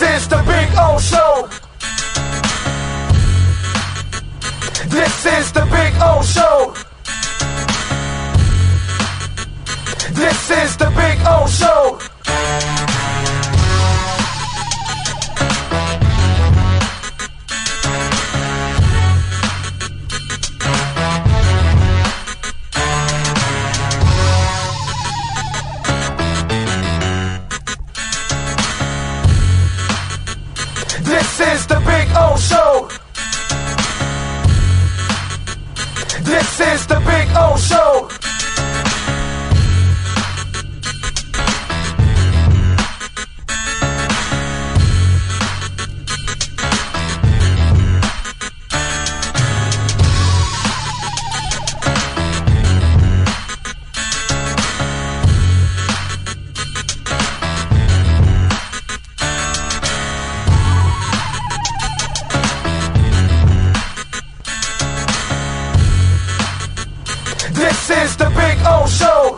This is the Big O Show. This is the Big O Show. This is the Big O Show. This is the Big O Show. This is the Big O Show. This is the Big O Show.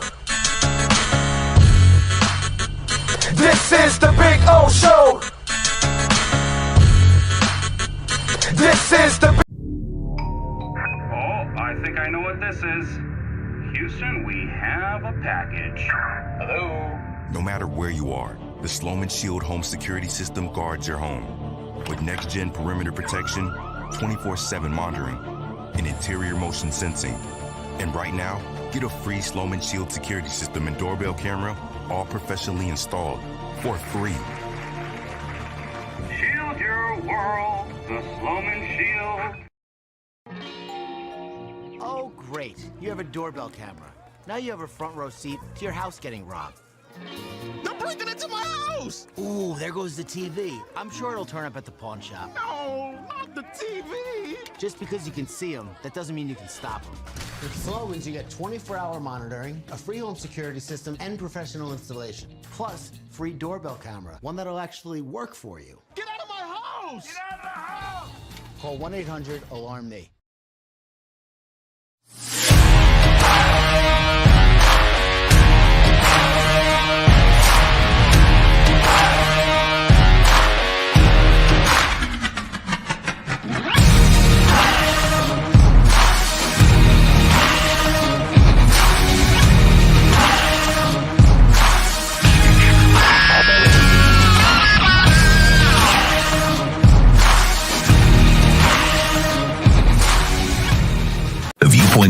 This is the Big O Show. This is the Oh, I think I know what this is. Houston, we have a package. Hello? No matter where you are, the Sloman Shield Home Security System guards your home. With next-gen perimeter protection, 24/7 monitoring, and interior motion sensing. And right now, get a free Sloman Shield security system and doorbell camera, all professionally installed, for free. Shield your world, the Sloman Shield. Oh, great. You have a doorbell camera. Now you have a front row seat to your house getting robbed. They're breaking into my house! Ooh, there goes the TV. I'm sure it'll turn up at the pawn shop. No, not the TV! Just because you can see them, that doesn't mean you can stop them. With Slogans, you get 24-hour monitoring, a free home security system, and professional installation. Plus, free doorbell camera, one that'll actually work for you. Get out of my house! Get out of the house! Call 1-800-ALARM-ME.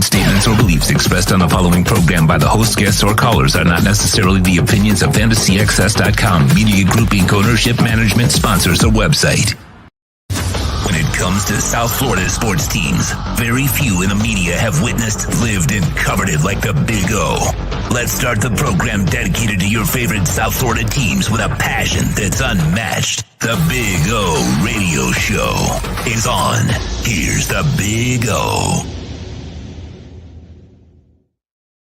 Statements or beliefs expressed on the following program by the host, guests, or callers are not necessarily the opinions of FantasyXS.com, Media Group Inc. ownership, management, sponsors, or website. When it comes to South Florida sports teams, very few in the media have witnessed, lived, and covered it like the Big O. Let's start the program dedicated to your favorite South Florida teams with a passion that's unmatched. The Big O Radio Show is on. Here's the Big O.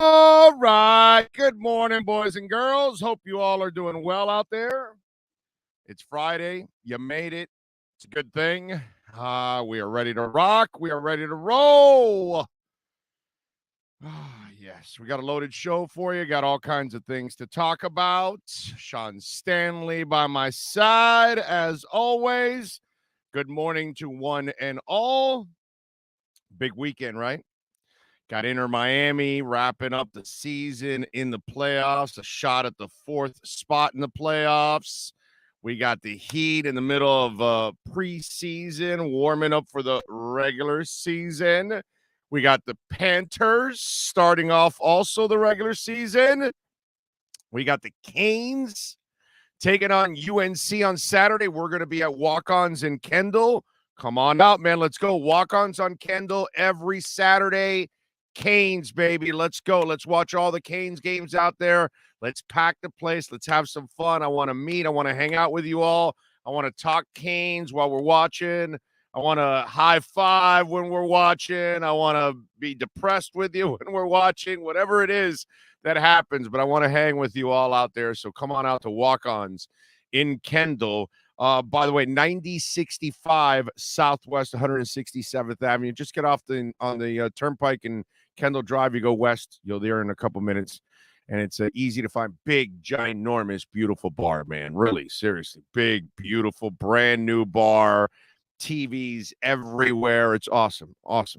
All right. Good morning, boys and girls. Hope you all are doing well out there. It's Friday. You made it. It's a good thing. We are ready to rock. We are ready to roll. Yes, we got a loaded show for you. Got all kinds of things to talk about. Sean Stanley by my side, as always. Good morning to one and all. Big weekend, right? Got Inter Miami wrapping up the season in the playoffs, a shot at the fourth spot in the playoffs. We got the Heat in the middle of preseason, warming up for the regular season. We got the Panthers starting off also the regular season. We got the Canes taking on UNC on Saturday. We're going to be at Walk-Ons in Kendall. Come on out, man. Let's go. Walk-Ons on Kendall every Saturday. Canes, baby. Let's go. Let's watch all the Canes games out there. Let's pack the place. Let's have some fun. I want to meet. I want to hang out with you all. I want to talk Canes while we're watching. I want to high five when we're watching. I want to be depressed with you when we're watching, whatever it is that happens. But I want to hang with you all out there. So come on out to Walk-Ons in Kendall. By the way, 9065 Southwest 167th Avenue. Just get off on the Turnpike and Kendall Drive. You go west. You'll be there in a couple minutes. and it's easy to find. Big, ginormous, beautiful bar, man. Really, seriously, big, beautiful, brand new bar. TVs everywhere. It's awesome.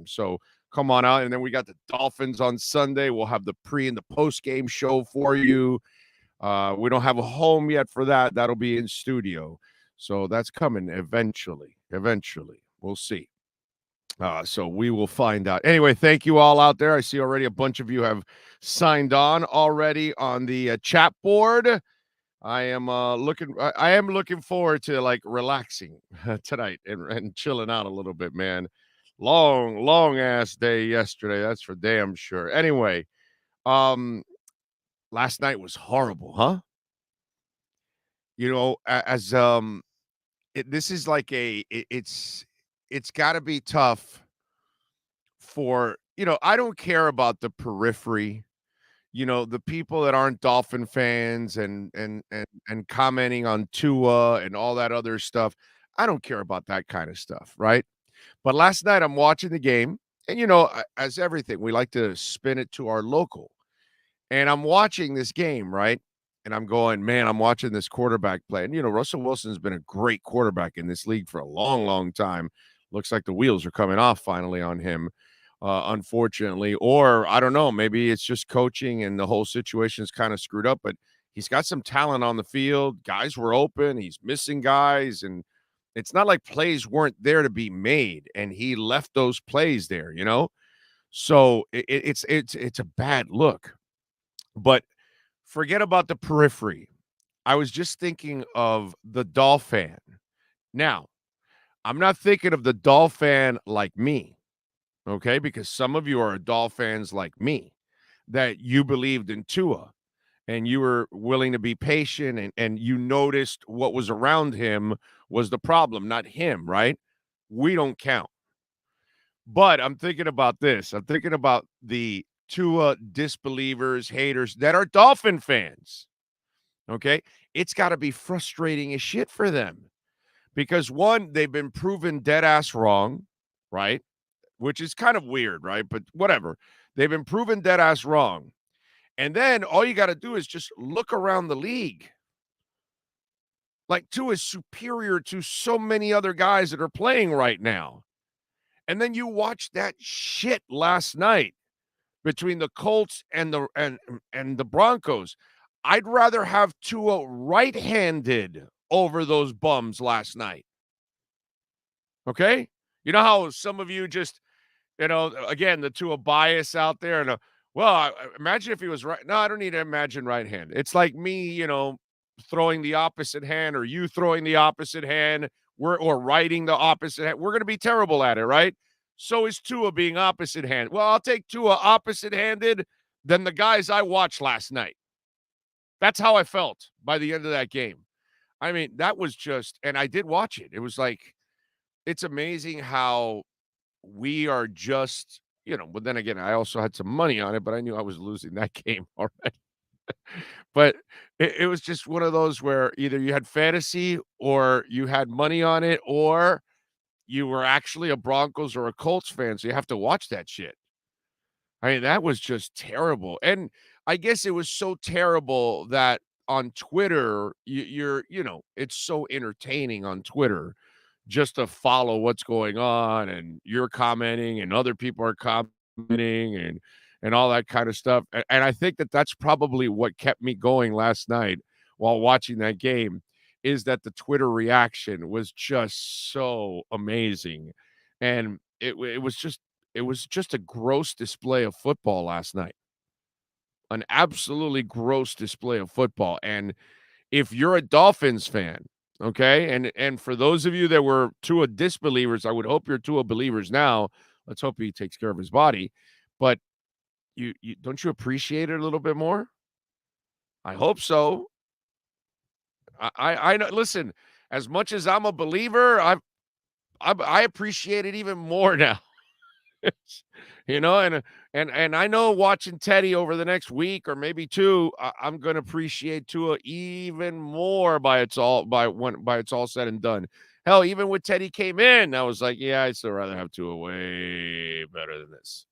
So come on out. And then we got the Dolphins on Sunday. We'll have the pre and the post game show for you. We don't have a home yet for that. That'll be in studio. So that's coming eventually. We'll see. So we will find out. Anyway, thank you all out there. I see already a bunch of you have signed on already on the chat board. I am looking forward to like relaxing tonight and chilling out a little bit, man. Long ass day yesterday. That's for damn sure. Anyway, last night was horrible, huh? You know, as this is like it's got to be tough for, I don't care about the periphery. The people that aren't Dolphin fans and commenting on Tua and all that other stuff. I don't care about that kind of stuff, right? But last night I'm watching the game, and as everything, we like to spin it to our local. And I'm watching this game, right? And I'm going, man, I'm watching this quarterback play. And Russell Wilson's been a great quarterback in this league for a long time. Looks like the wheels are coming off finally on him. Unfortunately, or I don't know, maybe it's just coaching and the whole situation is kind of screwed up, but he's got some talent on the field. Guys were open. He's missing guys, and it's not like plays weren't there to be made, and he left those plays there, So it's a bad look. But forget about the periphery. I was just thinking of the Dolphin. Now, I'm not thinking of the Dolphin like me. Okay, because some of you are Dolphins like me, that you believed in Tua and you were willing to be patient and you noticed what was around him was the problem, not him, right? We don't count. But I'm thinking about this. I'm thinking about the Tua disbelievers, haters that are Dolphin fans. Okay, it's got to be frustrating as shit for them because, one, they've been proven dead ass wrong, right? Which is kind of weird, right? But whatever. They've been proven dead ass wrong. And then all you got to do is just look around the league. Like, Tua is superior to so many other guys that are playing right now. And then you watch that shit last night between the Colts and the Broncos. I'd rather have Tua right-handed over those bums last night. Okay? You know how some of you just, again, the Tua bias out there. And imagine if he was right. No, I don't need to imagine right hand. It's like me, throwing the opposite hand or you throwing the opposite hand or writing the opposite hand. We're going to be terrible at it, right? So is Tua being opposite hand. Well, I'll take Tua opposite-handed than the guys I watched last night. That's how I felt by the end of that game. I mean, that was just, and I did watch it. It was like, it's amazing how we are just, but then again, I also had some money on it, but I knew I was losing that game already. But it was just one of those where either you had fantasy or you had money on it, or you were actually a Broncos or a Colts fan. So you have to watch that shit. I mean, that was just terrible. And I guess it was so terrible that on Twitter, it's so entertaining on Twitter just to follow what's going on, and you're commenting and other people are commenting and all that kind of stuff. And I think that that's probably what kept me going last night while watching that game, is that the Twitter reaction was just so amazing. And it was just a gross display of football last night. An absolutely gross display of football. And if you're a Dolphins fan, okay, and for those of you that were Tua disbelievers, I would hope you're Tua believers now. Let's hope he takes care of his body. But you don't you appreciate it a little bit more? I hope so. I know. Listen, as much as I'm a believer, I appreciate it even more now. And I know watching Teddy over the next week or maybe two, I'm going to appreciate Tua even more by it's all said and done. Hell, even when Teddy came in, I was like, yeah, I'd still rather have Tua way better than this.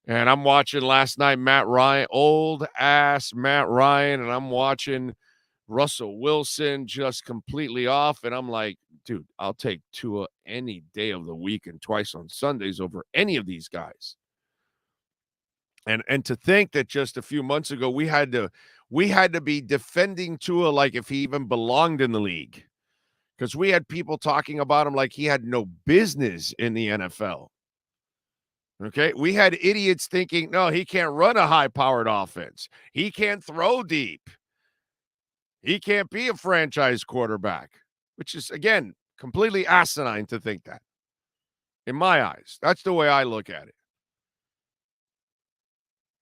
And I'm watching last night Matt Ryan, old-ass Matt Ryan, and I'm watching Russell Wilson just completely off, and I'm like, dude, I'll take Tua any day of the week and twice on Sundays over any of these guys. And to think that just a few months ago we had to be defending Tua like if he even belonged in the league, because we had people talking about him like he had no business in the NFL. Okay, we had idiots thinking, no, he can't run a high-powered offense. He can't throw deep. He can't be a franchise quarterback, which is, again, completely asinine to think that. In my eyes, that's the way I look at it.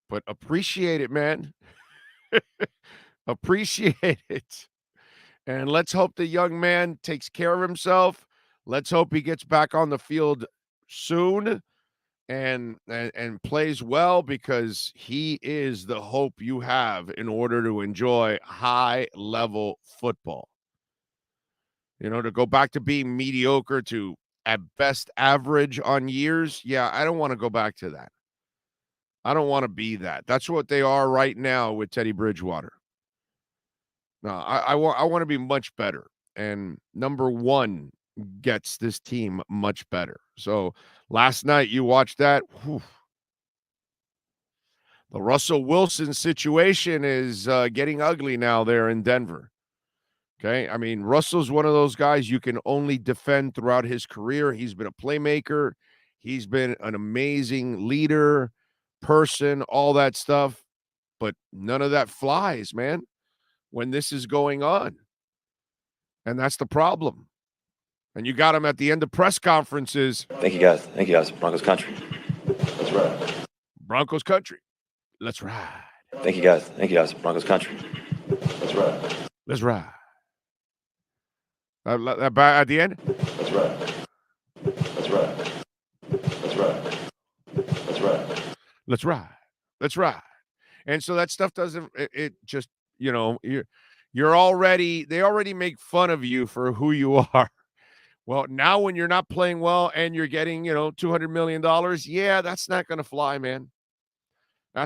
But appreciate it, man. Appreciate it. And let's hope the young man takes care of himself. Let's hope he gets back on the field soon and plays well, because he is the hope you have in order to enjoy high-level football. You know, to go back to being mediocre to at best average on years, yeah, I don't want to go back to that. I don't want to be that. That's what they are right now with Teddy Bridgewater. No, I want to be much better. And number one gets this team much better. So last night you watched that. Whew. The Russell Wilson situation is getting ugly now there in Denver. Okay, I mean, Russell's one of those guys you can only defend throughout his career. He's been a playmaker. He's been an amazing leader, person, all that stuff. But none of that flies, man, when this is going on. And that's the problem. And you got him at the end of press conferences. Thank you, guys. Thank you, guys. Broncos country. Let's ride. Broncos country. Let's ride. Thank you, guys. Thank you, guys. Broncos country. Let's ride. Let's ride. At the end? Let's ride. Let's ride. Let's ride. Let's ride. Let's ride. Let's ride. And so that stuff doesn't, it just, you know, you're already, they already make fun of you for who you are. Well, now when you're not playing well and you're getting, you know, $200 million, yeah, that's not going to fly, man. He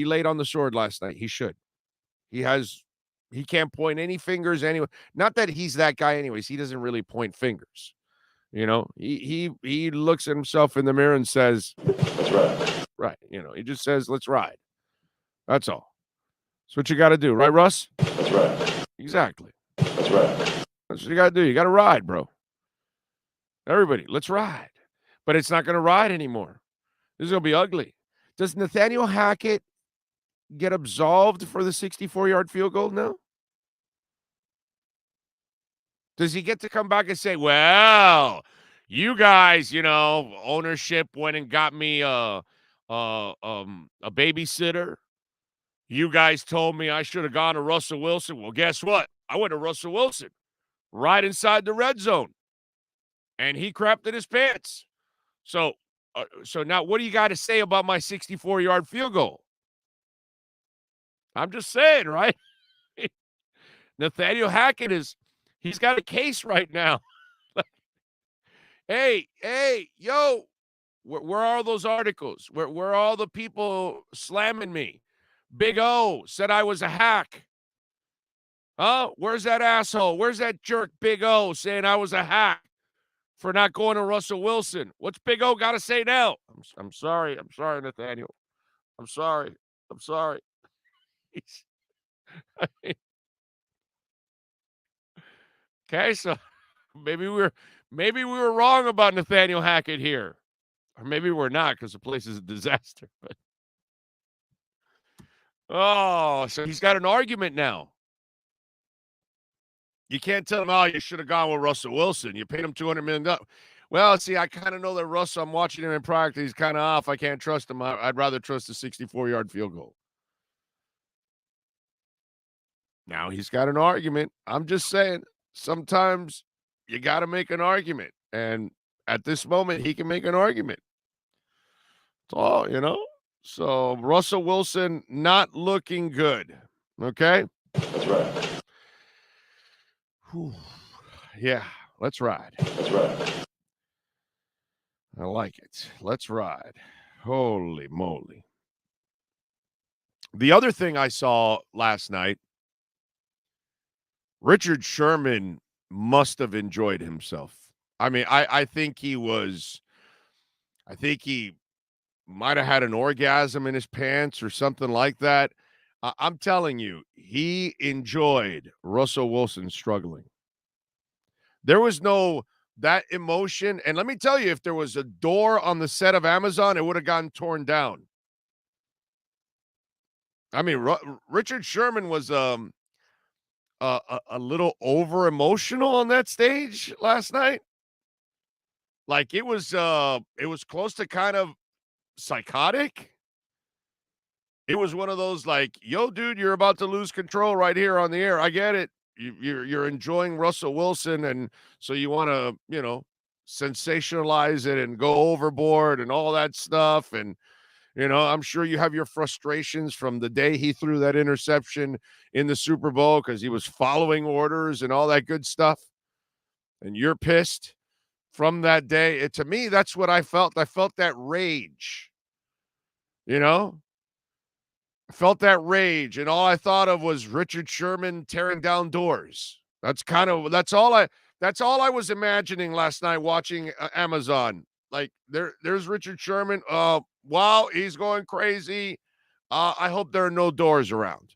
laid on the sword last night. He should. He can't point any fingers anyway. Not that he's that guy anyways. He doesn't really point fingers. You know, he looks at himself in the mirror and says, let's ride. Right. You know, he just says, let's ride. That's all. That's what you got to do. Right, Russ? Let's ride. Exactly. Let's ride. That's what you got to do. You got to ride, bro. Everybody, let's ride. But it's not going to ride anymore. This is going to be ugly. Does Nathaniel Hackett get absolved for the 64-yard field goal now? Does he get to come back and say, well, you guys, you know, ownership went and got me a babysitter. You guys told me I should have gone to Russell Wilson. Well, guess what? I went to Russell Wilson right inside the red zone, and he crapped in his pants. So now what do you got to say about my 64-yard field goal? I'm just saying, right? Nathaniel Hackett he's got a case right now. Hey, yo, where are those articles? Where are all the people slamming me? Big O said I was a hack. Huh? Where's that asshole? Where's that jerk Big O saying I was a hack for not going to Russell Wilson? What's Big O got to say now? I'm sorry. I'm sorry, Nathaniel. I'm sorry. Okay, so maybe we were wrong about Nathaniel Hackett here. Or maybe we're not, because the place is a disaster. But so he's got an argument now. You can't tell him, oh, you should have gone with Russell Wilson. You paid him $200 million. Well, see, I kind of know that Russell, I'm watching him in practice. He's kind of off. I can't trust him. I'd rather trust the 64-yard field goal. Now he's got an argument. I'm just saying, sometimes you got to make an argument. And at this moment, he can make an argument. That's all, you know? So Russell Wilson not looking good. Okay? Let's ride. Whew. Yeah, let's ride. Let's ride. I like it. Let's ride. Holy moly. The other thing I saw last night, Richard Sherman must have enjoyed himself. I mean, I think he might have had an orgasm in his pants or something like that. I'm telling you, he enjoyed Russell Wilson struggling. There was no that emotion. And let me tell you, if there was a door on the set of Amazon, it would have gotten torn down. I mean, Richard Sherman was a little over emotional on that stage last night. Like it was close to kind of psychotic. It was one of those like, yo, dude, you're about to lose control right here on the air. I get it. You're enjoying Russell Wilson, and so you want to, sensationalize it and go overboard and all that stuff. And, I'm sure you have your frustrations from the day he threw that interception in the Super Bowl because he was following orders and all that good stuff. And you're pissed from that day. To me, that's what I felt. I felt that rage, I felt that rage, and all I thought of was Richard Sherman tearing down doors. That's all I was imagining last night watching Amazon. Like there's Richard Sherman. Wow, he's going crazy. I hope there are no doors around.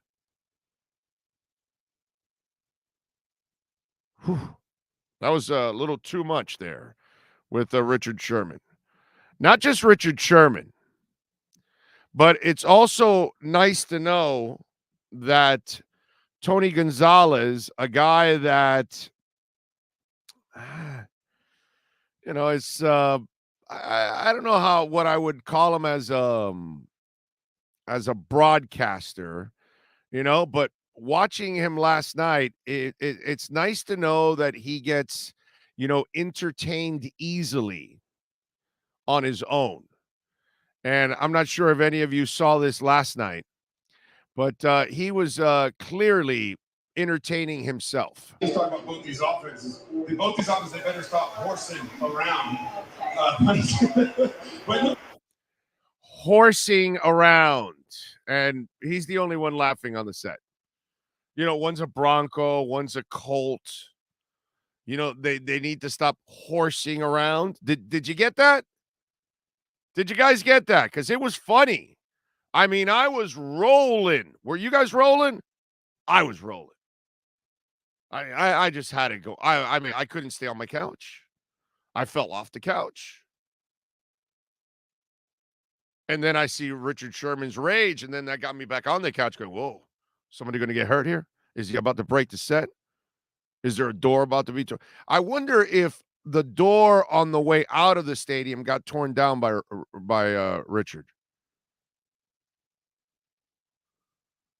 Whew. That was a little too much there with Richard Sherman. Not just Richard Sherman, but it's also nice to know that Tony Gonzalez, a guy that, is I don't know what I would call him as a broadcaster, but watching him last night, it's nice to know that he gets, entertained easily on his own. And I'm not sure if any of you saw this last night, but he was clearly entertaining himself. Let's talk about both these offenses. Both these offenses, they better stop horsing around. Horsing around. And he's the only one laughing on the set. One's a Bronco, one's a Colt. They need to stop horsing around. Did you get that? Did you guys get that? Because it was funny. I mean, I was rolling. Were you guys rolling? I was rolling. I just had to go. I mean, I couldn't stay on my couch. I fell off the couch. And then I see Richard Sherman's rage, and then that got me back on the couch going, whoa, somebody going to get hurt here? Is he about to break the set? Is there a door about to be torn? I wonder if the door on the way out of the stadium got torn down by Richard.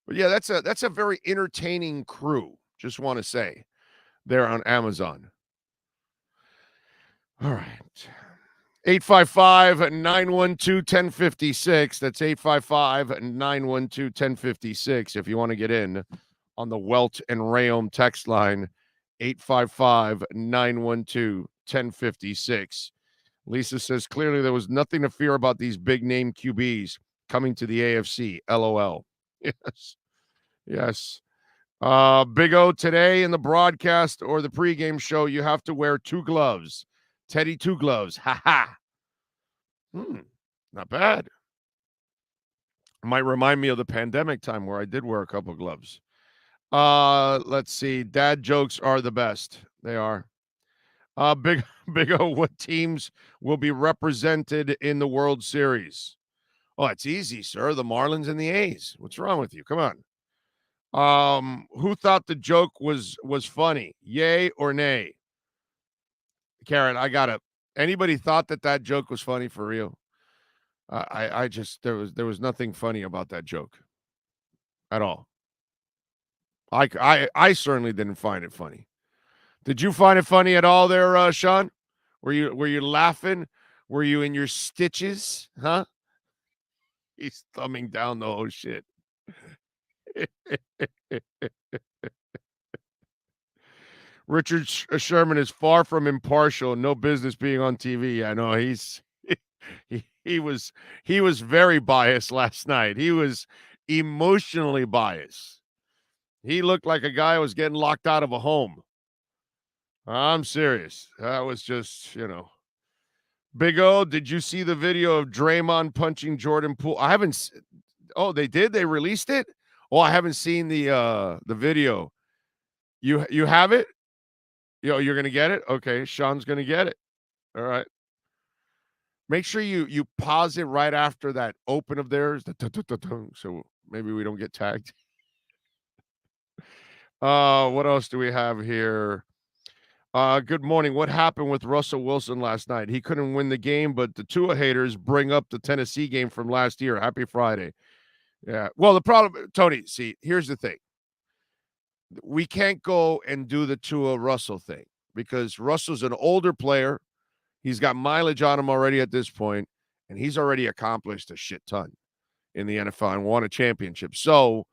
But yeah, that's a very entertaining crew. Just want to say, there on Amazon. All right. 855-912-1056. That's 855-912-1056. If you want to get in on the Welt and Rayom text line, 855-912-1056. Lisa says, clearly there was nothing to fear about these big name QBs coming to the AFC. LOL. Yes. Yes. Big O, today in the broadcast or the pregame show, you have to wear 2 gloves. Teddy 2 gloves. Ha ha. Not bad. Might remind me of the pandemic time where I did wear a couple gloves. Let's see. Dad jokes are the best. They are. Big O, what teams will be represented in the World Series? Oh, it's easy, sir. The Marlins and the A's. What's wrong with you? Come on. Who thought the joke was funny? Yay or nay? Karen, anybody thought that joke was funny for real? I just, there was nothing funny about that joke at all. I certainly didn't find it funny. Did you find it funny at all there, Sean? Were you laughing? Were you in your stitches? Huh? He's thumbing down the whole shit. Richard Sherman is far from impartial. No business being on TV. I know he's he was very biased last night. He was emotionally biased. He looked like a guy who was getting locked out of a home. I'm serious. That was just, Big O, did you see the video of Draymond punching Jordan Poole? I haven't. Oh, they did? They released it? Oh, I haven't seen the video. You have it? You're going to get it? Okay, Sean's going to get it. All right. Make sure you pause it right after that open of theirs. So maybe we don't get tagged. What else do we have here? Good morning. What happened with Russell Wilson last night? He couldn't win the game, but the Tua haters bring up the Tennessee game from last year. Happy Friday. Yeah. Well, the problem, Tony, see, here's the thing. We can't go and do the Tua Russell thing because Russell's an older player. He's got mileage on him already at this point, and he's already accomplished a shit ton in the NFL and won a championship. So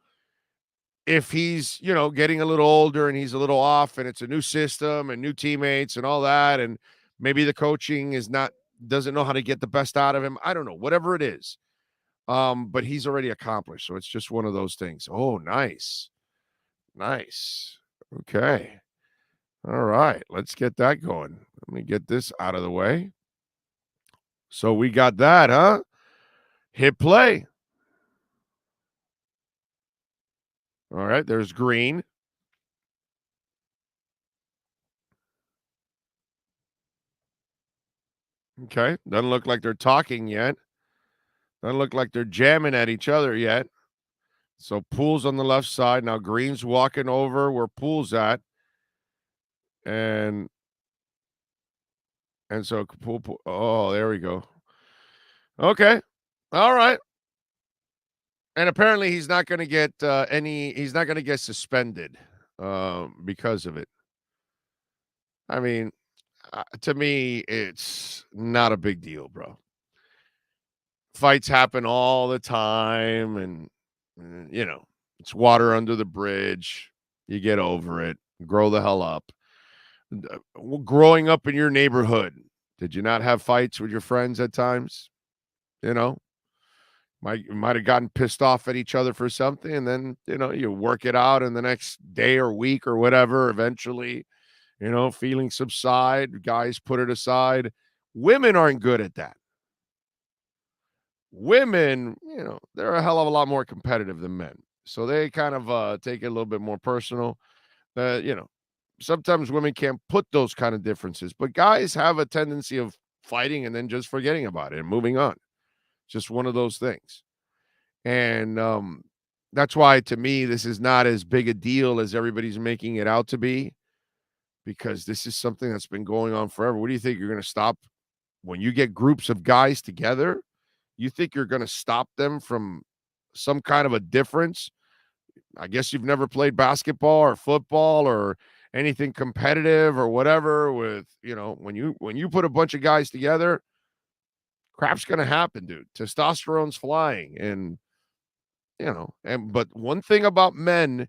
if he's, getting a little older and he's a little off and it's a new system and new teammates and all that, and maybe the coaching doesn't know how to get the best out of him. I don't know, whatever it is. But he's already accomplished. So it's just one of those things. Oh, nice. Nice. Okay. All right. Let's get that going. Let me get this out of the way. So we got that, huh? Hit play. All right. There's Green. Okay. Doesn't look like they're talking yet. Doesn't look like they're jamming at each other yet. So Poole's on the left side. Now Green's walking over where Poole's at. And so Poole, oh, there we go. Okay. All right. And apparently he's not going to get he's not going to get suspended because of it. I mean, to me, it's not a big deal, bro. Fights happen all the time, and it's water under the bridge. You get over it. Grow the hell up. Growing up in your neighborhood, did you not have fights with your friends at times? Might have gotten pissed off at each other for something, and then you work it out in the next day or week or whatever. Eventually, feelings subside. Guys put it aside. Women aren't good at that. Women, they're a hell of a lot more competitive than men, so they kind of take it a little bit more personal. Sometimes women can't put those kind of differences, but guys have a tendency of fighting and then just forgetting about it and moving on. Just one of those things. And that's why, to me, this is not as big a deal as everybody's making it out to be, because this is something that's been going on forever. What do you think? You're going to stop when you get groups of guys together? You think you're going to stop them from some kind of a difference? I guess you've never played basketball or football or anything competitive or whatever with, when you put a bunch of guys together, crap's going to happen, dude. Testosterone's flying. And, but one thing about men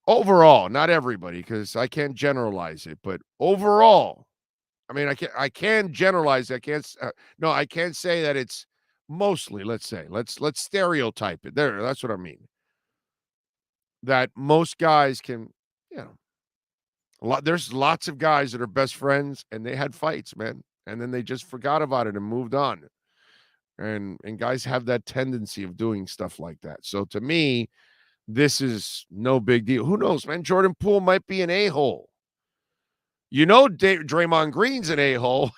overall, not everybody, because I can't generalize it, but overall, I mean, I can generalize it. I can't say that it's mostly, let's stereotype it there. That's what I mean. That most guys can, there's lots of guys that are best friends and they had fights, man. And then they just forgot about it and moved on. And guys have that tendency of doing stuff like that. So to me, this is no big deal. Who knows, man? Jordan Poole might be an a-hole. Draymond Green's an a-hole,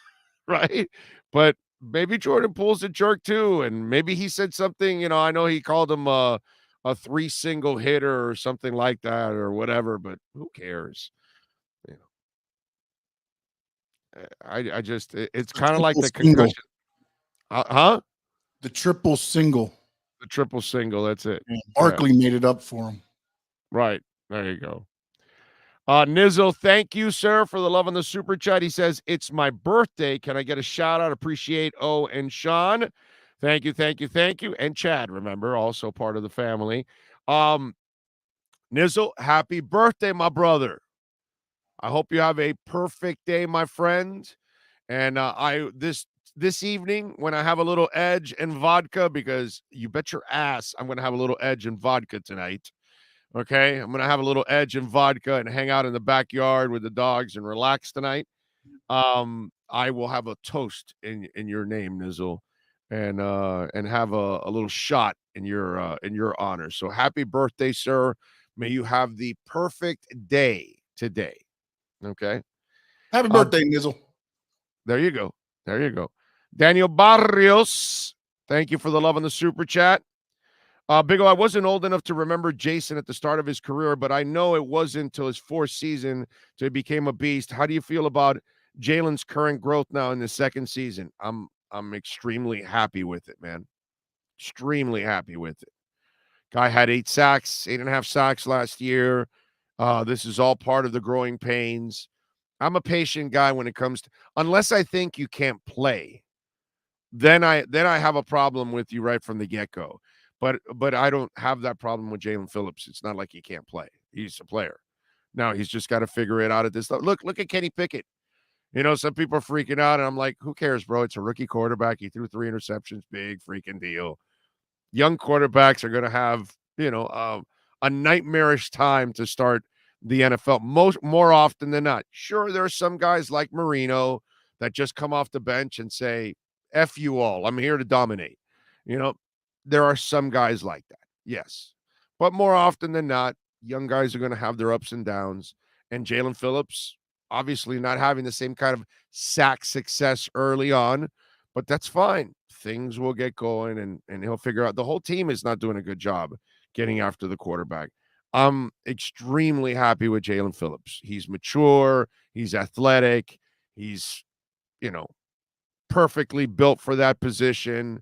right? But maybe Jordan Poole's a jerk too. And maybe he said something, I know he called him a 3-single hitter or something like that or whatever, but who cares? I just, it's kind of like the concussion. Huh? The triple single. The triple single. That's it. Barkley made it up for him. Right. There you go. Nizzle, thank you, sir, for the love on the super chat. He says, it's my birthday. Can I get a shout out? Appreciate O and Sean. Thank you. And Chad, remember, also part of the family. Nizzle, happy birthday, my brother. I hope you have a perfect day, my friend. And this this evening when I have a little edge and vodka, because you bet your ass I'm going to have a little edge and vodka tonight. Okay, I'm going to have a little edge and vodka and hang out in the backyard with the dogs and relax tonight. I will have a toast in your name, Nizzle, and have a little shot in your honor. So happy birthday, sir. May you have the perfect day today. Okay. Happy birthday, Nizzle. There you go. There you go. Daniel Barrios, thank you for the love on the super chat. Big O, I wasn't old enough to remember Jason at the start of his career, but I know it wasn't until his fourth season till he became a beast. How do you feel about Jalen's current growth now in the second season? I'm extremely happy with it, man. Extremely happy with it. Guy had 8.5 sacks last year. This is all part of the growing pains. I'm a patient guy when it comes to, unless I think you can't play, then I have a problem with you right from the get-go. But I don't have that problem with Jalen Phillips. It's not like he can't play. He's a player. Now he's just got to figure it out at this level. Look at Kenny Pickett. You know, some people are freaking out, and I'm like, who cares, bro? It's a rookie quarterback. He threw 3 interceptions. Big freaking deal. Young quarterbacks are going to have, a nightmarish time to start the NFL more often than not. Sure, there are some guys like Marino that just come off the bench and say, F you all. I'm here to dominate. There are some guys like that, yes. But more often than not, young guys are going to have their ups and downs. And Jalen Phillips, obviously not having the same kind of sack success early on, but that's fine. Things will get going, and he'll figure out. The whole team is not doing a good job getting after the quarterback. I'm extremely happy with Jalen Phillips. He's mature. He's athletic. He's, perfectly built for that position.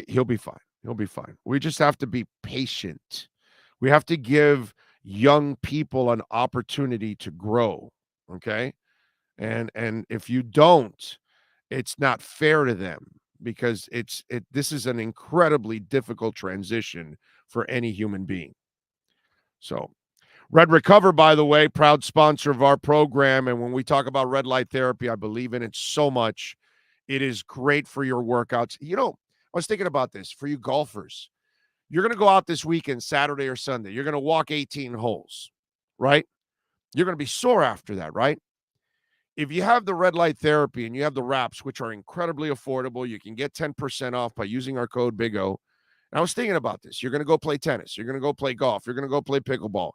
He'll be fine. He'll be fine. We just have to be patient. We have to give young people an opportunity to grow, okay? And if you don't, it's not fair to them, because this is an incredibly difficult transition for any human being. So, Red Recover, by the way, proud sponsor of our program. And when we talk about red light therapy, I believe in it so much. It is great for your workouts. I was thinking about this for you golfers. You're going to go out this weekend, Saturday or Sunday. You're going to walk 18 holes, right? You're going to be sore after that, right? If you have the red light therapy and you have the wraps, which are incredibly affordable, you can get 10% off by using our code BIGO. And I was thinking about this. You're going to go play tennis. You're going to go play golf. You're going to go play pickleball.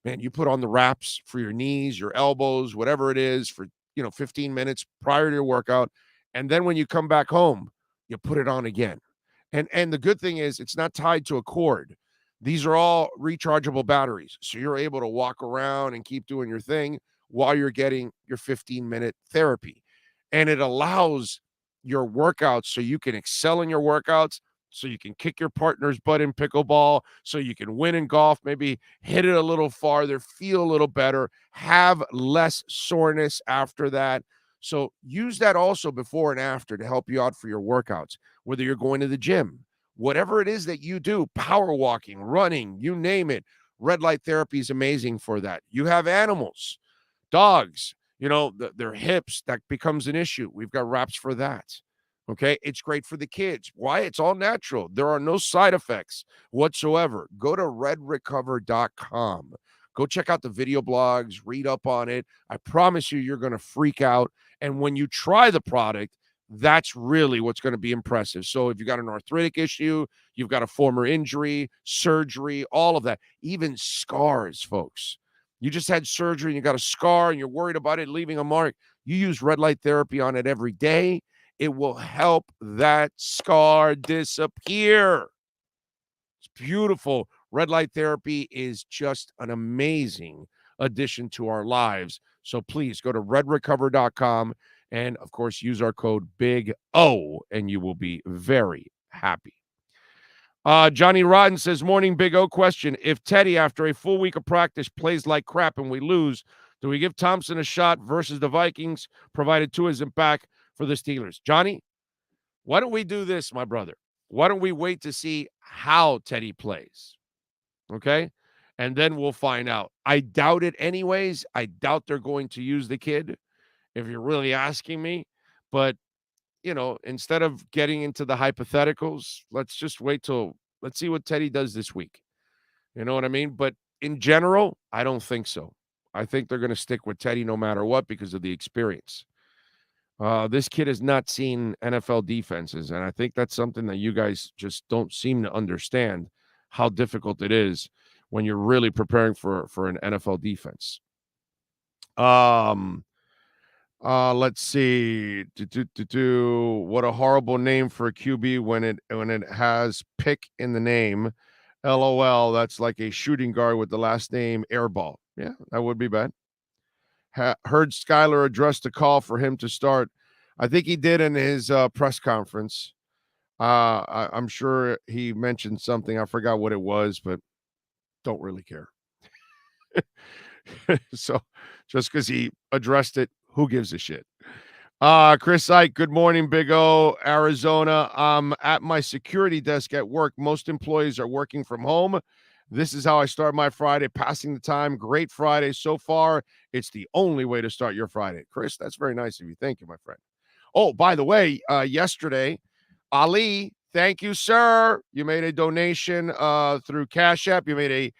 Man, you put on the wraps for your knees, your elbows, whatever it is for, 15 minutes prior to your workout. And then when you come back home, you put it on again. And the good thing is it's not tied to a cord. These are all rechargeable batteries. So you're able to walk around and keep doing your thing while you're getting your 15-minute therapy. And it allows your workouts so you can excel in your workouts, so you can kick your partner's butt in pickleball, so you can win in golf, maybe hit it a little farther, feel a little better, have less soreness after that. So use that also before and after to help you out for your workouts, whether you're going to the gym, whatever it is that you do, power walking, running, you name it. Red light therapy is amazing for that. You have animals, dogs, their hips, that becomes an issue. We've got wraps for that. Okay, it's great for the kids. Why? It's all natural. There are no side effects whatsoever. Go to redrecover.com. Go check out the video blogs, read up on it. I promise you're going to freak out. And when you try the product, that's really what's going to be impressive. So if you got an arthritic issue, you've got a former injury, surgery, all of that, even scars, folks. You just had surgery and you got a scar and you're worried about it leaving a mark. You use red light therapy on it every day. It will help that scar disappear. It's beautiful. Red light therapy is just an amazing addition to our lives. So please go to redrecover.com and, of course, use our code BIG-O, and you will be very happy. Johnny Rodden says, morning, Big O question. If Teddy, after a full week of practice, plays like crap and we lose, do we give Thompson a shot versus the Vikings, provided Tua isn't back for the Steelers? Johnny, why don't we do this, my brother? Why don't we wait to see how Teddy plays? Okay? And then we'll find out. I doubt it anyways. I doubt they're going to use the kid, if you're really asking me. But instead of getting into the hypotheticals, let's just let's see what Teddy does this week. You know what I mean? But in general, I don't think so. I think they're going to stick with Teddy no matter what because of the experience. This kid has not seen NFL defenses, and I think that's something that you guys just don't seem to understand how difficult it is when you're really preparing for an NFL defense. Let's see. What a horrible name for a QB when it has pick in the name. LOL. That's like a shooting guard with the last name Airball. Yeah, that would be bad. Heard Skylar address the call for him to start. I think he did in his press conference. I'm sure he mentioned something. I forgot what it was, but don't really care. So just because he addressed it, who gives a shit? Chris Ike, good morning, Big O, Arizona. I'm at my security desk at work. Most employees are working from home. This is how I start my Friday, passing the time. Great Friday so far. It's the only way to start your Friday. Chris, that's very nice of you. Thank you, my friend. Oh, by the way, yesterday, Ali, thank you, sir. You made a donation through Cash App. You made a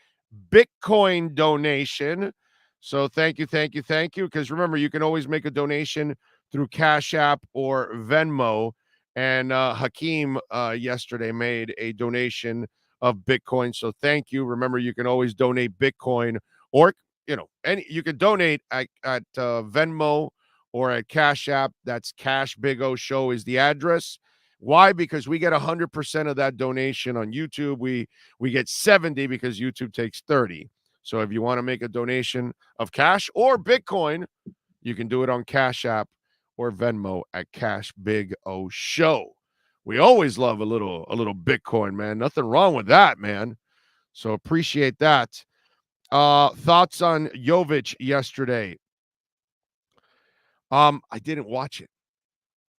Bitcoin donation. So thank you. Because remember, you can always make a donation through Cash App or Venmo. And Hakeem yesterday made a donation of Bitcoin. So thank you. Remember, you can always donate Bitcoin, or you can donate at Venmo or at Cash App. That's Cash Big O Show is the address. Why? Because we get 100% of that donation on YouTube. We get 70 because YouTube takes 30. So if you want to make a donation of cash or Bitcoin, you can do it on Cash App or Venmo at Cash Big O Show. We always love a little Bitcoin, man. Nothing wrong with that, man. So appreciate that. Thoughts on Jovic yesterday? I didn't watch it,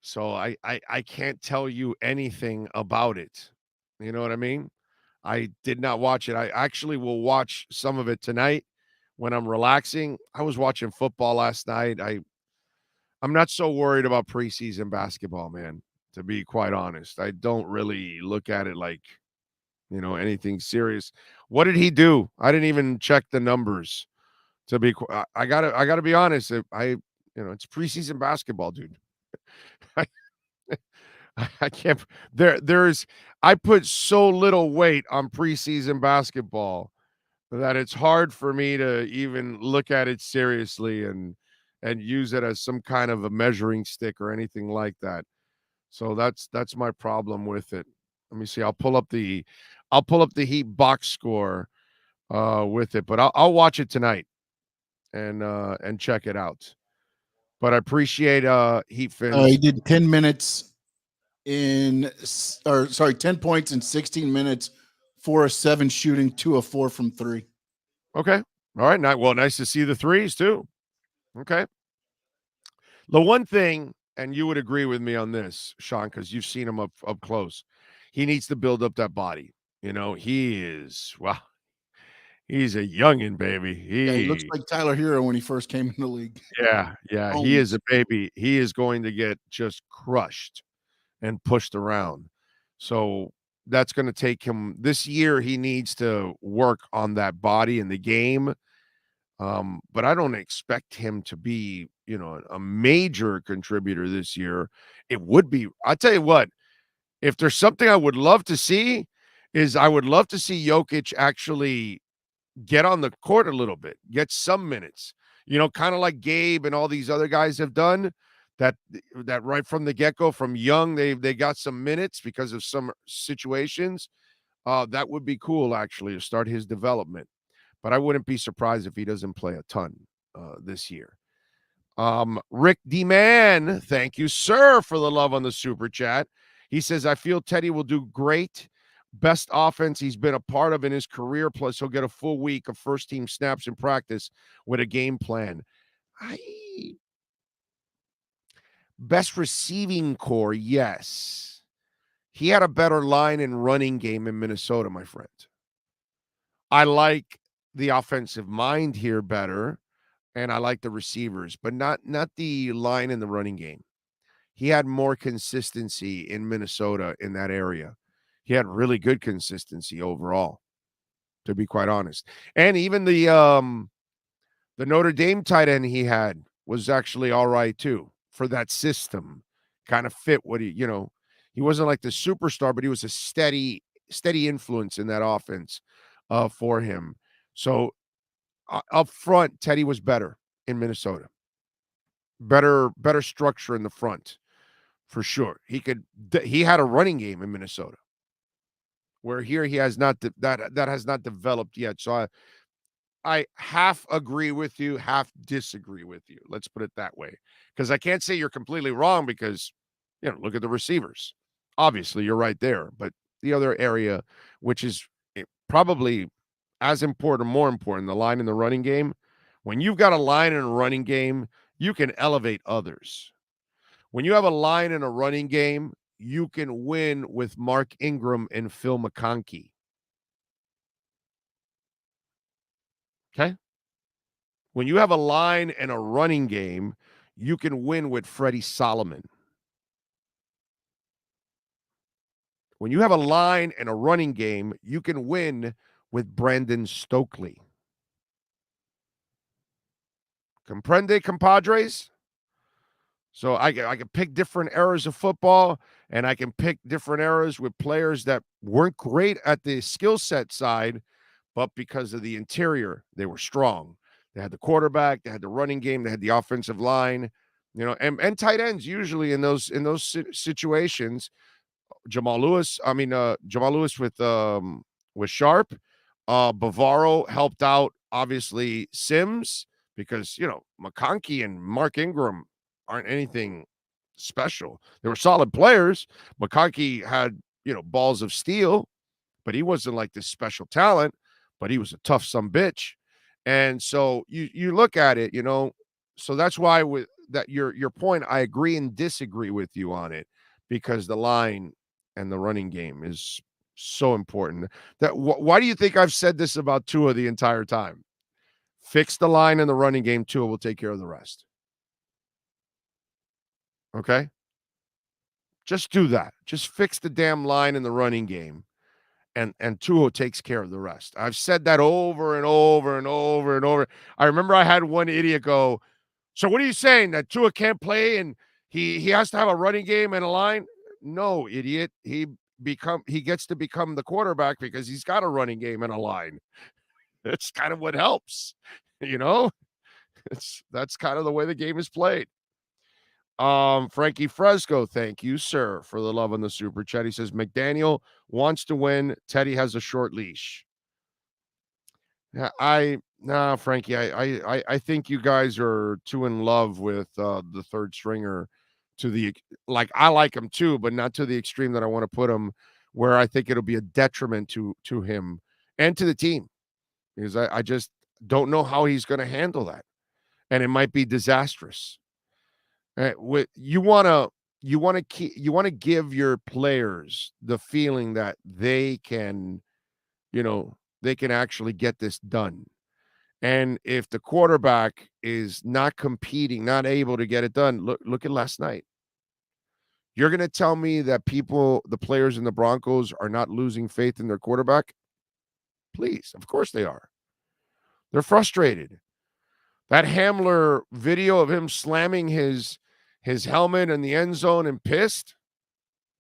so I can't tell you anything about it. You know what I mean? I did not watch it. I actually will watch some of it tonight when I'm relaxing. I was watching football last night. I'm not so worried about preseason basketball, man, to be quite honest. I don't really look at it like, anything serious. What did he do? I didn't even check the numbers. I gotta be honest. It's preseason basketball, dude. I can't. I put so little weight on preseason basketball that it's hard for me to even look at it seriously and use it as some kind of a measuring stick or anything like that. So that's my problem with it. Let me see. I'll pull up the Heat box score with it, but I'll watch it tonight and check it out. But I appreciate Heat fans. He did 10 minutes 10 points in 16 minutes, 4 of 7 shooting, 2 of 4 from 3. Okay. All right. Nice to see the threes too. Okay. The one thing, and you would agree with me on this, Sean, because you've seen him up close. He needs to build up that body. He's a youngin', baby. He looks like Tyler Hero when he first came in the league. Yeah. He is a baby. He is going to get just crushed and pushed around. So that's going to take him this year. He needs to work on that body in the game. But I don't expect him to be, a major contributor this year. It would be, I'll tell you what, if there's something I would love to see is I would love to see Jokic actually get on the court a little bit, get some minutes, kind of like Gabe and all these other guys have done. That right from the get-go, from young, they got some minutes because of some situations. That would be cool, actually, to start his development. But I wouldn't be surprised if he doesn't play a ton this year. Rick D-Man, thank you, sir, for the love on the super chat. He says, I feel Teddy will do great. Best offense he's been a part of in his career, plus he'll get a full week of first-team snaps in practice with a game plan. Best receiving core, yes. He had a better line and running game in Minnesota, my friend. I like the offensive mind here better, and I like the receivers, but not the line and the running game. he had more consistency in Minnesota in that area. He had really good consistency overall, to be quite honest. And even the Notre Dame tight end he had was actually all right too for that system. Kind of fit what he wasn't like the superstar, but he was a steady influence in that offense for him. So up front, Teddy was better in Minnesota. Better structure in the front for sure. He had a running game in Minnesota, where here he has not that has not developed yet. So I half agree with you, half disagree with you. Let's put it that way, because I can't say you're completely wrong because look at the receivers. Obviously, you're right there, but the other area, which is probably as important, more important, the line in the running game. When you've got a line in a running game, you can elevate others. When you have a line in a running game, you can win with Mark Ingram and Phil McConkey. Okay? When you have a line and a running game, you can win with Freddie Solomon. When you have a line and a running game, you can win with Brandon Stokely. Comprende, compadres? So I can pick different eras of football, and I can pick different eras with players that weren't great at the skill set side, but because of the interior, they were strong. They had the quarterback, they had the running game, they had the offensive line, and tight ends usually in those situations. Jamal Lewis with Sharp. Bavaro helped out, obviously, Sims, because, McConkey and Mark Ingram aren't anything special. They were solid players. McConkey had, balls of steel, but he wasn't like this special talent, but he was a tough sumbitch. And so you look at it, so that's why with that your point, I agree and disagree with you on it, because the line and the running game is so important. Why do you think I've said this about Tua the entire time? Fix the line and the running game, Tua will take care of the rest. Okay? Just do that. Just fix the damn line in the running game, and Tua takes care of the rest. I've said that over and over and over and over. I remember I had one idiot go, so what are you saying, that Tua can't play and he has to have a running game and a line? No, idiot. He gets to become the quarterback because he's got a running game and a line. That's kind of what helps, That's kind of the way the game is played. Frankie Fresco, thank you, sir, for the love on the super chat. He says McDaniel wants to win. Teddy has a short leash. Yeah, Frankie, I think you guys are too in love with the third stringer I like him too, but not to the extreme that I want to put him, where I think it'll be a detriment to him and to the team, because I just don't know how he's going to handle that, and it might be disastrous. You want to give your players the feeling that they can actually get this done. And if the quarterback is not competing, not able to get it done, look at last night. You're going to tell me that the players in the Broncos are not losing faith in their quarterback? Please, of course they are. They're frustrated. That Hamler video of him slamming his helmet in the end zone and pissed,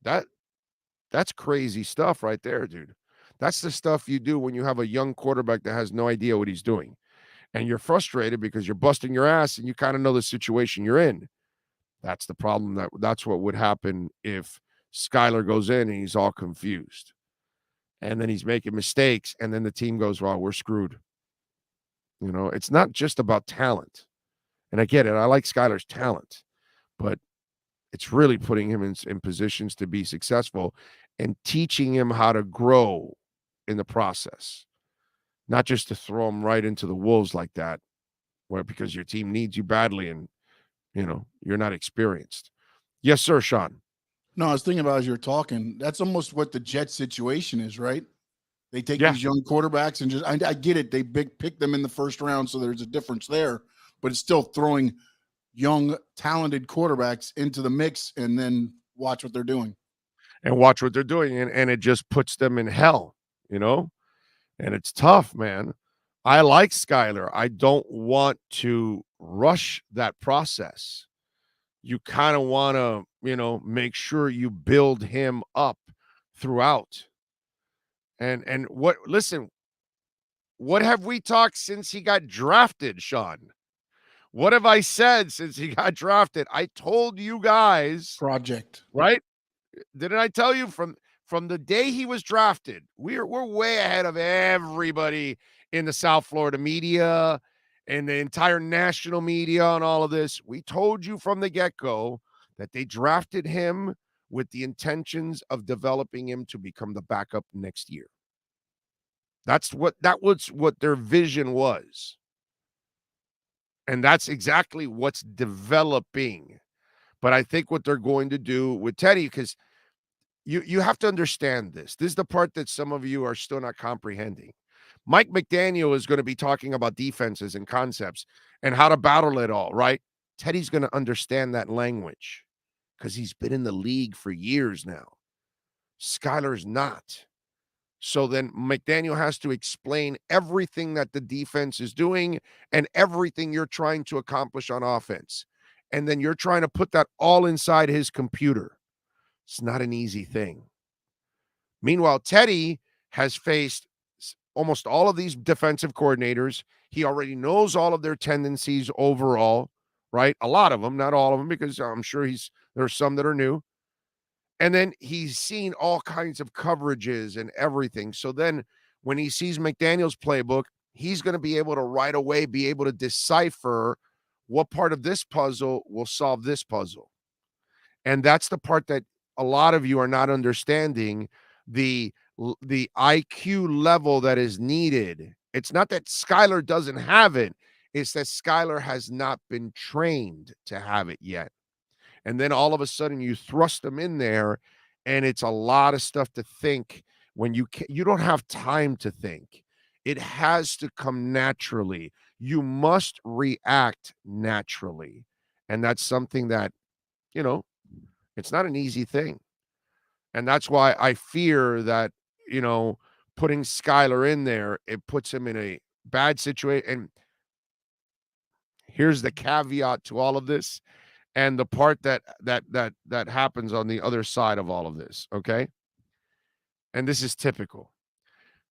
that's crazy stuff right there, dude. That's the stuff you do when you have a young quarterback that has no idea what he's doing. And you're frustrated because you're busting your ass and you kind of know the situation you're in. That's the problem. That's what would happen if Skylar goes in and he's all confused. And then he's making mistakes, and then the team goes, well, we're screwed. It's not just about talent. And I get it. I like Skylar's talent, but it's really putting him in positions to be successful and teaching him how to grow in the process. Not just to throw him right into the wolves like that, because your team needs you badly and, you're not experienced. Yes, sir, Sean. No, I was thinking about as you're talking, that's almost what the Jets situation is, right? They take these young quarterbacks and I get it. They pick them in the first round, so there's a difference there, but it's still throwing young, talented quarterbacks into the mix and then watch what they're doing. And watch what they're doing. And it just puts them in hell, you know? And it's tough, man. I like Skylar. I don't want to rush that process. You kind of want to, make sure you build him up throughout. And what have we talked since he got drafted, Sean? What have I said since he got drafted? I told you guys. Project. Right? Didn't I tell you from the day he was drafted? We're way ahead of everybody in the South Florida media and the entire national media and all of this. We told you from the get-go that they drafted him with the intentions of developing him to become the backup next year. That was what their vision was. And that's exactly what's developing. But I think what they're going to do with Teddy, because you have to understand this. This is the part that some of you are still not comprehending. Mike McDaniel is going to be talking about defenses and concepts and how to battle it all, right? Teddy's going to understand that language because he's been in the league for years now. Skylar's not. So then McDaniel has to explain everything that the defense is doing and everything you're trying to accomplish on offense. And then you're trying to put that all inside his computer. It's not an easy thing. Meanwhile, Teddy has faced almost all of these defensive coordinators. He already knows all of their tendencies overall, right? A lot of them, not all of them, because I'm sure there's some that are new. And then he's seen all kinds of coverages and everything. So then when he sees McDaniel's playbook, he's going to be able to right away be able to decipher what part of this puzzle will solve this puzzle. And that's the part that a lot of you are not understanding, the IQ level that is needed. It's not that Skylar doesn't have it. It's that Skylar has not been trained to have it yet. And then all of a sudden you thrust them in there and it's a lot of stuff to think when you don't have time to think. It has to come naturally. You must react naturally. And that's something that, it's not an easy thing. And that's why I fear that, putting Skylar in there, it puts him in a bad situation. And here's the caveat to all of this. And the part that happens on the other side of all of this, okay? And this is typical.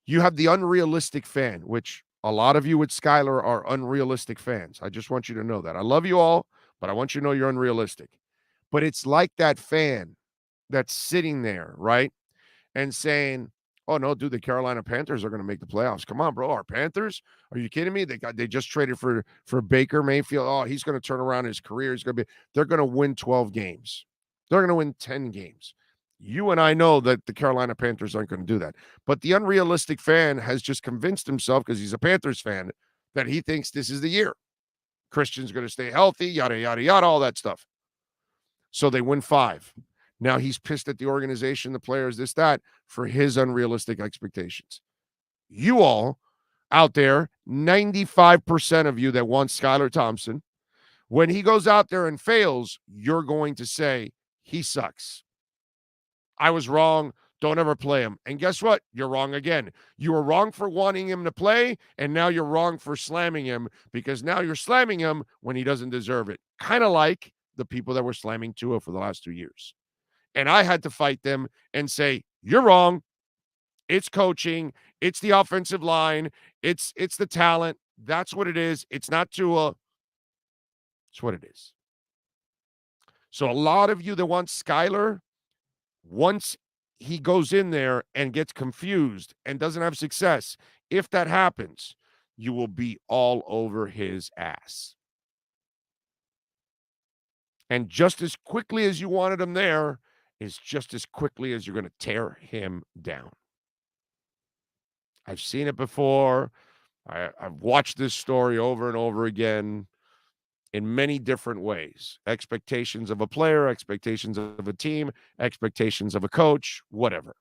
You have the unrealistic fan, which a lot of you with Skylar are unrealistic fans. I just want you to know that. I love you all, but I want you to know you're unrealistic. But it's like that fan that's sitting there, right? And saying, oh, no, dude, the Carolina Panthers are going to make the playoffs. Come on, bro. Our Panthers? Are you kidding me? They just traded for Baker Mayfield. Oh, he's going to turn around his career. They're going to win 12 games. They're going to win 10 games. You and I know that the Carolina Panthers aren't going to do that. But the unrealistic fan has just convinced himself, because he's a Panthers fan, that he thinks this is the year. Christian's going to stay healthy, yada, yada, yada, all that stuff. So they win 5. Now he's pissed at the organization, the players, this, that, for his unrealistic expectations. You all out there, 95% of you that want Skylar Thompson, when he goes out there and fails, you're going to say, he sucks. I was wrong. Don't ever play him. And guess what? You're wrong again. You were wrong for wanting him to play, and now you're wrong for slamming him, because now you're slamming him when he doesn't deserve it. Kind of like the people that were slamming Tua for the last 2 years. And I had to fight them and say, you're wrong. It's coaching. It's the offensive line. It's the talent. That's what it is. It's not Tua. It's what it is. So a lot of you that want Skylar, once he goes in there and gets confused and doesn't have success, if that happens, you will be all over his ass. And just as quickly as you wanted him there is just as quickly as you're going to tear him down. I've seen it before. I've watched this story over and over again in many different ways. Expectations of a player, expectations of a team, expectations of a coach, whatever.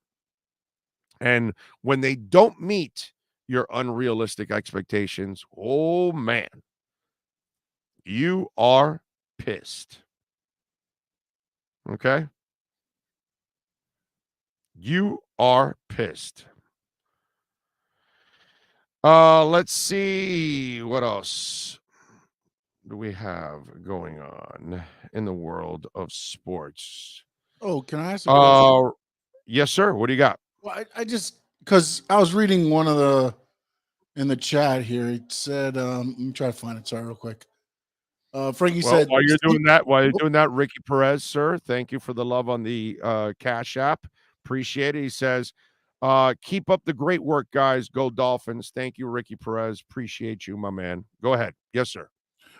And when they don't meet your unrealistic expectations, oh man, you are pissed. Okay? You are pissed. Let's see what else do we have going on in the world of sports. Oh, can I ask a question? Yes, sir. What do you got? Well, I just because I was reading one of the in the chat here. It said, let me try to find it. Sorry, real quick. Frankie said, while you're doing that, Ricky Perez, sir, thank you for the love on the Cash App. Appreciate it. He says, keep up the great work, guys. Go Dolphins. Thank you, Ricky Perez. Appreciate you, my man. Go ahead. Yes, sir.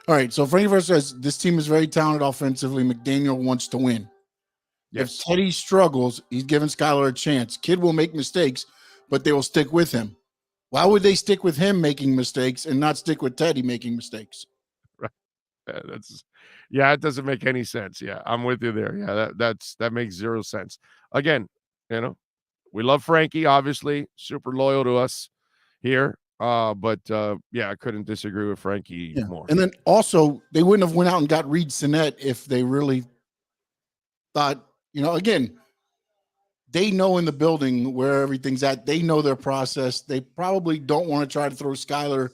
All right. So Frankie first says this team is very talented offensively. McDaniel wants to win. Yes. If Teddy struggles, he's giving Skylar a chance. Kid will make mistakes, but they will stick with him. Why would they stick with him making mistakes and not stick with Teddy making mistakes? Right. It doesn't make any sense. Yeah, I'm with you there. Yeah, that makes zero sense. Again, we love Frankie, obviously, super loyal to us here. But I couldn't disagree with Frankie more. And then also, they wouldn't have went out and got Reed Sinnett if they really thought, again, they know in the building where everything's at. They know their process. They probably don't want to try to throw Skylar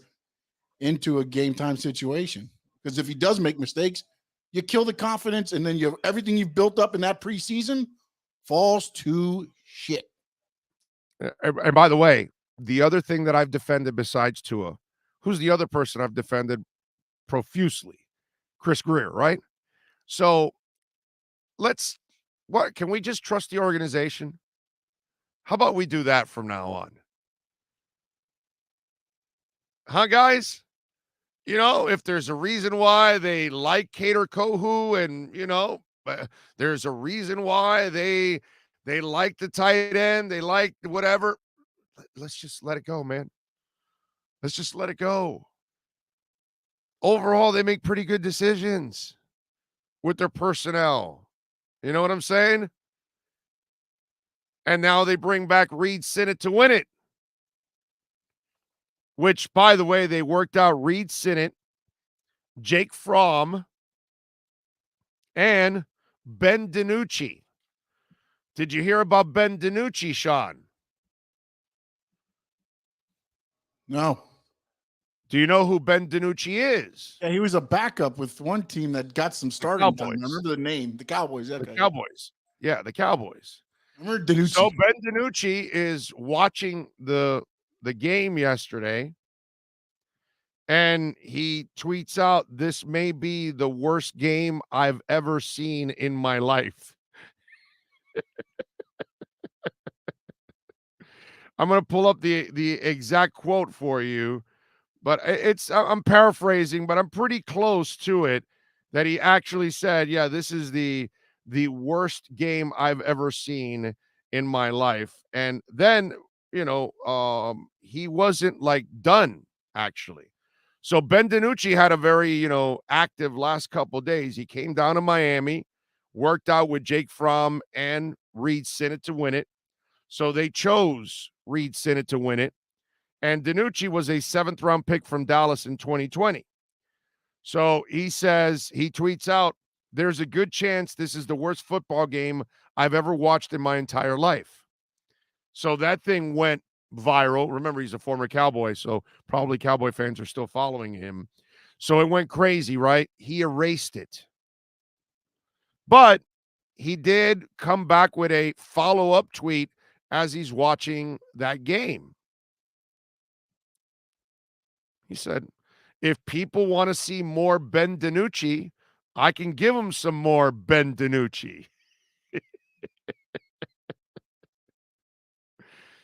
into a game time situation, because if he does make mistakes, you kill the confidence, and then everything you've built up in that preseason falls to shit. And by the way, the other thing that I've defended besides Tua, who's the other person I've defended profusely? Chris Greer, right? So can we just trust the organization? How about we do that from now on? Huh, guys? If there's a reason why they like Kader Kohu, and, there's a reason why they like the tight end, they like whatever, let's just let it go, man. Let's just let it go. Overall, they make pretty good decisions with their personnel. You know what I'm saying? And now they bring back Reed Sinnett to win it. Which, by the way, they worked out Reed Sinnett, Jake Fromm, and Ben DiNucci. Did you hear about Ben DiNucci, Sean? No. Do you know who Ben DiNucci is? Yeah, he was a backup with one team that got some starting time. I remember the name. The Cowboys. Okay. The Cowboys. Yeah, the Cowboys. I remember DiNucci. So Ben DiNucci is watching the game yesterday, and he tweets out, "This may be the worst game I've ever seen in my life." I'm going to pull up the exact quote for you, but I'm paraphrasing, but I'm pretty close to it, that he actually said, yeah, this is the worst game I've ever seen in my life. And then, he wasn't done, actually. So Ben DiNucci had a very, active last couple of days. He came down to Miami, worked out with Jake Fromm and Reed Sinnett to win it. So they chose Reed Sinnett to win it. And DiNucci was a 7th-round pick from Dallas in 2020. So he says, he tweets out, "There's a good chance this is the worst football game I've ever watched in my entire life." So that thing went viral. Remember, he's a former Cowboy, so probably Cowboy fans are still following him. So it went crazy, right? He erased it. But he did come back with a follow-up tweet as he's watching that game. He said, "If people want to see more Ben DiNucci, I can give them some more Ben DiNucci."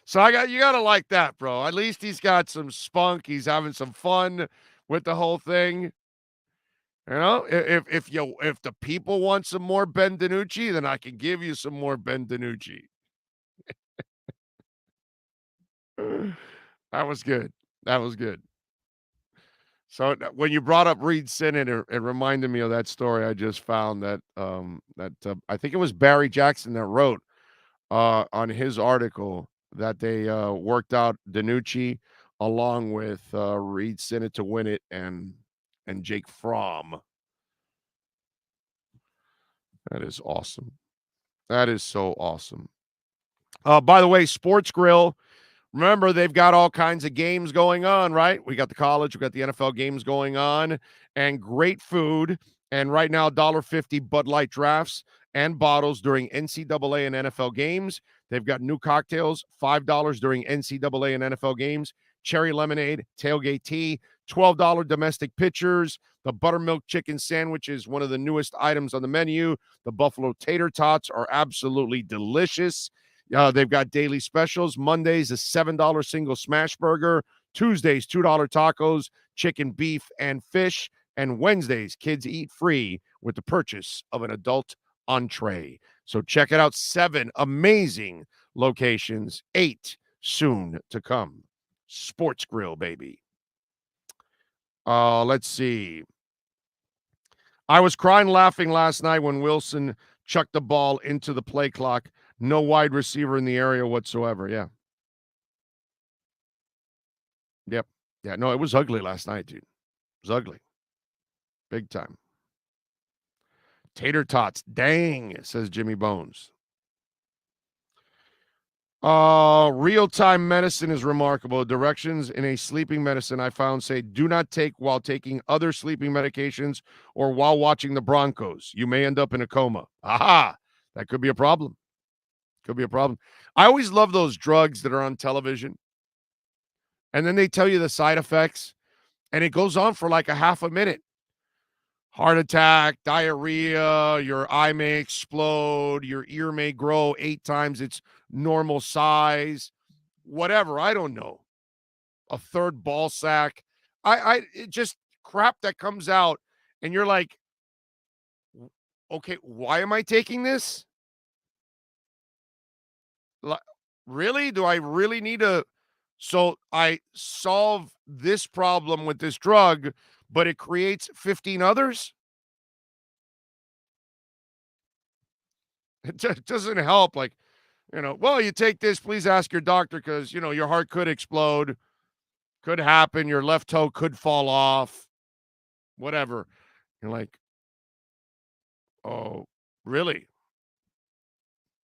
So you got to like that, bro. At least he's got some spunk. He's having some fun with the whole thing. If the people want some more Ben DiNucci, then I can give you some more Ben DiNucci. That was good. That was good. So when you brought up Reed Sinnett, it reminded me of that story I just found that I think it was Barry Jackson that wrote on his article that they worked out DiNucci along with Reed Sinnett to win it, and Jake Fromm That is awesome. That is so awesome. By the way, Sports Grill, remember, they've got all kinds of games going on, right? We got the college, we got the NFL games going on, and great food. And right now, $1.50 Bud Light drafts and bottles during NCAA and NFL games. They've got new cocktails, $5 during NCAA and NFL games. Cherry lemonade, tailgate tea, $12 domestic pitchers. The buttermilk chicken sandwich is one of the newest items on the menu. The buffalo tater tots are absolutely delicious. They've got daily specials. Mondays, a $7 single smash burger. Tuesdays, $2 tacos, chicken, beef, and fish. And Wednesdays, kids eat free with the purchase of an adult entree. So check it out. 7 amazing locations, 8 soon to come. Sports Grill, baby. Let's see. I was crying laughing last night when Wilson chucked the ball into the play clock. No wide receiver in the area whatsoever. Yeah. Yep. Yeah, no, it was ugly last night, dude. It was ugly. Big time. Tater tots. Dang, says Jimmy Bones. Real-time medicine is remarkable. Directions in a sleeping medicine I found say do not take while taking other sleeping medications or while watching the Broncos. You may end up in a coma. Aha! That could be a problem. Could be a problem. I always love those drugs that are on television. And then they tell you the side effects. And it goes on for like a half a minute. Heart attack, diarrhea, your eye may explode, your ear may grow 8 times its normal size, whatever, I don't know. A third ball sack. It just crap that comes out, and you're like, okay, why am I taking this? Really? Do I really need to? So I solve this problem with this drug, but it creates 15 others? It just doesn't help. Like, well, you take this, please ask your doctor because, your heart could explode, could happen, your left toe could fall off, whatever. You're like, oh, really?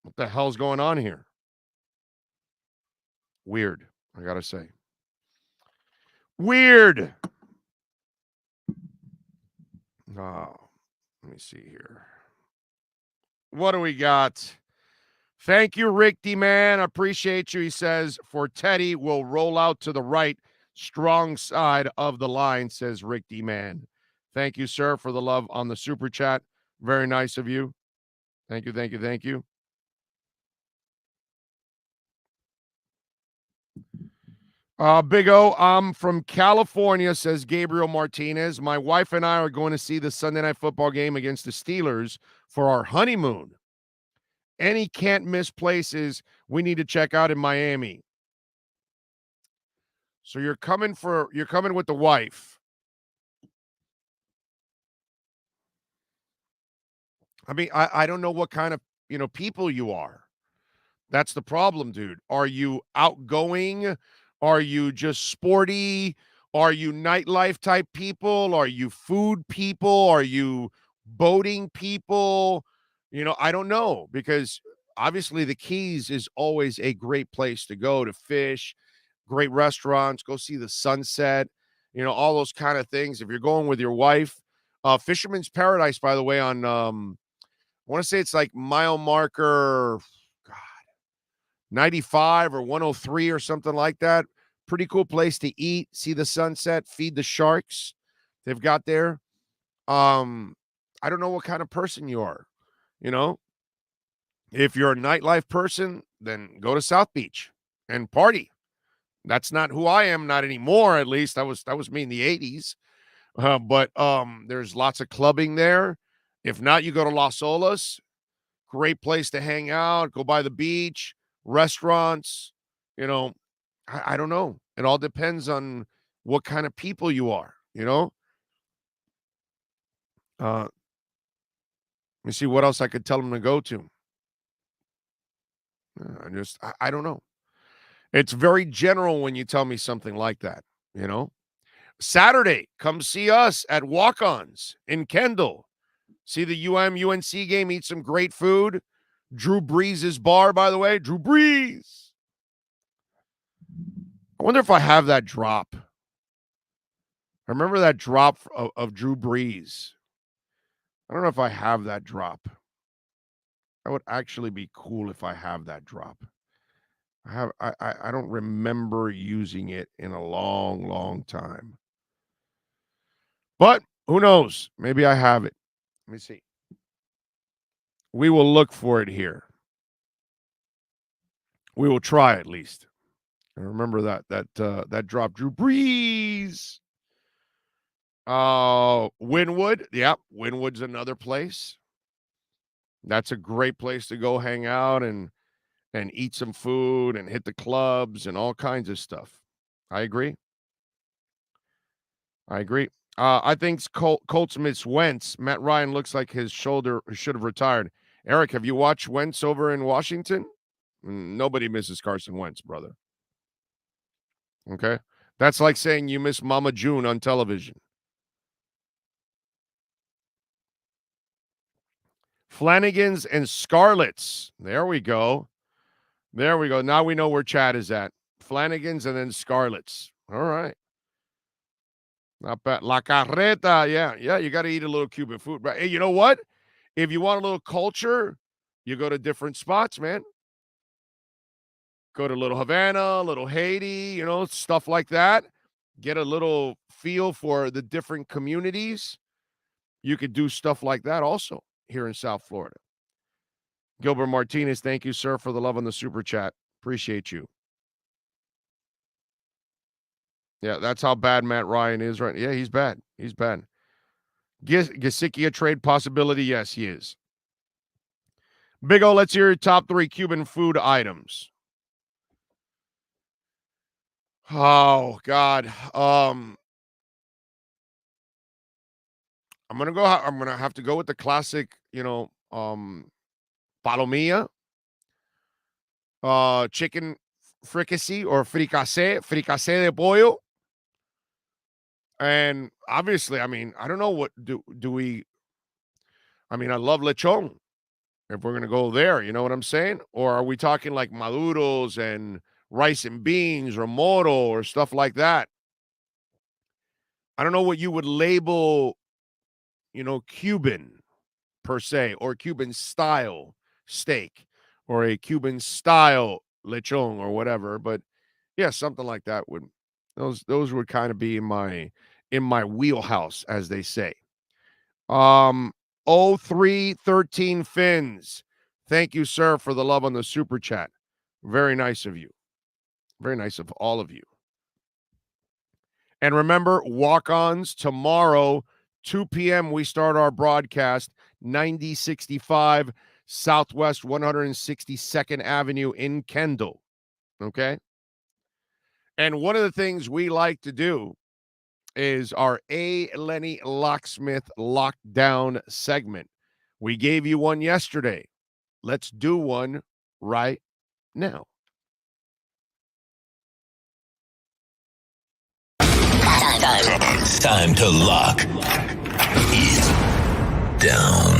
What the hell's going on here? Weird, I gotta say. Weird. Oh, let me see here. What do we got? Thank you, Rick D. Man. Appreciate you. He says, for Teddy, we'll roll out to the right, strong side of the line, says Rick D. Man. Thank you, sir, for the love on the super chat. Very nice of you. Thank you, thank you, thank you. Big O, I'm from California, says Gabriel Martinez. My wife and I are going to see the Sunday Night Football game against the Steelers for our honeymoon. Any can't-miss places we need to check out in Miami. So you're coming with the wife. I mean, I don't know what kind of, people you are. That's the problem, dude. Are you outgoing? Are you just sporty? Are you nightlife type people? Are you food people? Are you boating people? I don't know, because obviously the Keys is always a great place to go to fish, great restaurants, go see the sunset, all those kind of things. If you're going with your wife, Fisherman's Paradise, by the way, on, I want to say it's like mile marker, 95 or 103 or something like that. Pretty cool place to eat, see the sunset, feed the sharks they've got there. I don't know what kind of person you are. If you're a nightlife person, then go to South Beach and party. That's not who I am, not anymore, at least. That was me in the 80s. But there's lots of clubbing there. If not, you go to Las Olas. Great place to hang out, go by the beach, restaurants. I don't know. It all depends on what kind of people you are, Let me see what else I could tell them to go to. I don't know. It's very general when you tell me something like that, Saturday, come see us at Walk-Ons in Kendall. See the UNC game, eat some great food. Drew Brees' bar, by the way. Drew Brees. I wonder if I have that drop. I remember that drop of Drew Brees. I don't know if I have that drop. That would actually be cool if I have that drop. I don't remember using it in a long, long time. But who knows? Maybe I have it. Let me see. We will look for it here. We will try at least. I remember that drop. Drew Brees. Wynwood. Yeah, Wynwood's another place. That's a great place to go hang out and eat some food and hit the clubs and all kinds of stuff. I agree. I think Colts miss Wentz. Matt Ryan looks like his shoulder should have retired. Eric, have you watched Wentz over in Washington? Nobody misses Carson Wentz, brother. Okay? That's like saying you miss Mama June on television. Flanagan's and Scarlett's. There we go. Now we know where Chad is at. Flanagan's and then Scarlett's. All right. Not bad. La Carreta. Yeah, you got to eat a little Cuban food. But hey, you know what? If you want a little culture, you go to different spots, man. Go to Little Havana, Little Haiti, stuff like that. Get a little feel for the different communities. You could do stuff like that also here in South Florida. Gilbert Martinez, thank you, sir, for the love on the super chat. Appreciate you. Yeah, that's how bad Matt Ryan is right now. Yeah, he's bad. Gesicki a trade possibility? Yes, he is. Big O, let's hear your top 3 Cuban food items. Oh, God. I'm gonna have to go with the classic, palomilla, chicken fricassee or fricassee de pollo. And obviously, I don't know what do we. I love lechon. If we're gonna go there, you know what I'm saying? Or are we talking like maduros and rice and beans or moro or stuff like that? I don't know what you would label, Cuban per se, or Cuban style steak, or a Cuban style lechon or whatever. But yeah, something like that those would kind of be in my wheelhouse, as they say. 0313 Fins. Thank you, sir, for the love on the super chat. Very nice of you. Very nice of all of you. And remember, walk-ons tomorrow, 2 p.m. we start our broadcast, 9065 Southwest 162nd Avenue in Kendall. Okay? And one of the things we like to do is our Lenny Locksmith Lockdown segment. We gave you one yesterday. Let's do one right now. Time to lock it down.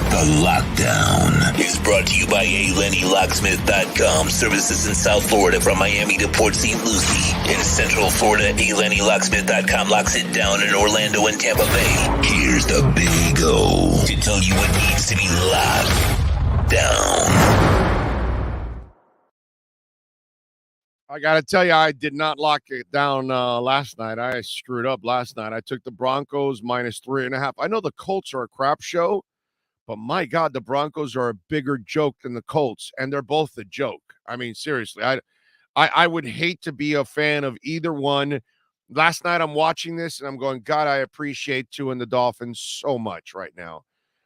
The Lockdown is brought to you by ALennyLocksmith.com. Services in South Florida from Miami to Port St. Lucie. In Central Florida, ALennyLocksmith.com locks it down in Orlando and Tampa Bay. Here's the Big O to tell you what needs to be locked down. I got to tell you, I did not lock it down last night. I screwed up last night. I took the Broncos -3.5. I know the Colts are a crap show, but my God, the Broncos are a bigger joke than the Colts, and they're both a joke. Seriously, I would hate to be a fan of either one. Last night, I'm watching this, and I'm going, God, I appreciate Tua and the Dolphins so much right now.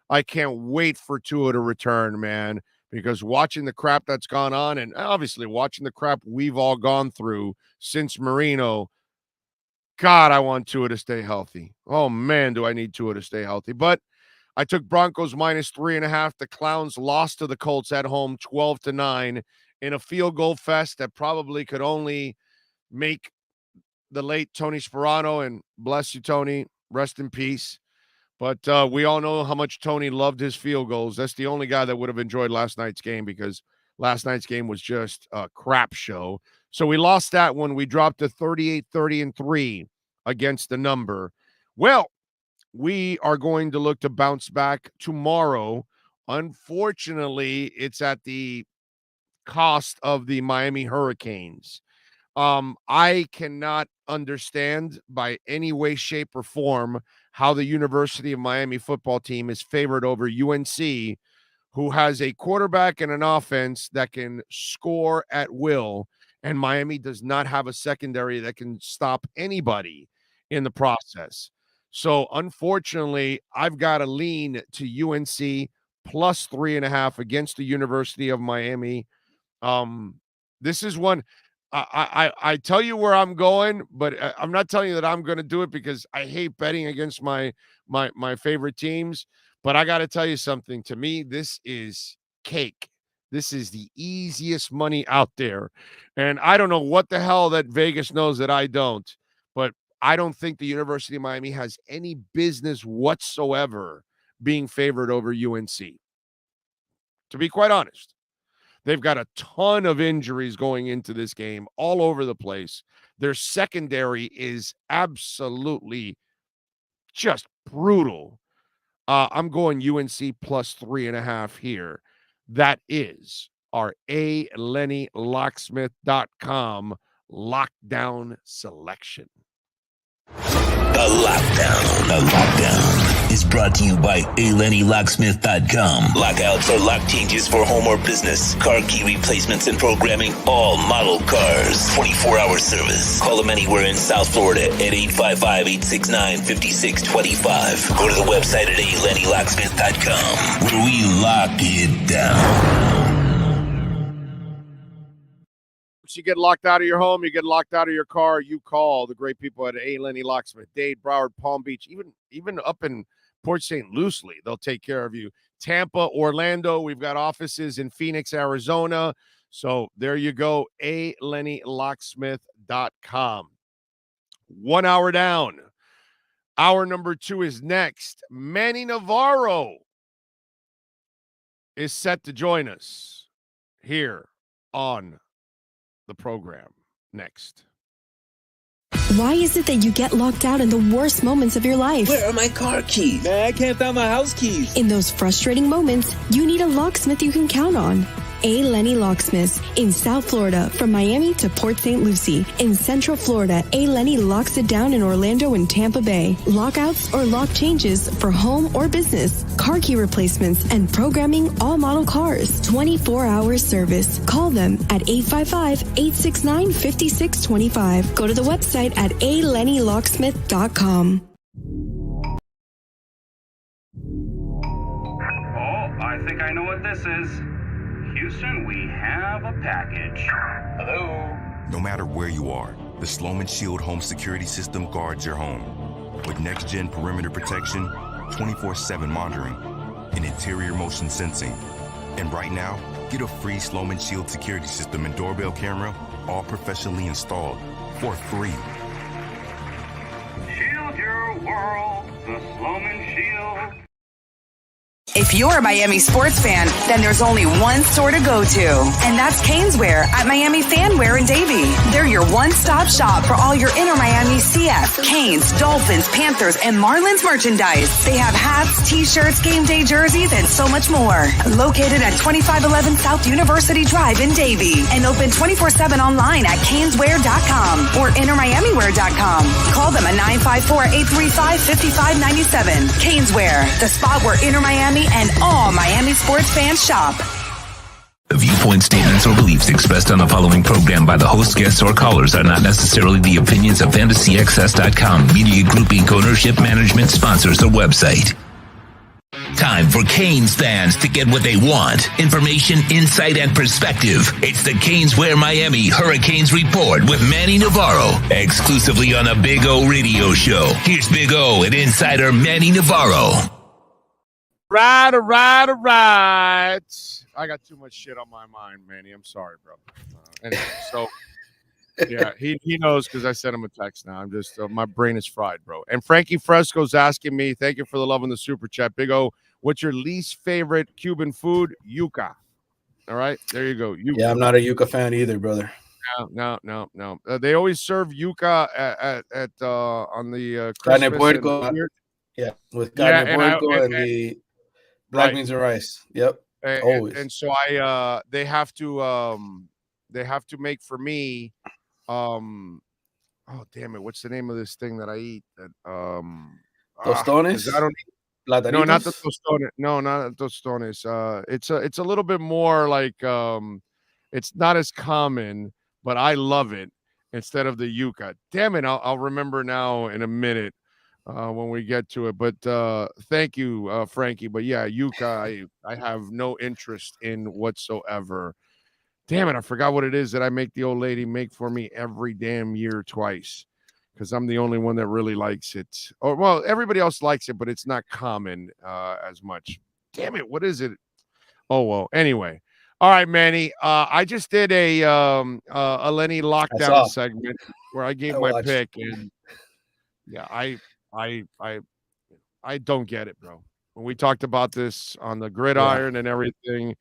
I can't wait for Tua to return, man. Because watching the crap that's gone on, and obviously watching the crap we've all gone through since Marino, God, I want Tua to stay healthy. Oh, man, do I need Tua to stay healthy. But I took Broncos -3.5. The Clowns lost to the Colts at home 12-9 in a field goal fest that probably could only make the late Tony Sperano, and bless you, Tony, rest in peace. But we all know how much Tony loved his field goals. That's the only guy that would have enjoyed last night's game because last night's game was just a crap show. So we lost that one. We dropped to 38-30-3 against the number. Well, we are going to look to bounce back tomorrow. Unfortunately, it's at the cost of the Miami Hurricanes. I cannot understand by any way, shape, or form how the University of Miami football team is favored over UNC, who has a quarterback and an offense that can score at will, and Miami does not have a secondary that can stop anybody in the process. So, unfortunately, I've got to lean to UNC plus 3.5 against the University of Miami. This is one I tell you where I'm going, but I'm not telling you that I'm going to do it because I hate betting against my favorite teams. But I got to tell you something. To me, this is cake. This is the easiest money out there. And I don't know what the hell that Vegas knows that I don't, but I don't think the University of Miami has any business whatsoever being favored over UNC. To be quite honest, they've got a ton of injuries going into this game all over the place. Their secondary is absolutely just brutal. I'm going UNC plus 3.5 here. That is our LennyLocksmith.com lockdown selection. The Lockdown is brought to you by LennyLocksmith.com. Lockouts or lock changes for home or business. Car key replacements and programming. All model cars. 24-hour service. Call them anywhere in South Florida at 855-869-5625. Go to the website at LennyLocksmith.com where we lock it down. You get locked out of your home, you get locked out of your car, you call the great people at Lenny Locksmith, Dade, Broward, Palm Beach, even up in Port St. Lucie, they'll take care of you. Tampa, Orlando, we've got offices in Phoenix, Arizona. So there you go, LennyLocksmith.com. 1 hour down. Hour number 2 is next. Manny Navarro is set to join us here on the program next. Why is it that you get locked out in the worst moments of your life? Where are my car keys? Man, I can't find my house keys. In those frustrating moments, you need a locksmith you can count on. Lenny Locksmith in South Florida, from Miami to Port St. Lucie. In Central Florida, Lenny locks it down in Orlando and Tampa Bay. Lockouts or lock changes for home or business. Car key replacements and programming all model cars. 24-hour service. Call them at 855-869-5625. Go to the website at LennyLocksmith.com. Oh, I think I know what this is. Houston, we have a package. Hello? No matter where you are, the Sloman Shield home security system guards your home. With next-gen perimeter protection, 24/7 monitoring, and interior motion sensing. And right now, get a free Sloman Shield security system and doorbell camera, all professionally installed, for free. Shield your world, the Sloman Shield. If you're a Miami sports fan, then there's only one store to go to, and that's Caneswear at Miami Fanwear in Davie. They're your one-stop shop for all your inner Miami CF, Canes, Dolphins, Panthers, and Marlins merchandise. They have hats, t-shirts, game day jerseys, and so much more. Located at 2511 South University Drive in Davie, and open 24/7 online at Caneswear.com or InnerMiamiWear.com. Call them at 954-835-5597. Caneswear, the spot where Inner Miami and all Miami sports fans shop. The viewpoint statements or beliefs expressed on the following program by the host, guests, or callers are not necessarily the opinions of FantasyXS.com, Media Group Inc. ownership, management, sponsors, or website. Time for Canes fans to get what they want. Information, insight, and perspective. It's the Caneswear Miami Hurricanes Report with Manny Navarro, exclusively on the Big O Radio Show. Here's Big O and insider Manny Navarro. Right. I got too much shit on my mind, Manny. I'm sorry, bro. Anyway, so Yeah, he knows because I sent him a text now. I'm just my brain is fried, bro. And Frankie Fresco's asking me, thank you for the love in the super chat. Big O, what's your least favorite Cuban food? Yuca. All right, there you go. Yuca. Yeah, I'm not a yuca fan either, brother. No. They always serve yuca at on the Carne Christmas. puerco. Yeah, with carne puerco and the black beans and rice. Yep, always. And so they have to make for me. Oh damn it! What's the name of this thing that I eat? That tostones. I don't eat. No, not the tostones. No, not tostones. It's a little bit more like it's not as common, but I love it instead of the yuca. Damn it! I'll remember now in a minute when we get to it. But thank you, Frankie. But yeah, yuca, I have no interest in whatsoever. Damn it, I forgot what it is that I make the old lady make for me every damn year twice because I'm the only one that really likes it. Or, well, everybody else likes it, but it's not common as much. Damn it, what is it? Oh, well, anyway. All right, Manny, I just did a Lenny lockdown segment where I gave my pick, and yeah, I don't get it, bro. When we talked about this on the gridiron and everything,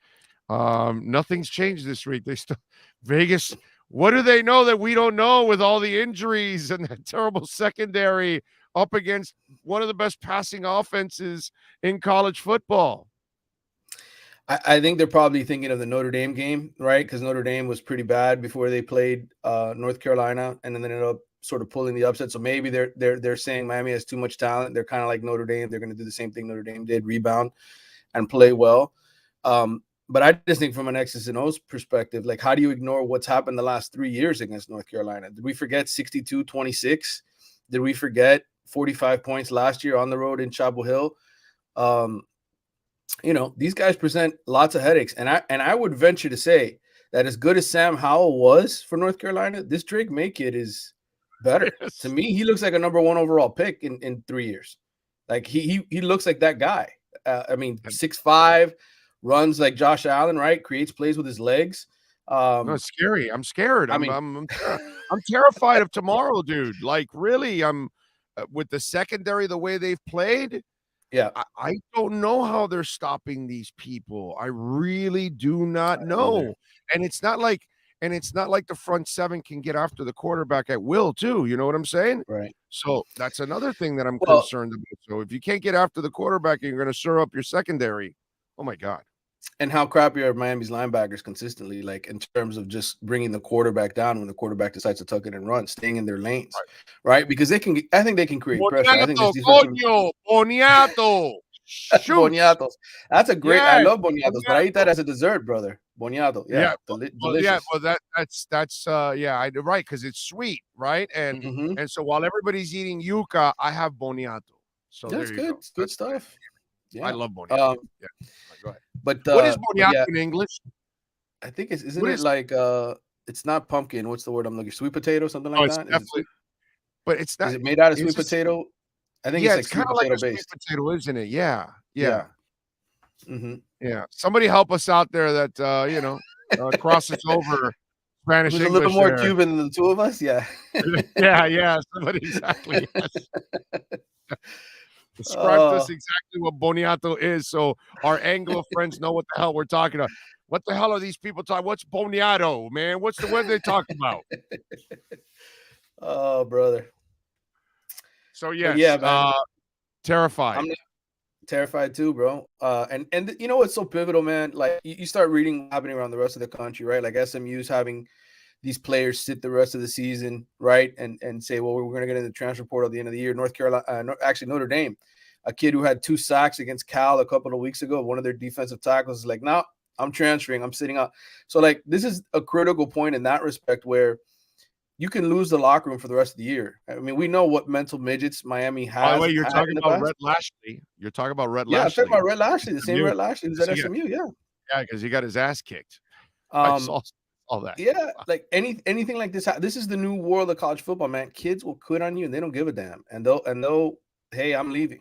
nothing's changed this week. They still Vegas. What do they know that we don't know with all the injuries and that terrible secondary up against one of the best passing offenses in college football? I think they're probably thinking of the Notre Dame game, right? Because Notre Dame was pretty bad before they played North Carolina, and then they ended up sort of pulling the upset. So maybe they're saying Miami has too much talent. They're kind of like Notre Dame. They're going to do the same thing Notre Dame did, rebound and play well. But I just think from an X's and O's perspective, like, how do you ignore what's happened the last 3 years against North Carolina? Did we forget 62-26? Did we forget 45 points last year on the road in Chapel Hill? These guys present lots of headaches. And I would venture to say that as good as Sam Howell was for North Carolina, this Drake May kid is better. Yes. To me, he looks like a number 1 overall pick in 3 years. Like he looks like that guy. 6'5", runs like Josh Allen, right? Creates plays with his legs. No, it's scary. I'm scared. I'm terrified of tomorrow, dude. Like, really, I'm with the secondary the way they've played. Yeah, I don't know how they're stopping these people. I really do not know. And it's not like the front seven can get after the quarterback at will, too. You know what I'm saying? Right. So that's another thing that I'm concerned about. So if you can't get after the quarterback and you're going to stir up your secondary, oh my God. And how crappy are Miami's linebackers consistently, like in terms of just bringing the quarterback down when the quarterback decides to tuck it and run, staying in their lanes, right? Because I think they can create pressure. I think Boniato. Boniatos. That's a great. I love boniatos, but I eat that as a dessert, brother. Boniato. Yeah. Delicious. That's right, because it's sweet, right? And so while everybody's eating yuca, I have boniato. So that's good. It's good stuff. Yeah. I love boniato. Go ahead. But what is boniato in English? I think it's not pumpkin. What's the word I'm looking for? Sweet potato, something like that. Definitely, but it's not. Is it made out of sweet potato? I think it's kind of like a sweet potato, isn't it? Yeah. Mm-hmm. Yeah. Somebody help us out there that crosses over Spanish Who's English. A little more Cuban than the two of us. Yeah. yeah. Somebody exactly. Yes. Describe to us exactly what boniato is, so our Anglo friends know what the hell we're talking about. What the hell are these people talking? What's boniato, man? What are they talking about? Oh, brother. So yes, man. Terrified. I'm terrified too, bro. And you know what's so pivotal, man? Like you start reading what's happening around the rest of the country, right? Like SMU's having these players sit the rest of the season, right? And say, well, we're going to get in the transfer portal at the end of the year. North Carolina, actually Notre Dame, a kid who had 2 sacks against Cal a couple of weeks ago, one of their defensive tackles is like, no, I'm transferring. I'm sitting out. So like, this is a critical point in that respect where you can lose the locker room for the rest of the year. I mean, we know what mental midgets Miami has. By the way, you're talking about Rhett Lashley. You're talking about Rhett Lashley. Yeah, I'm talking about Rhett Lashley, the same Rhett Lashley who's at SMU. Yeah. Yeah, because he got his ass kicked. I saw all that. Yeah, like anything like this. This is the new world of college football, man. Kids will quit on you and they don't give a damn. And they'll hey, I'm leaving.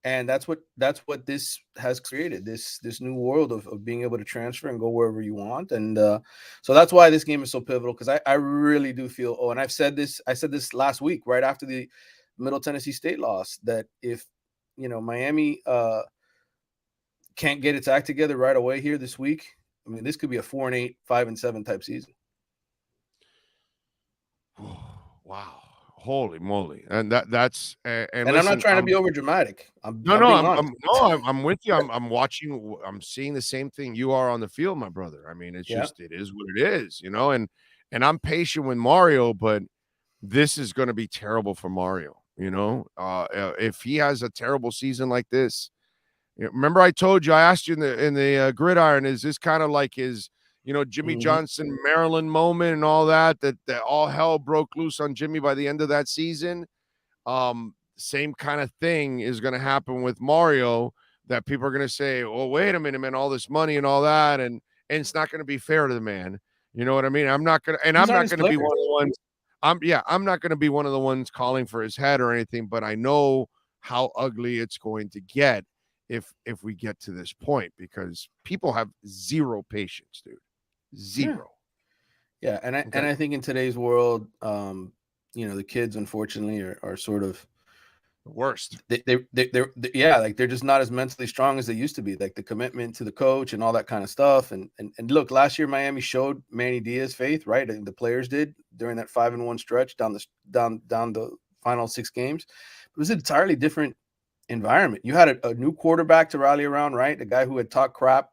And that's what this has created, this new world of being able to transfer and go wherever you want. And so that's why this game is so pivotal, because I really do feel, and I said this last week right after the Middle Tennessee State loss, that if Miami can't get its act together right away here this week, I mean, this could be a 4-8, 5-7 type season. Wow. Holy moly. And that's and listen, I'm not trying to be over dramatic. I'm with you. I'm watching, I'm seeing the same thing you are on the field, my brother. I mean, it's just, it is what it is, and I'm patient with Mario, but this is going to be terrible for Mario. If he has a terrible season like this, remember I told you, I asked you in the gridiron, is this kind of like his Jimmy Johnson, Maryland moment and all that all hell broke loose on Jimmy by the end of that season? Same kind of thing is going to happen with Mario, that people are going to say, oh, wait a minute, man, all this money and all that. And it's not going to be fair to the man. You know what I mean? I'm not going to be one of the ones. I'm not going to be one of the ones calling for his head or anything, but I know how ugly it's going to get if we get to this point, because people have zero patience, dude. Zero. Yeah. And I think in today's world, the kids unfortunately are sort of the worst. They're just not as mentally strong as they used to be. Like the commitment to the coach and all that kind of stuff. And look, last year Miami showed Manny Diaz faith, right? And the players did during that 5-1 stretch down the final 6 games. It was an entirely different environment. You had a new quarterback to rally around, right? The guy who had talked crap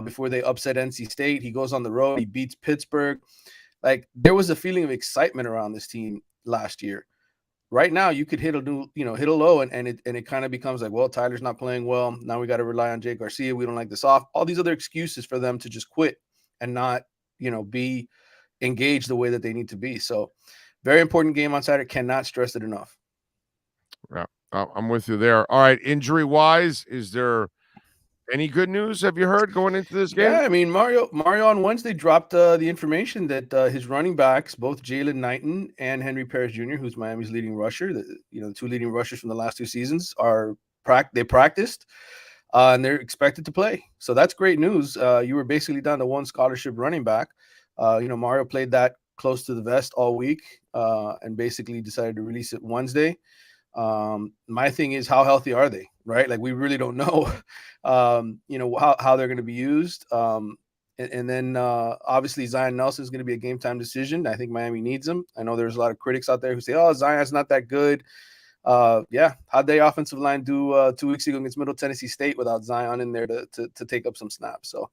before they upset NC State. He goes on the road, he beats Pittsburgh. Like, there was a feeling of excitement around this team last year. Right now, you could hit a low, and it kind of becomes like, well, Tyler's not playing well. Now we got to rely on Jake Garcia. We don't like this off. All these other excuses for them to just quit and not, be engaged the way that they need to be. So, very important game on Saturday. Cannot stress it enough. Yeah, I'm with you there. All right, injury-wise, is there any good news have you heard going into this game? Yeah, I mean, Mario on Wednesday dropped the information that his running backs, both Jalen Knighton and Henry Perez Jr., who's Miami's leading rusher, the 2 leading rushers from the last 2 seasons, they practiced and they're expected to play. So that's great news. You were basically down to 1 scholarship running back. Mario played that close to the vest all week and basically decided to release it Wednesday. My thing is, how healthy are they, right? Like, we really don't know, how they're going to be used. And then obviously Zion Nelson is going to be a game time decision. I think Miami needs him. I know there's a lot of critics out there who say, oh, Zion's not that good. How'd the offensive line do 2 weeks ago against Middle Tennessee State without Zion in there to take up some snaps? So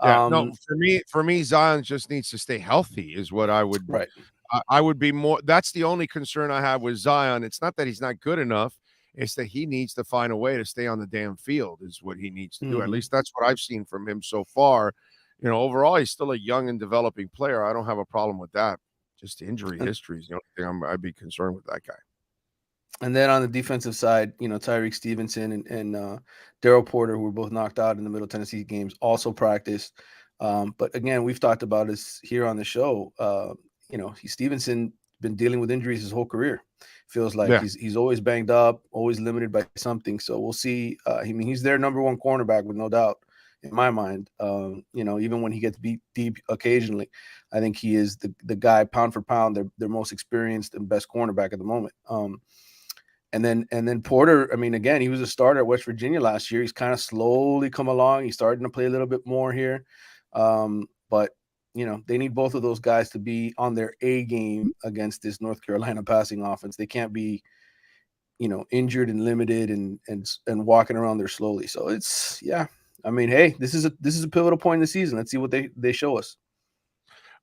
for me, Zion just needs to stay healthy is what I would. Right. I would be more. That's the only concern I have with Zion. It's not that he's not good enough. It's that he needs to find a way to stay on the damn field is what he needs to do. At least that's what I've seen from him so far. Overall, he's still a young and developing player. I don't have a problem with that. Just injury history is the only thing I'd be concerned with that guy. And then on the defensive side, Tyreek Stevenson and Darryl Porter, who were both knocked out in the Middle Tennessee games, also practiced. But again, we've talked about this here on the show. Stevenson been dealing with injuries his whole career. Feels like he's always banged up, always limited by something. So we'll see. He's their number 1 cornerback with no doubt in my mind. Even when he gets beat deep occasionally, I think he is the guy pound for pound, their most experienced and best cornerback at the moment. And then Porter, again, he was a starter at West Virginia last year. He's kind of slowly come along. He's starting to play a little bit more here. But they need both of those guys to be on their A game against this North Carolina passing offense. They can't be, injured and limited and walking around there slowly. So it's, hey, this is a pivotal point in the season. Let's see what they show us.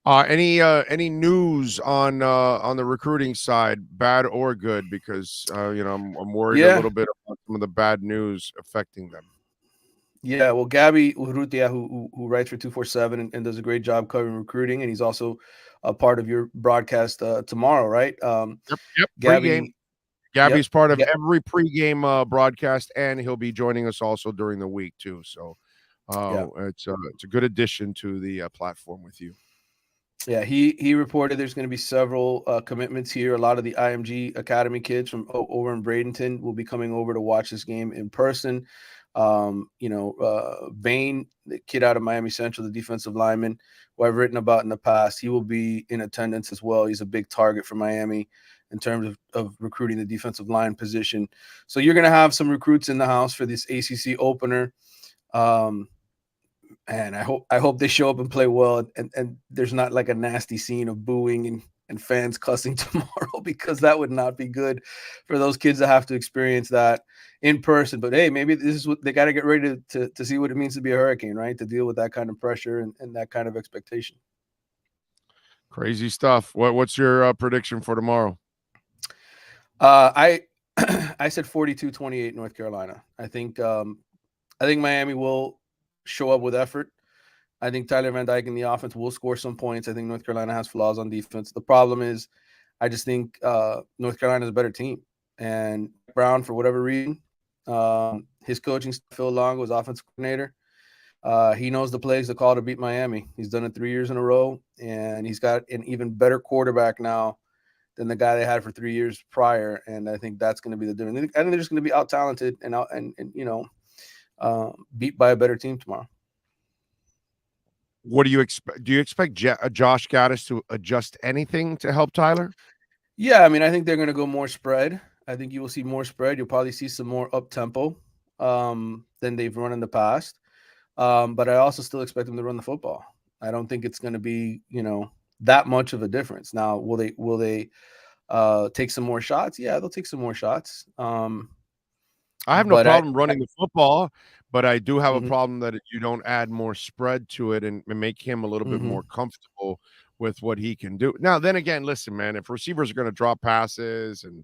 Any news on the recruiting side, bad or good? Because I'm worried a little bit about some of the bad news affecting them. Yeah, well, Gabby Urrutia, who writes for 247 and does a great job covering recruiting, and he's also a part of your broadcast tomorrow, right? Yep. Gabby's part of every pregame broadcast, and he'll be joining us also during the week too. So it's a good addition to the platform with you. Yeah, he reported there's going to be several commitments here. A lot of the IMG Academy kids from over in Bradenton will be coming over to watch this game in person. Bain, the kid out of Miami Central, the defensive lineman, who I've written about in the past, he will be in attendance as well. He's a big target for Miami in terms of recruiting the defensive line position. So you're going to have some recruits in the house for this ACC opener. And I hope they show up and play well, and there's not like a nasty scene of booing and fans cussing tomorrow, because that would not be good for those kids to have to experience that in person. But hey, maybe this is what they got to get ready to see what it means to be a Hurricane, right? To deal with that kind of pressure and that kind of expectation. Crazy stuff. What's your prediction for tomorrow? I said 42-28 North Carolina. I think Miami will show up with effort. I think Tyler Van Dyke in the offense will score some points. I think North Carolina has flaws on defense. The problem is I just think North Carolina is a better team. And Brown, for whatever reason, his coaching, Phil Long, was offensive coordinator. He knows the plays to call to beat Miami. He's done it 3 years in a row, and he's got an even better quarterback now than the guy they had for 3 years prior. And I think that's going to be the difference. I think they're just going to be out talented and beat by a better team tomorrow. What do you expect? Do you expect Josh Gaddis to adjust anything to help Tyler? Yeah, I mean, I think they're going to go more spread. I think you will see more spread. You'll probably see some more up-tempo than they've run in the past. But I also still expect them to run the football. I don't think it's going to be, that much of a difference. Now, will they take some more shots? Yeah, they'll take some more shots. I have no problem running the football, but I do have a problem that you don't add more spread to it and make him a little bit more comfortable with what he can do. Now, then again, listen, man, if receivers are going to drop passes, and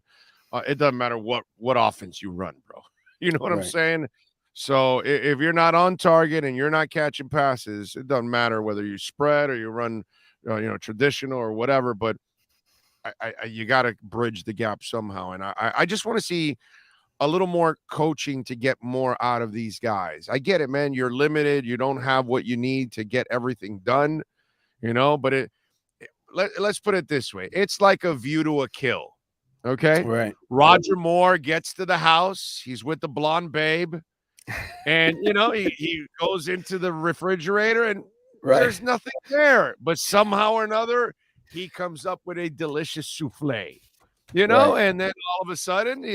it doesn't matter what offense you run, bro. You know what I'm saying? So if you're not on target and you're not catching passes, it doesn't matter whether you spread or you run, traditional or whatever. But you got to bridge the gap somehow. And I just want to see a little more coaching to get more out of these guys. I get it, man. You're limited. You don't have what you need to get everything done, but let's put it this way. It's like A View to a Kill. Okay. Right. Roger Moore gets to the house. He's with the blonde babe. And, he goes into the refrigerator and there's nothing there. But somehow or another, he comes up with a delicious souffle, and then all of a sudden,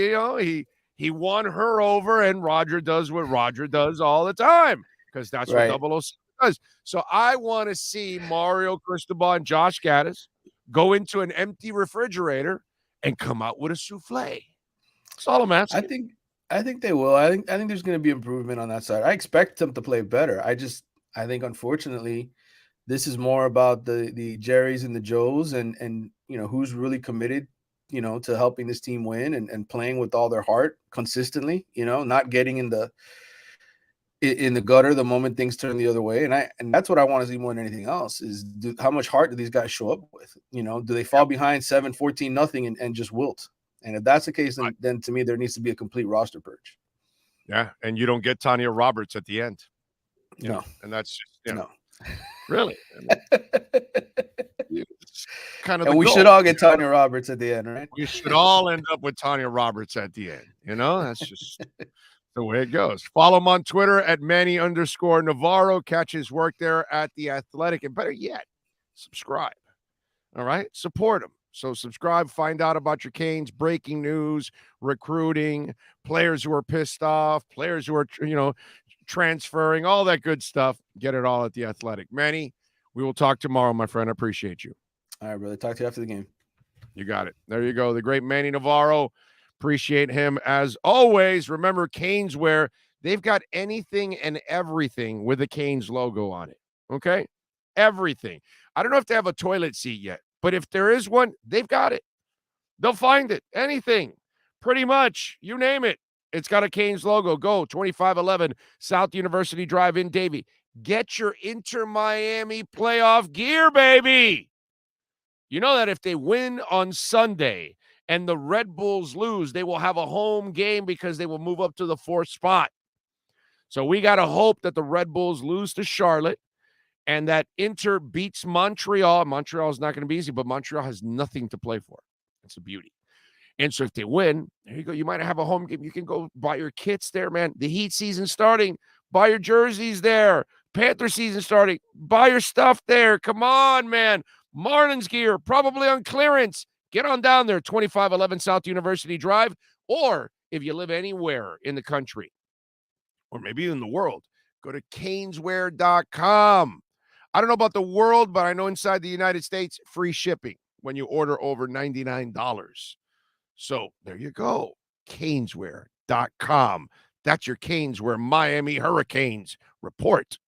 he won her over, and Roger does what Roger does all the time, because that's what 007 does. So I want to see Mario Cristobal and Josh Gaddis go into an empty refrigerator and come out with a souffle. That's all I'm asking. I think they will. I think there's going to be improvement on that side. I expect them to play better. I think, unfortunately, this is more about the Jerrys and the Joes and who's really committed to helping this team win and playing with all their heart consistently, not getting in the gutter the moment things turn the other way. And that's what I want to see more than anything else is how much heart do these guys show up with? Do they fall behind 7-14-0 and just wilt? And if that's the case, then to me, there needs to be a complete roster purge. Yeah. And you don't get Tanya Roberts at the end. No. And that's just, no. Really? Kind of. And we should all get Tanya Roberts at the end, right? We should all end up with Tanya Roberts at the end. That's just the way it goes. Follow him on Twitter at Manny_Navarro. Catch his work there at The Athletic. And better yet, subscribe. All right? Support him. So subscribe, find out about your Canes, breaking news, recruiting, players who are pissed off, players who are, transferring, all that good stuff. Get it all at The Athletic. Manny, we will talk tomorrow, my friend. I appreciate you. All right, brother. Talk to you after the game. You got it. There you go. The great Manny Navarro. Appreciate him as always. Remember, Caneswear, they've got anything and everything with the Canes logo on it. Okay? Everything. I don't know if they have a toilet seat yet, but if there is one, they've got it. They'll find it. Anything. Pretty much. You name it. It's got a Canes logo. Go 2511 South University Drive in Davie. Get your Inter Miami playoff gear, baby. You know that if they win on Sunday and the Red Bulls lose, they will have a home game because they will move up to the 4th spot. So we got to hope that the Red Bulls lose to Charlotte and that Inter beats Montreal. Montreal is not going to be easy, but Montreal has nothing to play for. It's a beauty. And so if they win, there you go. You might have a home game. You can go buy your kits there, man. The Heat season starting. Buy your jerseys there. Panther season starting. Buy your stuff there. Come on, man. Marlins gear, probably on clearance. Get on down there, 2511 South University Drive. Or if you live anywhere in the country, or maybe in the world, go to Caneswear.com. I don't know about the world, but I know inside the United States, free shipping when you order over $99. So there you go, Caneswear.com. That's your Caneswear Miami Hurricanes report.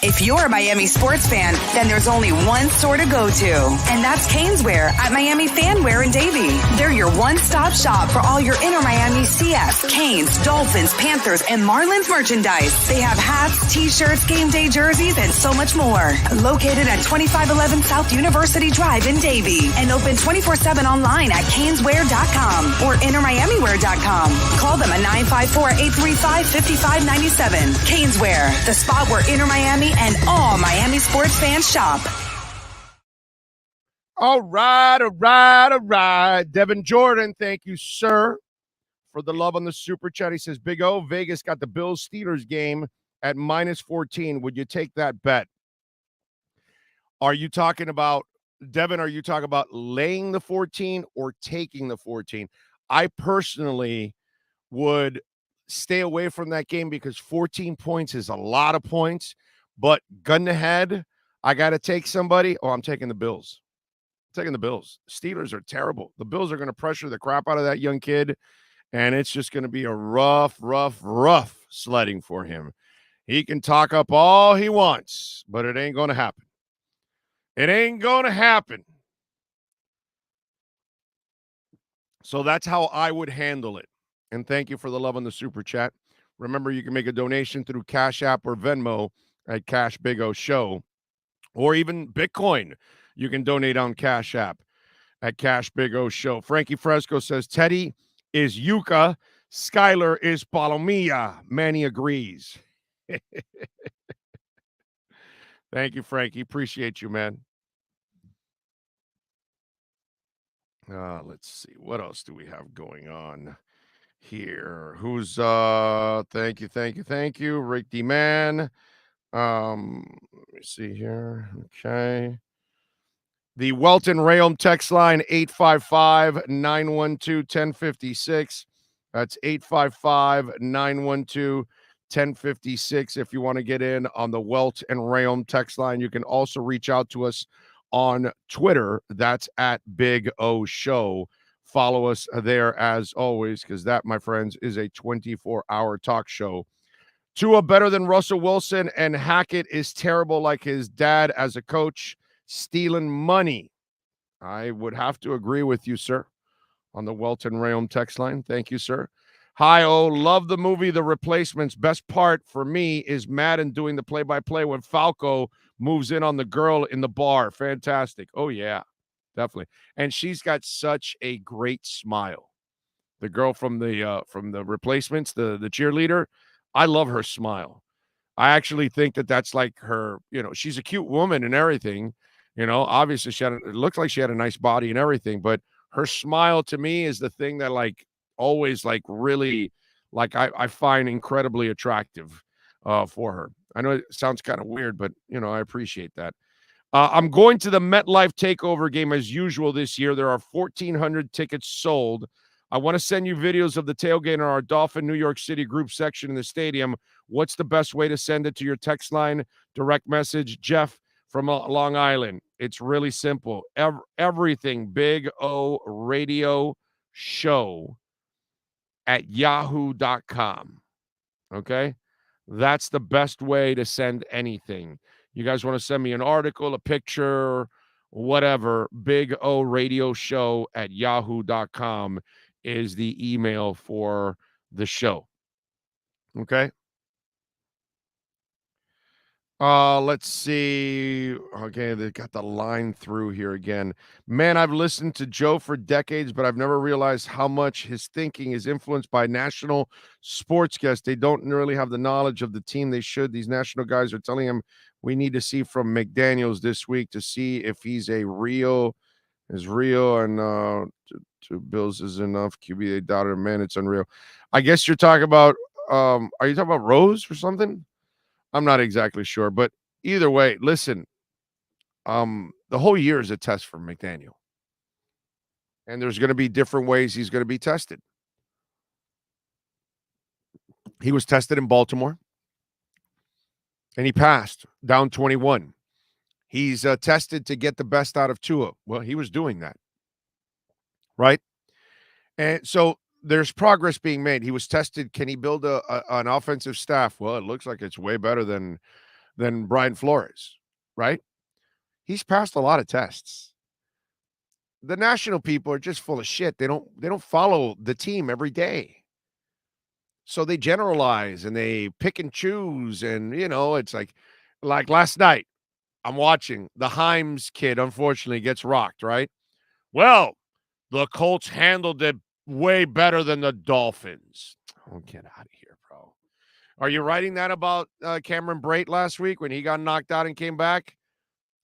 If you're a Miami sports fan, then there's only one store to go to, and that's Caneswear at Miami Fanwear in Davie. They're your one-stop shop for all your inner Miami CFs, Canes, Dolphins, Panthers, and Marlins merchandise. They have hats, t-shirts, game day jerseys, and so much more. Located at 2511 South University Drive in Davie, and open 24/7 online at Caneswear.com or InnerMiamiWear.com. Call them at 954-835-5597. Caneswear, the spot where inner Miami and all Miami sports fans shop. All right. Devin Jordan, thank you, sir, for the love on the super chat. He says, Big O, Vegas got the Bills-Steelers game at -14. Would you take that bet? Are you talking about, Devin, are you talking about laying the 14 or taking the 14? I personally would stay away from that game because 14 points is a lot of points. But gun to head, I got to take somebody. Oh, I'm taking the Bills. I'm taking the Bills. Steelers are terrible. The Bills are going to pressure the crap out of that young kid, and it's just going to be a rough sledding for him. He can talk up all he wants, but it ain't going to happen. It ain't going to happen. So that's how I would handle it. And thank you for the love on the super chat. Remember, you can make a donation through Cash App or Venmo at Cash Big O Show, or even Bitcoin. You can donate on Cash App at Cash Big O Show. Frankie Fresco says, Teddy is Yuca, Skylar is Palomilla. Manny agrees. Thank you, Frankie. Appreciate you, man. Let's see. What else do we have going on here? Who's thank you, Rick D. Man. Let me see here. Okay. The Welton Rayom text line 855-912-1056. That's 855-912-1056. If you want to get in on the Welt and Rayom text line, you can also reach out to us on Twitter. That's at Big O Show. Follow us there as always, because that, my friends, is a 24-hour talk show. Tua better than Russell Wilson, and Hackett is terrible like his dad as a coach, stealing money. I would have to agree with you, sir, on the Welton Rayom text line. Thank you, sir. Hi, love the movie The Replacements. Best part for me is Madden doing the play-by-play when Falco moves in on the girl in the bar. Fantastic. Oh, yeah, definitely. And she's got such a great smile. The girl from the Replacements, the cheerleader, I love her smile. I actually think that's like her, she's a cute woman and everything. Obviously it looks like she had a nice body and everything, but her smile to me is the thing that always really I find incredibly attractive for her. I know it sounds kind of weird, but I appreciate that. I'm going to the MetLife Takeover game as usual this year. There are 1,400 tickets sold. I want to send you videos of the tailgate in our Dolphin New York City group section in the stadium. What's the best way to send it? To your text line, direct message, Jeff from Long Island. It's really simple. Everything Big O Radio Show at yahoo.com. Okay? That's the best way to send anything. You guys want to send me an article, a picture, whatever, Big O Radio Show at yahoo.com is the email for the show. Okay. Let's see. Okay, they got the line through here again. Man, I've listened to Joe for decades, but I've never realized how much his thinking is influenced by national sports guests. They don't really have the knowledge of the team they should. These national guys are telling him we need to see from McDaniels this week to see if he's is real, and two Bills is enough. QB, they doubted him, man, it's unreal. I guess you're talking about, are you talking about Rose or something? I'm not exactly sure, but either way, listen, the whole year is a test for McDaniel. And there's going to be different ways he's going to be tested. He was tested in Baltimore, and he passed, down 21. He's tested to get the best out of Tua. Well, he was doing that, right? And so there's progress being made. He was tested. Can he build an offensive staff? Well, it looks like it's way better than Brian Flores, right? He's passed a lot of tests. The national people are just full of shit. They don't follow the team every day. So they generalize and they pick and choose. And, it's like last night, I'm watching the Himes kid, unfortunately, gets rocked, right? Well, the Colts handled it way better than the Dolphins. Oh, get out of here, bro. Are you writing that about Cameron Brate last week when he got knocked out and came back?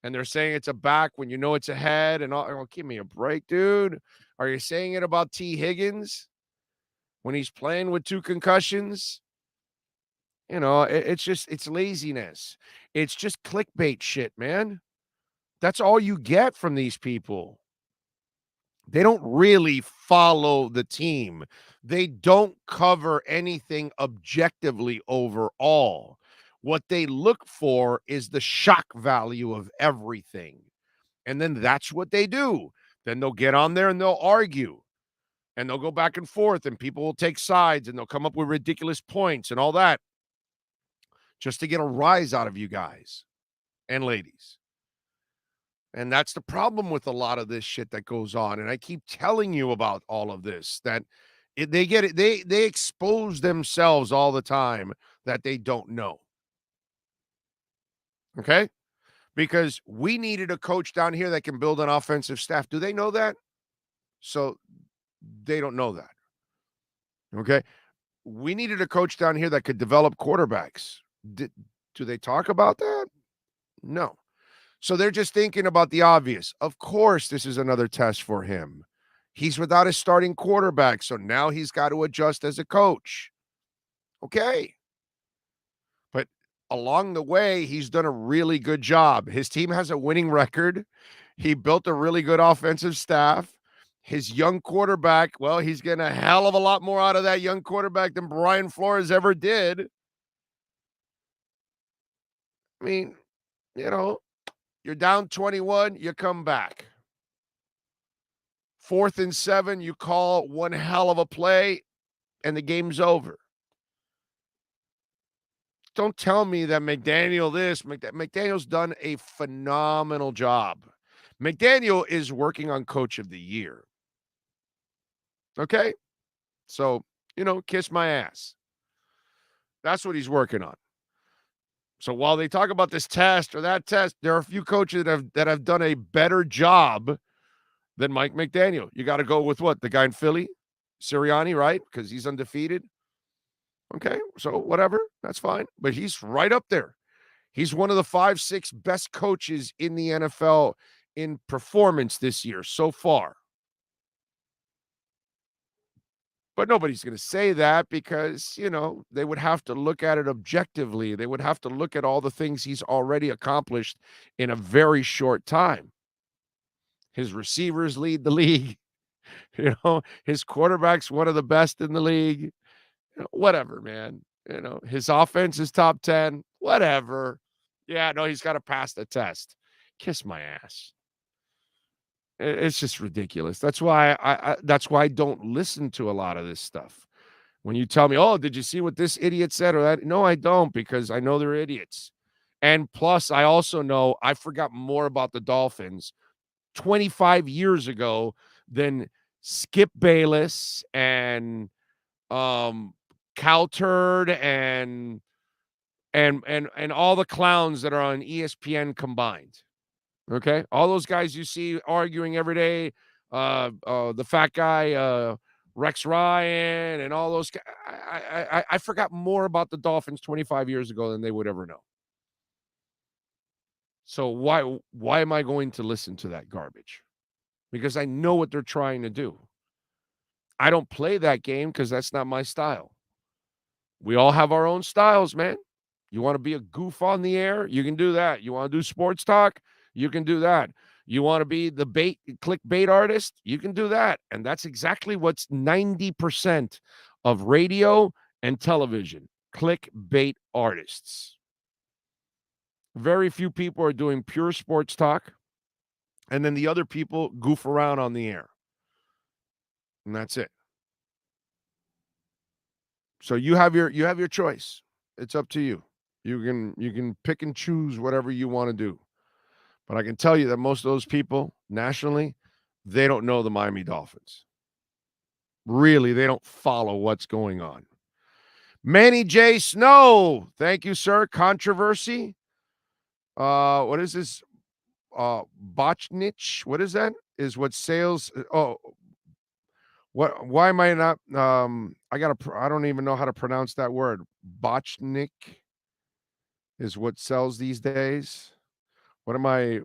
And they're saying it's a back when you know it's a head and all. Oh, give me a break, dude. Are you saying it about T. Higgins when he's playing with 2 concussions? It's laziness. It's just clickbait shit, man. That's all you get from these people. They don't really follow the team. They don't cover anything objectively overall. What they look for is the shock value of everything. And then that's what they do. Then they'll get on there and they'll argue. And they'll go back and forth, and people will take sides, and they'll come up with ridiculous points and all that just to get a rise out of you guys and ladies. And that's the problem with a lot of this shit that goes on. And I keep telling you about all of this, that they expose themselves all the time that they don't know. Okay? Because we needed a coach down here that can build an offensive staff. Do they know that? So they don't know that. Okay? We needed a coach down here that could develop quarterbacks. Do they talk about that? No. So they're just thinking about the obvious. Of course, this is another test for him. He's without a starting quarterback, so now he's got to adjust as a coach. Okay. But along the way, he's done a really good job. His team has a winning record. He built a really good offensive staff. His young quarterback, well, he's getting a hell of a lot more out of that young quarterback than Brian Flores ever did. I mean, you're down 21, you come back. 4th and 7, you call one hell of a play, and the game's over. Don't tell me that McDaniel's done a phenomenal job. McDaniel is working on Coach of the Year. Okay? So, kiss my ass. That's what he's working on. So while they talk about this test or that test, there are a few coaches that have done a better job than Mike McDaniel. You got to go with what? The guy in Philly, Sirianni, right? Because he's undefeated. Okay, so whatever. That's fine. But he's right up there. He's one of the 5-6 best coaches in the NFL in performance this year so far. But nobody's going to say that because, they would have to look at it objectively. They would have to look at all the things he's already accomplished in a very short time. His receivers lead the league. His quarterback's one of the best in the league. Whatever, man. His offense is top 10. Whatever. Yeah, no, he's got to pass the test. Kiss my ass. It's just ridiculous. That's why I don't listen to a lot of this stuff. When you tell me, oh, did you see what this idiot said or that? No, I don't, because I know they're idiots. And plus, I also know I forgot more about the Dolphins 25 years ago than Skip Bayless and Calturd and all the clowns that are on ESPN combined. Okay, all those guys you see arguing every day, the fat guy, Rex Ryan, and all those guys. I forgot more about the Dolphins 25 years ago than they would ever know. So why am I going to listen to that garbage? Because I know what they're trying to do. I don't play that game because that's not my style. We all have our own styles, man. You want to be a goof on the air? You can do that. You want to do sports talk? You can do that. You want to be the clickbait artist? You can do that. And that's exactly what's 90% of radio and television. Clickbait artists. Very few people are doing pure sports talk. And then the other people goof around on the air. And that's it. So you have your choice. It's up to you. You can pick and choose whatever you want to do. But I can tell you that most of those people nationally, they don't know the Miami Dolphins. Really, they don't follow what's going on. Manny J. Snow, thank you, sir. Controversy. What is this? Botchnich. What is that? Is what sales? What? Why am I not? I don't even know how to pronounce that word. Botchnik is what sells these days. Why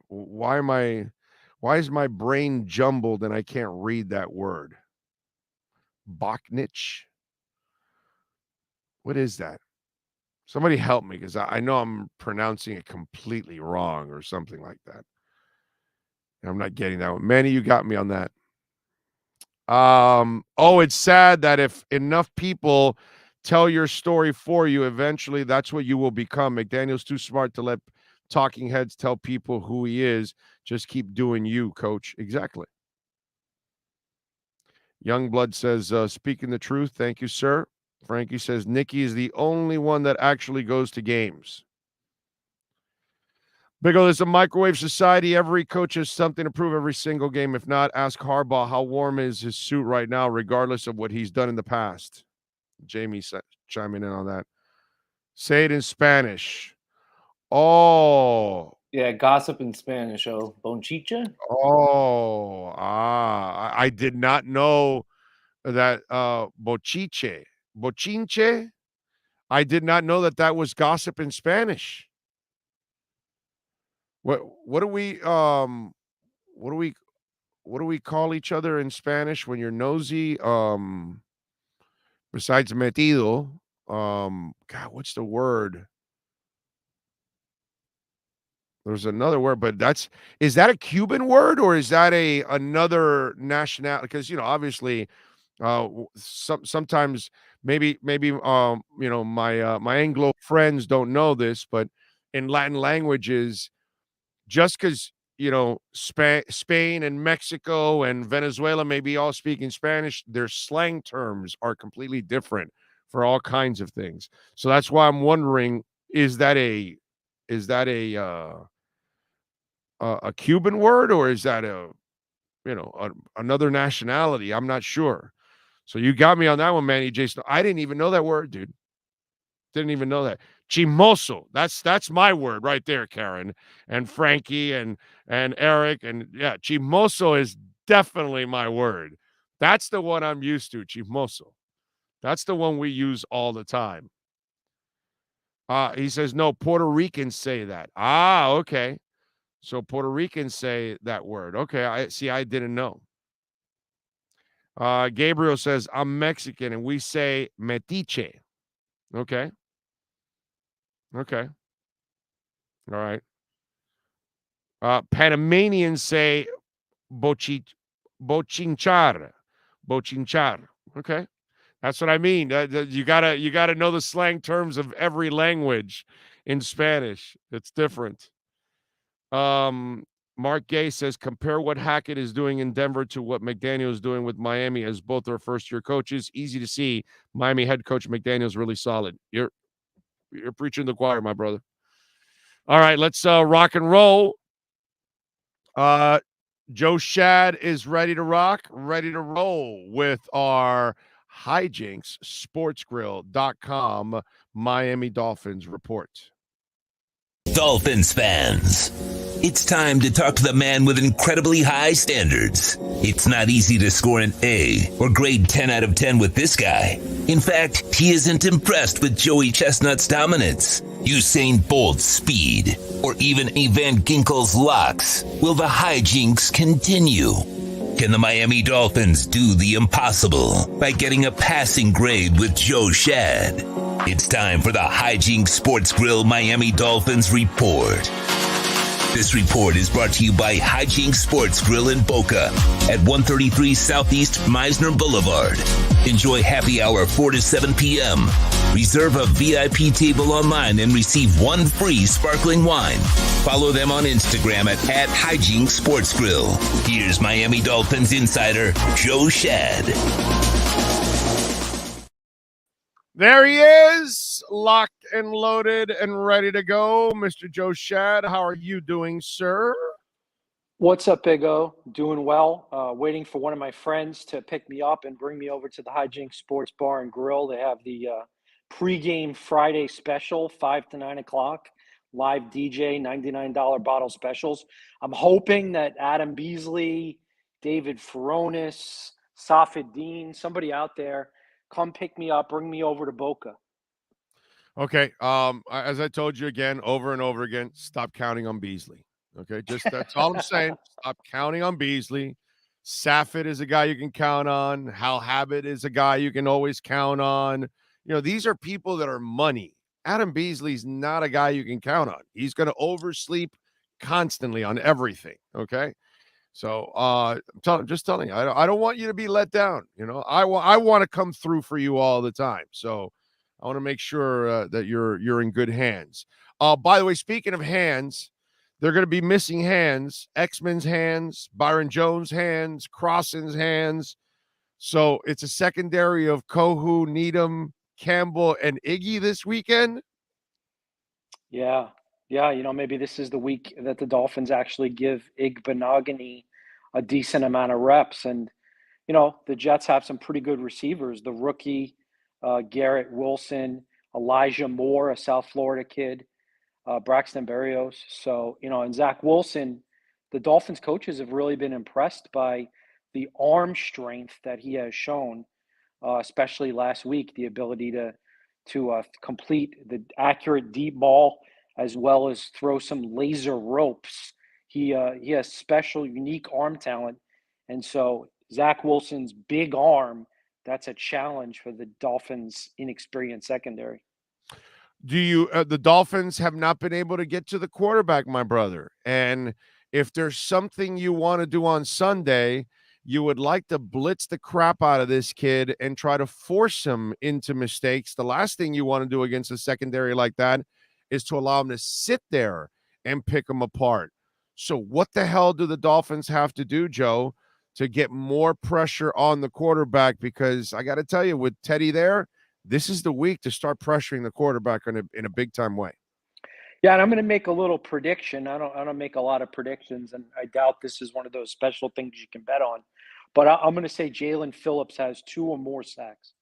is my brain jumbled and I can't read that word? Botchnich. What is that? Somebody help me, because I know I'm pronouncing it completely wrong or something like that. I'm not getting that one. Manny, you got me on that. It's sad that if enough people tell your story for you, eventually that's what you will become. McDaniel's too smart to let talking heads tell people who he is. Just keep doing you, coach. Exactly. Youngblood says, speaking the truth. Thank you, sir. Frankie says, Nikki is the only one that actually goes to games. Big O, there's a microwave society. Every coach has something to prove every single game. If not, ask Harbaugh how warm is his suit right now, regardless of what he's done in the past. Jamie chiming in on that. Say it in Spanish. Oh. Yeah, gossip in Spanish. Oh, bonchicha? Oh. I did not know that bochinche. I did not know that was gossip in Spanish. What do we call each other in Spanish when you're nosy? Besides metido, God, what's the word? There's another word, but is that a Cuban word or is that another nationality? Because obviously, sometimes maybe my Anglo friends don't know this, but in Latin languages, just because Spain and Mexico and Venezuela may be all speaking Spanish, their slang terms are completely different for all kinds of things. So that's why I'm wondering: is that a Cuban word, or is that another nationality? I'm not sure. So you got me on that one, Manny Jason. I didn't even know that word, dude. Didn't even know that. Chimoso. That's my word right there, Karen and Frankie and Eric. And yeah, chimoso is definitely my word. That's the one I'm used to, chimoso. That's the one we use all the time. He says, no, Puerto Ricans say that. Okay. So Puerto Ricans say that word. Okay, I didn't know. Gabriel says, I'm Mexican, and we say metiche. Okay. All right. Panamanians say bochinchar. Okay. That's what I mean. You gotta know the slang terms of every language in Spanish. It's different. Mark Gay says, compare what Hackett is doing in Denver to what McDaniel is doing with Miami, as both are first-year coaches. Easy to see. Miami head coach McDaniel is really solid. You're preaching the choir, my brother. All right, let's rock and roll. Joe Shad is ready to rock, ready to roll with our Hijinks SportsGrill.com Miami Dolphins report. Dolphins fans, It's time to talk to the man with incredibly high standards. It's not easy to score an A or grade 10 out of 10 with this guy. In fact, he isn't impressed with Joey Chestnut's dominance, Usain Bolt's speed, or even Evan Ginkel's locks. Will the hijinks continue? Can the Miami Dolphins do the impossible by getting a passing grade with Joe Shad? It's time for the Hijinks Sports Grill Miami Dolphins Report. This report is brought to you by Hijinks Sports Grill in Boca at 133 Southeast Meisner Boulevard. Enjoy happy hour 4 to 7 p.m. Reserve a VIP table online and receive 1 free sparkling wine. Follow them on Instagram at Hijinks Sports Grill. Here's Miami Dolphins insider Joe Shad. There he is, locked and loaded and ready to go. Mr. Joe Shad, how are you doing, sir? What's up, Big O? Doing well. Waiting for one of my friends to pick me up and bring me over to the Hijinks Sports Bar and Grill. They have the pregame Friday special, 5 to 9 o'clock. Live DJ, $99 bottle specials. I'm hoping that Adam Beasley, David Furonis, Safid Dean, somebody out there, come pick me up, bring me over to Boca. Okay. As I told you again, over and over again, stop counting on Beasley. Okay. Just that's all I'm saying. Stop counting on Beasley. Safid is a guy you can count on. Hal Habit is a guy you can always count on. You know, these are people that are money. Adam Beasley's not a guy you can count on. He's going to oversleep constantly on everything. Okay. So just telling you, I don't want you to be let down. You know, I want to come through for you all the time. So I want to make sure that you're in good hands. By the way, speaking of hands, they're going to be missing hands, X-Men's hands, Byron Jones' hands, Crossan's hands. So it's a secondary of Kohu, Needham, Campbell, and Iggy this weekend. Yeah, you know, maybe this is the week that the Dolphins actually give Igbenogany a decent amount of reps. And, you know, the Jets have some pretty good receivers. The rookie, Garrett Wilson, Elijah Moore, a South Florida kid, Braxton Berrios. So, you know, and Zach Wilson, the Dolphins coaches have really been impressed by the arm strength that he has shown, especially last week, the ability to complete the accurate deep ball, as well as throw some laser ropes. He has special, unique arm talent. And so Zach Wilson's big arm, that's a challenge for the Dolphins' inexperienced secondary. Do you the Dolphins have not been able to get to the quarterback, my brother. And if there's something you want to do on Sunday, you would like to blitz the crap out of this kid and try to force him into mistakes. The last thing you want to do against a secondary like that is to allow him to sit there and pick them apart. So what the hell do the Dolphins have to do, Joe, to get more pressure on the quarterback? Because I got to tell you, with Teddy there, this is the week to start pressuring the quarterback in a big time way. Yeah, and I'm going to make a little prediction. I don't make a lot of predictions, and I doubt this is one of those special things you can bet on. But I'm going to say Jalen Phillips has 2 or more sacks.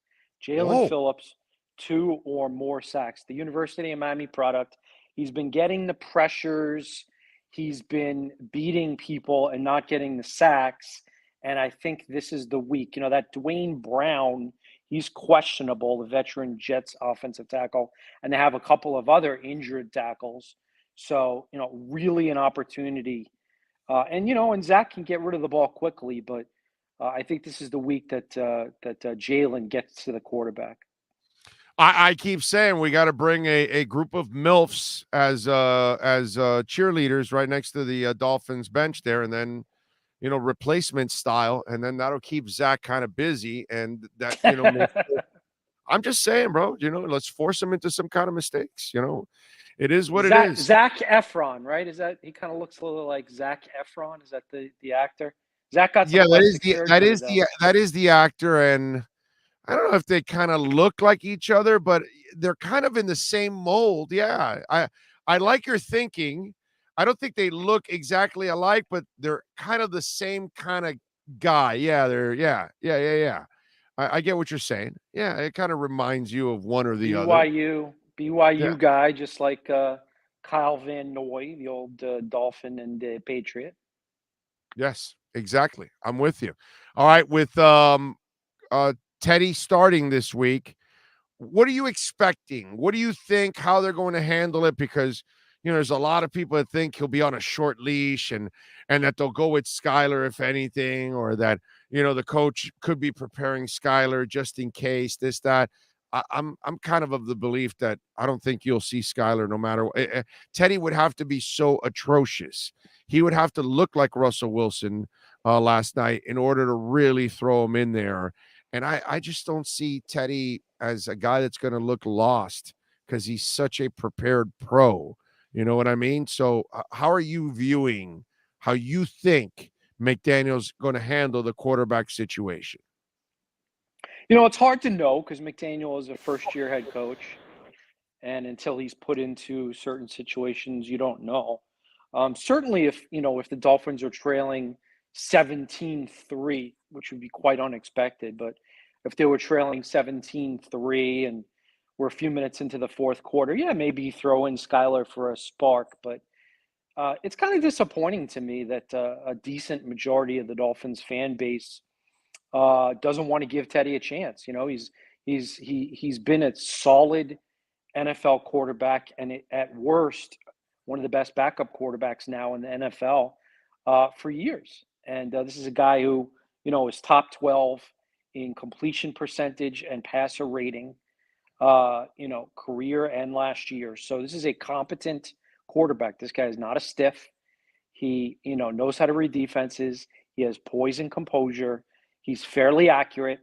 Jalen Phillips, 2 or more sacks. The University of Miami product. He's been getting the pressures. He's been beating people and not getting the sacks. And I think this is the week. You know, that Dwayne Brown, he's questionable, the veteran Jets offensive tackle. And they have a couple of other injured tackles. So, you know, really an opportunity. And, you know, and Zach can get rid of the ball quickly. But I think this is the week that Jalen gets to the quarterback. I keep saying we got to bring a group of MILFs as cheerleaders right next to the Dolphins bench there, and then, you know, replacement style, and then that'll keep Zach kind of busy. And that, you know, I'm just saying, bro, you know, let's force him into some kind of mistakes. You know, it is what it is. Zac Efron, right? Is that he kind of looks a little like Zac Efron? Is that the actor? Zach got some that is the actor, and I don't know if they kind of look like each other, but they're kind of in the same mold. Yeah, I like your thinking. I don't think they look exactly alike, but they're kind of the same kind of guy. Yeah, I get what you're saying. Yeah, it kind of reminds you of one or the other. BYU guy, just like Kyle Van Noy, the old Dolphin and Patriot. Yes, exactly. I'm with you. All right, with Teddy starting this week, what are you expecting? What do you think how they're going to handle it? Because there's a lot of people that think he'll be on a short leash and that they'll go with Skylar if anything, or that the coach could be preparing Skylar just in case this that. I'm kind of the belief that I don't think you'll see Skylar no matter what. Teddy would have to be so atrocious. He would have to look like Russell Wilson last night in order to really throw him in there. And I just don't see Teddy as a guy that's going to look lost because he's such a prepared pro. You know what I mean? So how are you viewing how you think McDaniel's going to handle the quarterback situation? It's hard to know because McDaniel is a first-year head coach, and until he's put into certain situations, you don't know. Certainly, if the Dolphins are trailing 17-3, which would be quite unexpected, but if they were trailing 17-3 and we're a few minutes into the fourth quarter, yeah, maybe throw in Skylar for a spark. But it's kind of disappointing to me that a decent majority of the Dolphins fan base doesn't want to give Teddy a chance. He's been a solid NFL quarterback, and at worst, one of the best backup quarterbacks now in the NFL for years. And this is a guy who is top 12 in completion percentage and passer rating, career and last year. So this is a competent quarterback. This guy is not a stiff. He knows how to read defenses. He has poise and composure. He's fairly accurate.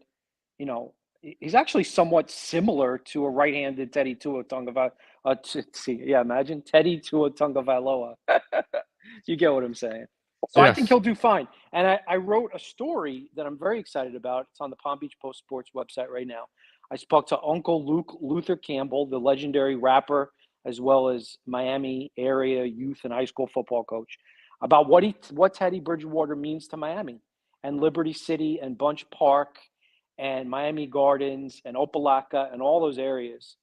He's actually somewhat similar to a right-handed Teddy Tua Tagovailoa. Imagine Teddy Tua Tagovailoa. You get what I'm saying? So yes. I think he'll do fine. And I wrote a story that I'm very excited about. It's on the Palm Beach Post Sports website right now. I spoke to Uncle Luther Campbell, the legendary rapper, as well as Miami area youth and high school football coach, about what Teddy Bridgewater means to Miami and Liberty City and Bunch Park and Miami Gardens and Opelika and all those areas.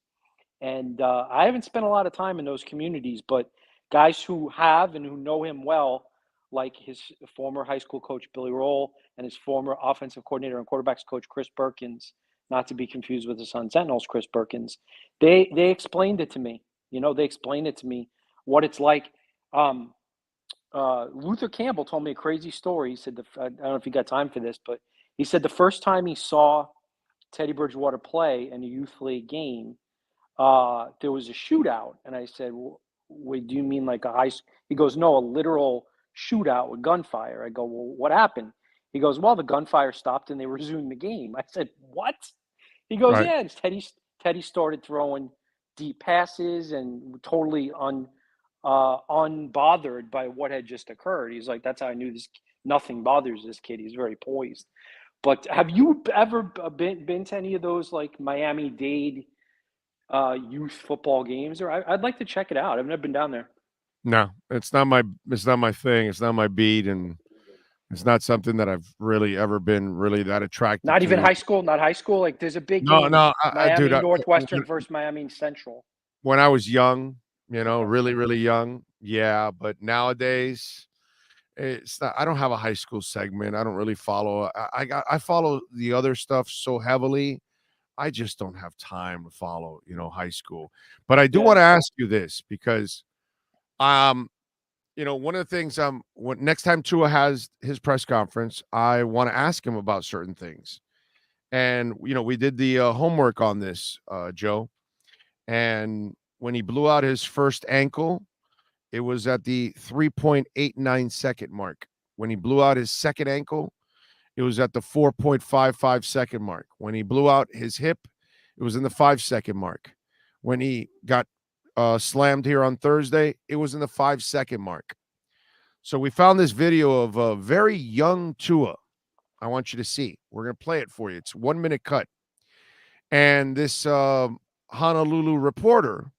And I haven't spent a lot of time in those communities, but guys who have and who know him well, like his former high school coach, Billy Roll, and his former offensive coordinator and quarterbacks coach, Chris Perkins, not to be confused with the Sun Sentinels, Chris Perkins, they explained it to me. They explained it to me what it's like. Luther Campbell told me a crazy story. He said, I don't know if you got time for this, but he said the first time he saw Teddy Bridgewater play in a youth league game, there was a shootout. And I said, wait, do you mean like a high school? He goes, no, a literal shootout with gunfire. I go, well, what happened? He goes, well, the gunfire stopped and they resumed the game. I said, what? He goes, right. Yeah, Teddy started throwing deep passes and totally unbothered by what had just occurred. He's like, that's how I knew nothing bothers this kid. He's very poised. But have you ever been to any of those like Miami-Dade youth football games? Or I'd like to check it out. I've never been down there. No, it's not my thing. It's not my beat, and it's not something that I've really ever been really that attracted to. Not even high school. Not high school. Like there's a big game. Miami Northwestern versus Miami Central. When I was young, really, really young. Yeah. But nowadays it's not, I don't have a high school segment. I don't really follow. I follow the other stuff so heavily. I just don't have time to follow, high school. But I do want to ask you this because, one of the things next time Tua has his press conference, I want to ask him about certain things. And, we did the homework on this, Joe. And when he blew out his first ankle, it was at the 3.89 second mark. When he blew out his second ankle, it was at the 4.55 second mark. When he blew out his hip, it was in the 5 second mark. When he got slammed here on Thursday, it was in the 5 second mark. So we found this video of a very young Tua. I want you to see. We're going to play it for you. It's 1 minute cut. And this Honolulu reporter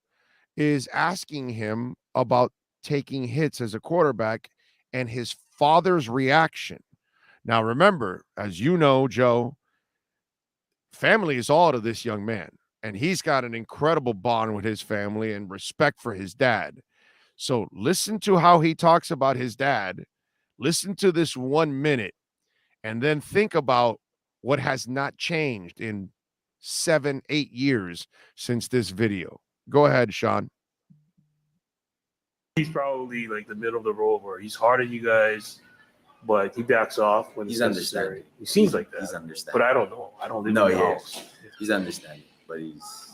is asking him about taking hits as a quarterback and his father's reaction. Now, remember, as you know, Joe, family is all to this young man, and he's got an incredible bond with his family and respect for his dad. So listen to how he talks about his dad. Listen to this 1 minute, and then think about what has not changed in 7, 8 years since this video. Go ahead, Sean. He's probably like the middle of the road where he's hard on you guys, but he backs off when He's it's necessary. understanding. He seems like that. He's understanding. But I don't know. I don't live No, in the he house. is. He's understanding, but he's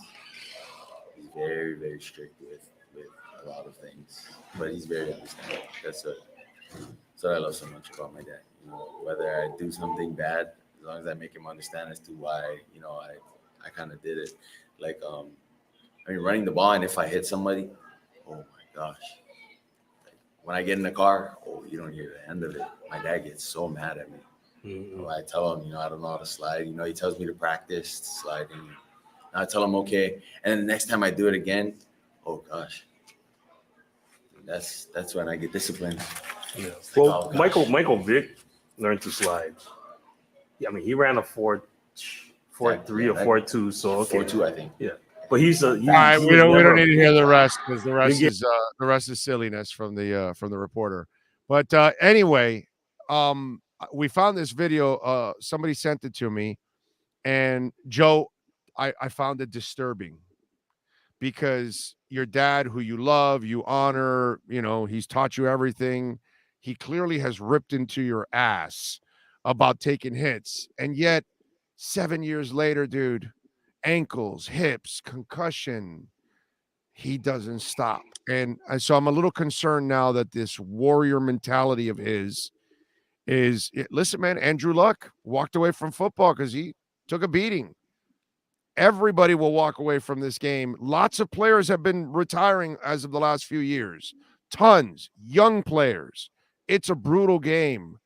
very, very strict with a lot of things. But he's very understanding. That's what I love so much about my dad. You know, whether I do something bad, as long as I make him understand as to why, you know, I kind of did it. Like, I mean, running the ball, and if I hit somebody, oh my gosh. When I get in the car, you don't hear the end of it. My dad gets so mad at me. Mm-hmm. I tell him, I don't know how to slide. He tells me to practice sliding. And I tell him, okay. And then the next time I do it again, oh gosh. That's when I get disciplined. Yeah. Well, Michael Vick learned to slide. I mean, he ran a 4.3 or 4.2. So okay. 4.2, I think. Yeah. But he's all right. We don't need to hear the rest because the rest is silliness from the reporter. But anyway, we found this video. Somebody sent it to me, and Joe, I found it disturbing because your dad, who you love, you honor, he's taught you everything. He clearly has ripped into your ass about taking hits, and yet 7 years later, dude. Ankles, hips, concussion, he doesn't stop. And so I'm a little concerned now that this warrior mentality of his is, listen, man, Andrew Luck walked away from football because he took a beating. Everybody will walk away from this game. Lots of players have been retiring as of the last few years. Tons, young players. It's a brutal game.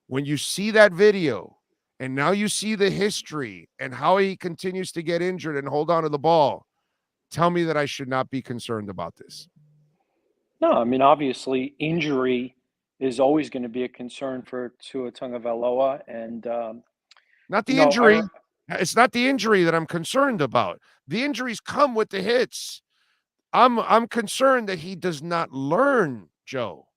When you see that video, and now you see the history and how he continues to get injured and hold on to the ball. Tell me that I should not be concerned about this. No, I mean, obviously, injury is always going to be a concern for Tua Tagovailoa. And not the injury. It's not the injury that I'm concerned about. The injuries come with the hits. I'm concerned that he does not learn, Joe.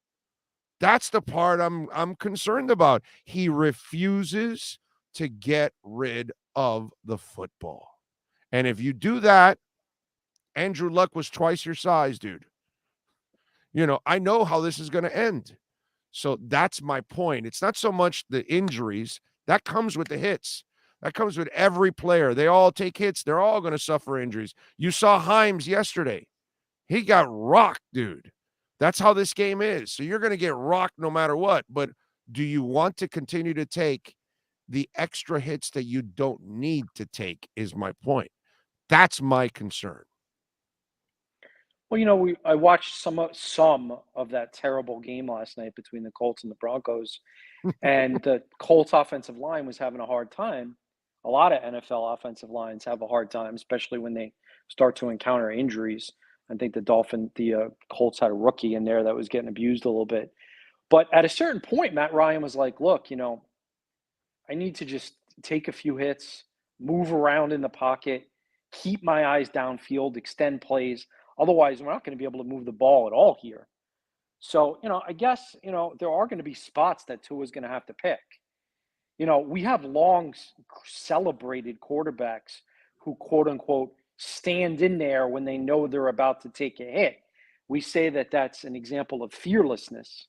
That's the part I'm concerned about. He refuses to get rid of the football. And if you do that, Andrew Luck was twice your size, dude. I know how this is going to end. So that's my point. It's not so much the injuries. That comes with the hits. That comes with every player. They all take hits. They're all going to suffer injuries. You saw Himes yesterday. He got rocked, dude. That's how this game is. So you're going to get rocked no matter what. But do you want to continue to take the extra hits that you don't need to take is my point. That's my concern. Well, I watched some of that terrible game last night between the Colts and the Broncos, and the Colts offensive line was having a hard time. A lot of NFL offensive lines have a hard time, especially when they start to encounter injuries. I think the Colts had a rookie in there that was getting abused a little bit. But at a certain point, Matt Ryan was like, look, I need to just take a few hits, move around in the pocket, keep my eyes downfield, extend plays. Otherwise, we're not going to be able to move the ball at all here. So, I guess, there are going to be spots that Tua is going to have to pick. We have long celebrated quarterbacks who, quote unquote, stand in there when they know they're about to take a hit. We say that that's an example of fearlessness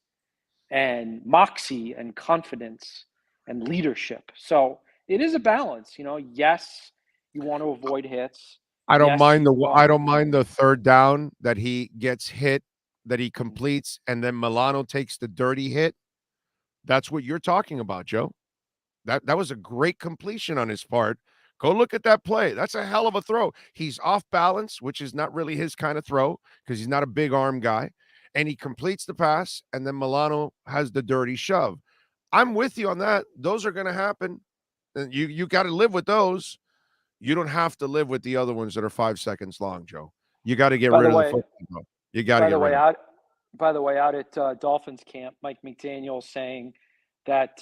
and moxie and confidence and leadership. So it is a balance, yes, you want to avoid hits. I don't mind the third down that he gets hit, that he completes, and then Milano takes the dirty hit. That's what you're talking about, Joe. That was a great completion on his part. Go look at that play. That's a hell of a throw. He's off balance, which is not really his kind of throw because he's not a big arm guy. And he completes the pass, and then Milano has the dirty shove. I'm with you on that. Those are going to happen. And you got to live with those. You don't have to live with the other ones that are 5 seconds long, Joe. You got to get rid of the football. You got to get rid of it. By the way, out at Dolphins camp, Mike McDaniel saying that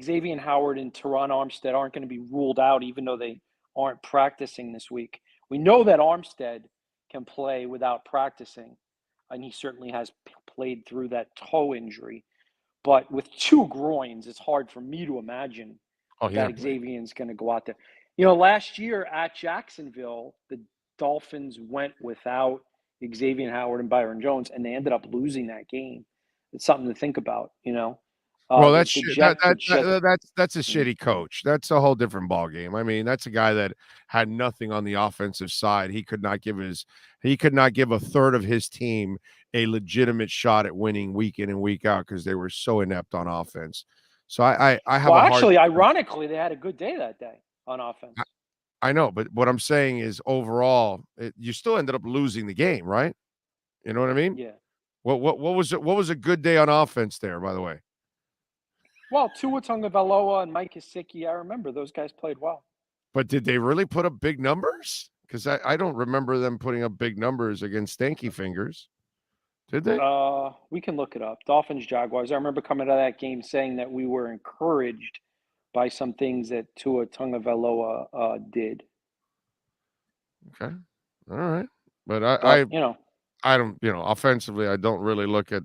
Xavier Howard and Teron Armstead aren't going to be ruled out even though they aren't practicing this week. We know that Armstead can play without practicing. and he certainly has played through that toe injury. But with 2 groins, it's hard for me to imagine that Xavier's going to go out there. Last year at Jacksonville, the Dolphins went without Xavier Howard and Byron Jones, and they ended up losing that game. It's something to think about, Well, that's a shitty coach. That's a whole different ballgame. I mean, that's a guy that had nothing on the offensive side. He could not give a third of his team a legitimate shot at winning week in and week out because they were so inept on offense. So I have ironically, they had a good day that day on offense. I know, but what I'm saying is overall, you still ended up losing the game, right? You know what I mean? Yeah. What was a good day on offense there, by the way? Well, Tua Tagovailoa and Mike Gesicki, I remember those guys played well. But did they really put up big numbers? Because I don't remember them putting up big numbers against Stanky Fingers. Did they? We can look it up. Dolphins, Jaguars. I remember coming out of that game saying that we were encouraged by some things that Tua Tagovailoa did. Okay. All right. But I don't, offensively, I don't really look at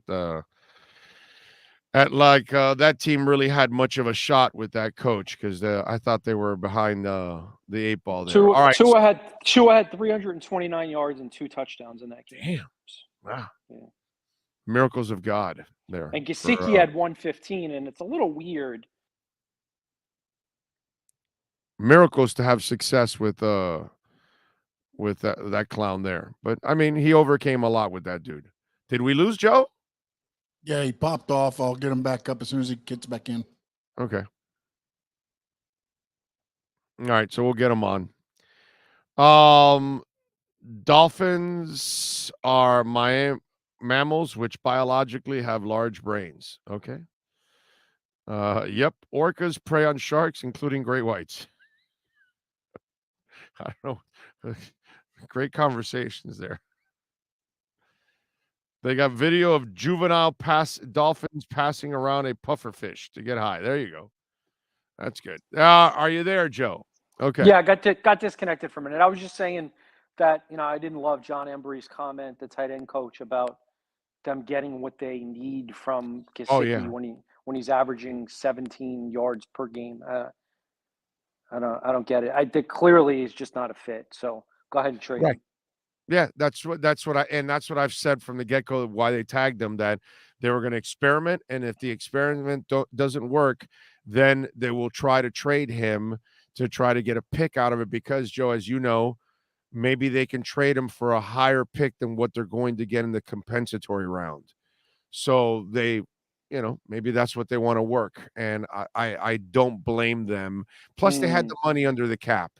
that team really had much of a shot with that coach because I thought they were behind the 8 ball there. Tua, all right. Tua had 329 yards and 2 touchdowns in that game. Damn. Wow. Yeah. Miracles of God there. And Gesicki had 115, and it's a little weird. Miracles to have success with that clown there. But, I mean, he overcame a lot with that dude. Did we lose, Joe? Yeah, he popped off. I'll get him back up as soon as he gets back in. Okay. All right, so we'll get him on. Dolphins are mammals which biologically have large brains. Okay. Yep. Orcas prey on sharks, including great whites. I don't know. Great conversations there. They got video of juvenile dolphins passing around a pufferfish to get high. There you go. That's good. Are you there, Joe? Okay. Yeah, I got disconnected for a minute. I was just saying that, I didn't love John Embry's comment, the tight end coach, about them getting what they need from Gesicki when he's averaging 17 yards per game. I don't get it. Clearly he's just not a fit. So go ahead and trade him. Yeah, that's what I've said from the get-go, why they tagged him, that they were going to experiment, and if the experiment doesn't work, then they will try to trade him to try to get a pick out of it, because, Joe, as you know, maybe they can trade him for a higher pick than what they're going to get in the compensatory round. So they, maybe that's what they want to work, and I don't blame them. Plus, they had the money under the cap,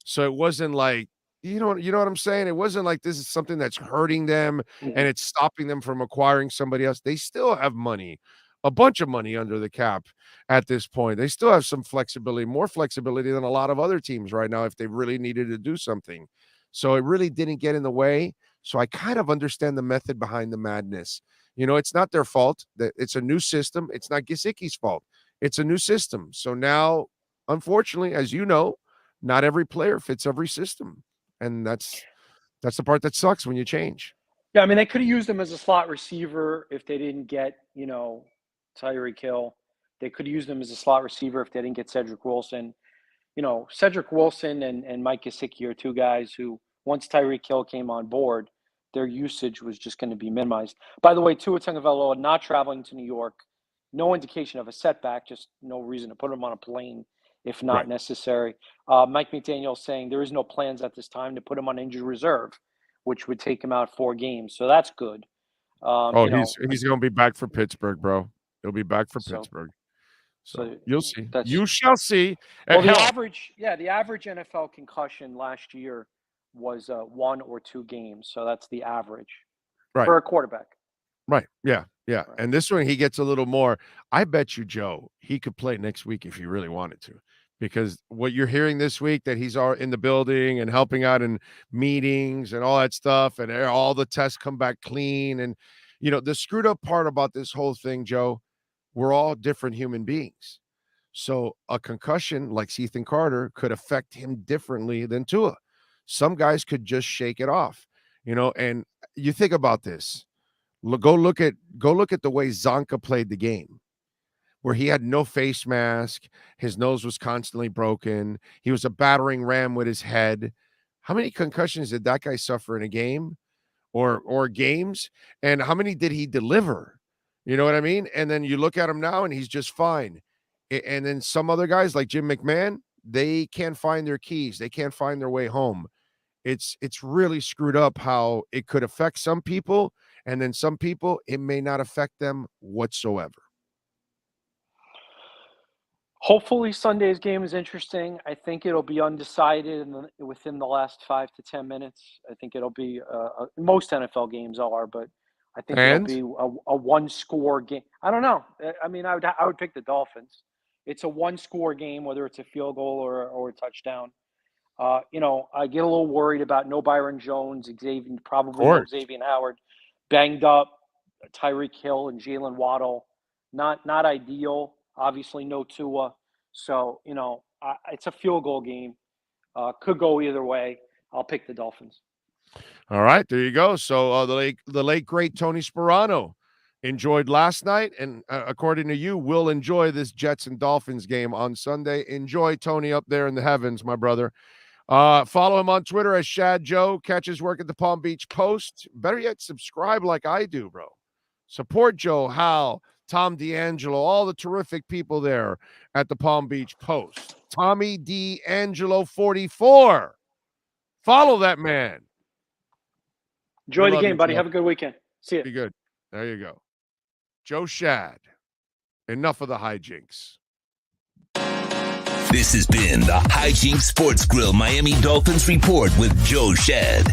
so it wasn't like, you know what I'm saying? It wasn't like this is something that's hurting them and it's stopping them from acquiring somebody else. They still have money, a bunch of money under the cap at this point. They still have some flexibility, more flexibility than a lot of other teams right now if they really needed to do something. So it really didn't get in the way. So I kind of understand the method behind the madness. It's not their fault. It's a new system. It's not Gesicki's fault. It's a new system. So now, unfortunately, as you know, not every player fits every system. And that's the part that sucks when you change. Yeah, I mean, they could have used him as a slot receiver if they didn't get, Tyreek Hill. They could have used him as a slot receiver if they didn't get Cedric Wilson. Cedric Wilson and Mike Gesicki are two guys who, once Tyreek Hill came on board, their usage was just going to be minimized. By the way, Tua Tagovailoa not traveling to New York, no indication of a setback, just no reason to put him on a plane if not necessary. Mike McDaniel saying there is no plans at this time to put him on injured reserve, which would take him out 4 games. So that's good. He's going to be back for Pittsburgh, bro. He'll be back for Pittsburgh. So you'll see. You shall see. Well, the average NFL concussion last year was 1 or 2 games. So that's the average for a quarterback. Right. Yeah. Yeah. Right. And this one, he gets a little more. I bet you, Joe, he could play next week if he really wanted to, because what you're hearing this week, that he's in the building and helping out in meetings and all that stuff, and all the tests come back clean. And, the screwed up part about this whole thing, Joe, we're all different human beings. So a concussion like Ethan Carter could affect him differently than Tua. Some guys could just shake it off, and you think about this. Go look at the way Zonka played the game, where he had no face mask, his nose was constantly broken, he was a battering ram with his head. How many concussions did that guy suffer in a game or games? And how many did he deliver? You know what I mean? And then you look at him now and he's just fine. And then some other guys like Jim McMahon, they can't find their keys. They can't find their way home. It's really screwed up how it could affect some people, and then some people, it may not affect them whatsoever. Hopefully Sunday's game is interesting. I think it'll be undecided within the last 5 to 10 minutes. I think it'll be most NFL games are, but I think it'll be a one-score game. I don't know. I mean, I would pick the Dolphins. It's a one-score game, whether it's a field goal or a touchdown. I get a little worried about no Byron Jones, Xavier Howard, banged up, Tyreek Hill and Jalen Waddle. Not ideal. Obviously, no Tua. So, it's a field goal game. Could go either way. I'll pick the Dolphins. All right, there you go. So the late great Tony Sperano enjoyed last night, and according to you, will enjoy this Jets and Dolphins game on Sunday. Enjoy Tony up there in the heavens, my brother. Follow him on Twitter as Shad Joe. Catch his work at the Palm Beach Post. Better yet, subscribe like I do, bro. Support Joe, Hal, Tom D'Angelo, all the terrific people there at the Palm Beach Post. Tommy D'Angelo 44. Follow that man. Enjoy the game, buddy. Have a good weekend. See you. Be good. There you go. Joe Shad. Enough of the hijinks. This has been the Hijinks Sports Grill Miami Dolphins Report with Joe Shad.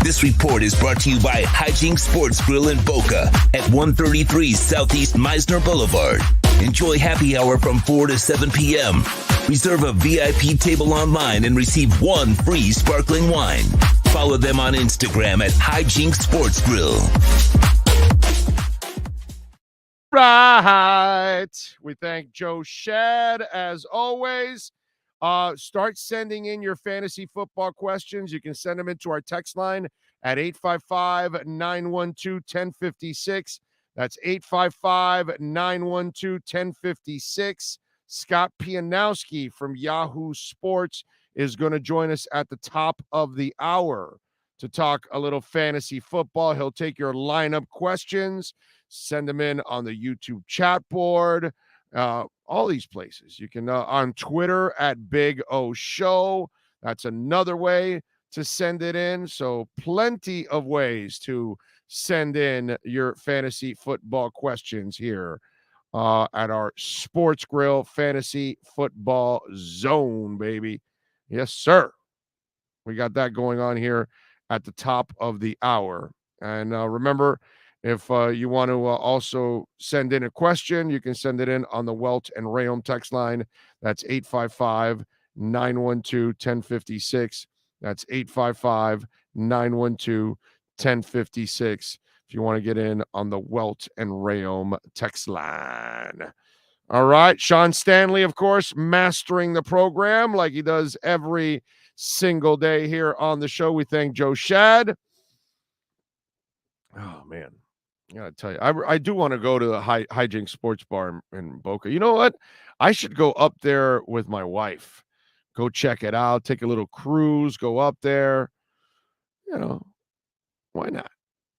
This report is brought to you by Hijinks Sports Grill in Boca at 133 Southeast Meisner Boulevard. Enjoy happy hour from 4 to 7 p.m. Reserve a VIP table online and receive one free sparkling wine. Follow them on Instagram at Hijinks Sports Grill. Right. We thank Joe Shad as always. Start sending in your fantasy football questions. You can send them into our text line at 855-912-1056. That's 855-912-1056. Scott Pianowski from Yahoo Sports is going to join us at the top of the hour to talk a little fantasy football. He'll take your lineup questions. Send them in on the YouTube chat board, all these places. You can on Twitter at Big O Show. That's another way to send it in. So plenty of ways to send in your fantasy football questions here at our Sports Grill Fantasy Football Zone, baby. Yes, sir. We got that going on here at the top of the hour. And remember, if you want to also send in a question, you can send it in on the Welt and Rayom text line. That's 855-912-1056. That's 855-912-1056 if you want to get in on the Welt and Rayom text line. All right. Sean Stanley, of course, mastering the program like he does every single day here on the show. We thank Joe Shad. Oh, man. I gotta tell you, I do want to go to the Hijinks Sports Bar in Boca. You know what? I should go up there with my wife. Go check it out. Take a little cruise. Go up there. Why not?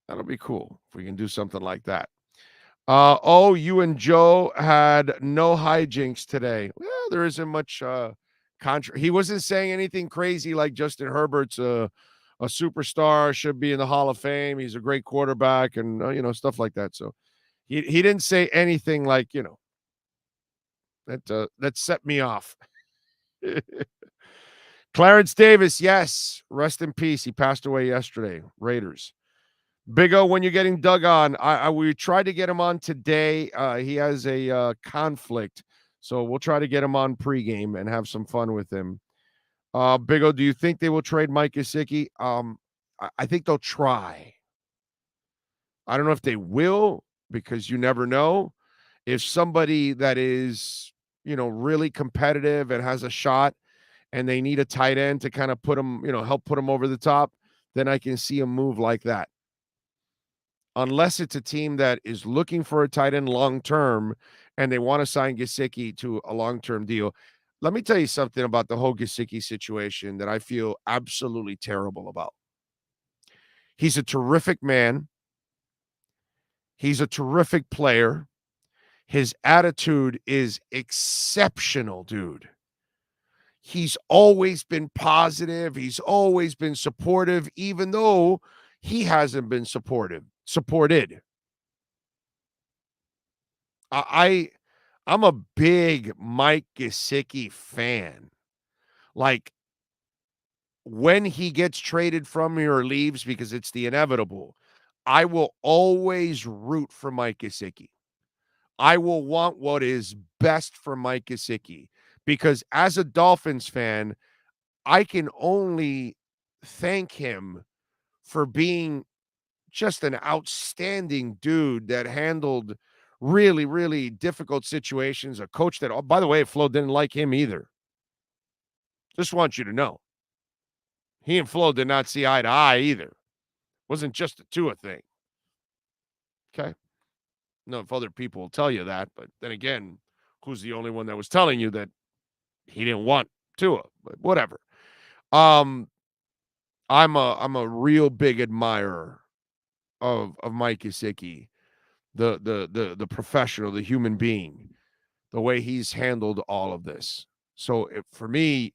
That'll be cool if we can do something like that. You and Joe had no hijinks today. Well, there isn't much he wasn't saying anything crazy like Justin Herbert's a superstar, should be in the Hall of Fame. He's a great quarterback and, stuff like that. So he didn't say anything like, that set me off. Clarence Davis, yes, rest in peace. He passed away yesterday. Raiders. Big O, when you're getting dug on, we tried to get him on today. He has a conflict, so we'll try to get him on pregame and have some fun with him. Big O, do you think they will trade Mike Gesicki? I think they'll try. I don't know if they will, because you never know. If somebody that is, really competitive and has a shot and they need a tight end to kind of put them, help put them over the top, then I can see a move like that. unless it's a team that is looking for a tight end long-term and they want to sign Gesicki to a long-term deal. Let me tell you something about the whole Gesicki situation that I feel absolutely terrible about. He's a terrific man. He's a terrific player. His attitude is exceptional, dude. He's always been positive. He's always been supportive, even though he hasn't been supported. I'm a big Mike Gesicki fan. Like, when he gets traded from me or leaves, because it's the inevitable, I will always root for Mike Gesicki. I will want what is best for Mike Gesicki, because as a Dolphins fan, I can only thank him for being just an outstanding dude that handled really, really difficult situations. A coach that, oh, by the way, Flo didn't like him either. Just want you to know. He and Flo did not see eye to eye either. It wasn't just a Tua thing. Okay? No, if other people will tell you that, but then again, who's the only one that was telling you that he didn't want Tua? But whatever. I'm a real big admirer of Mike Gesicki, the professional, the human being, the way he's handled all of this. So for me,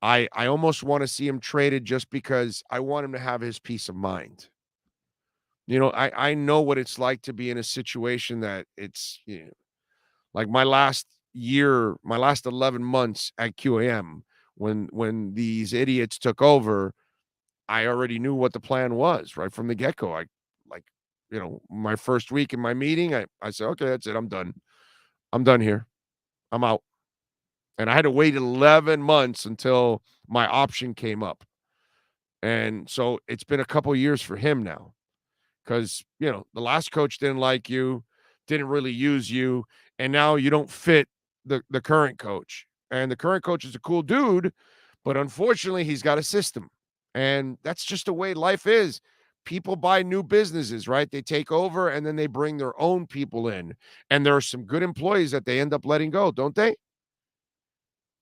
I almost want to see him traded just because I want him to have his peace of mind. You know, I know what it's like to be in a situation that it's, you know, like my last 11 months at QAM, when these idiots took over, I already knew what the plan was right from the get-go. My first week in my meeting, I said, okay, that's it. I'm done. I'm done here. I'm out. And I had to wait 11 months until my option came up. And so it's been a couple years for him now. Because, you know, the last coach didn't like you, didn't really use you, and now you don't fit the current coach. And the current coach is a cool dude, but unfortunately, he's got a system. And that's just the way life is. People buy new businesses, right? They take over, and then they bring their own people in. And there are some good employees that they end up letting go, don't they?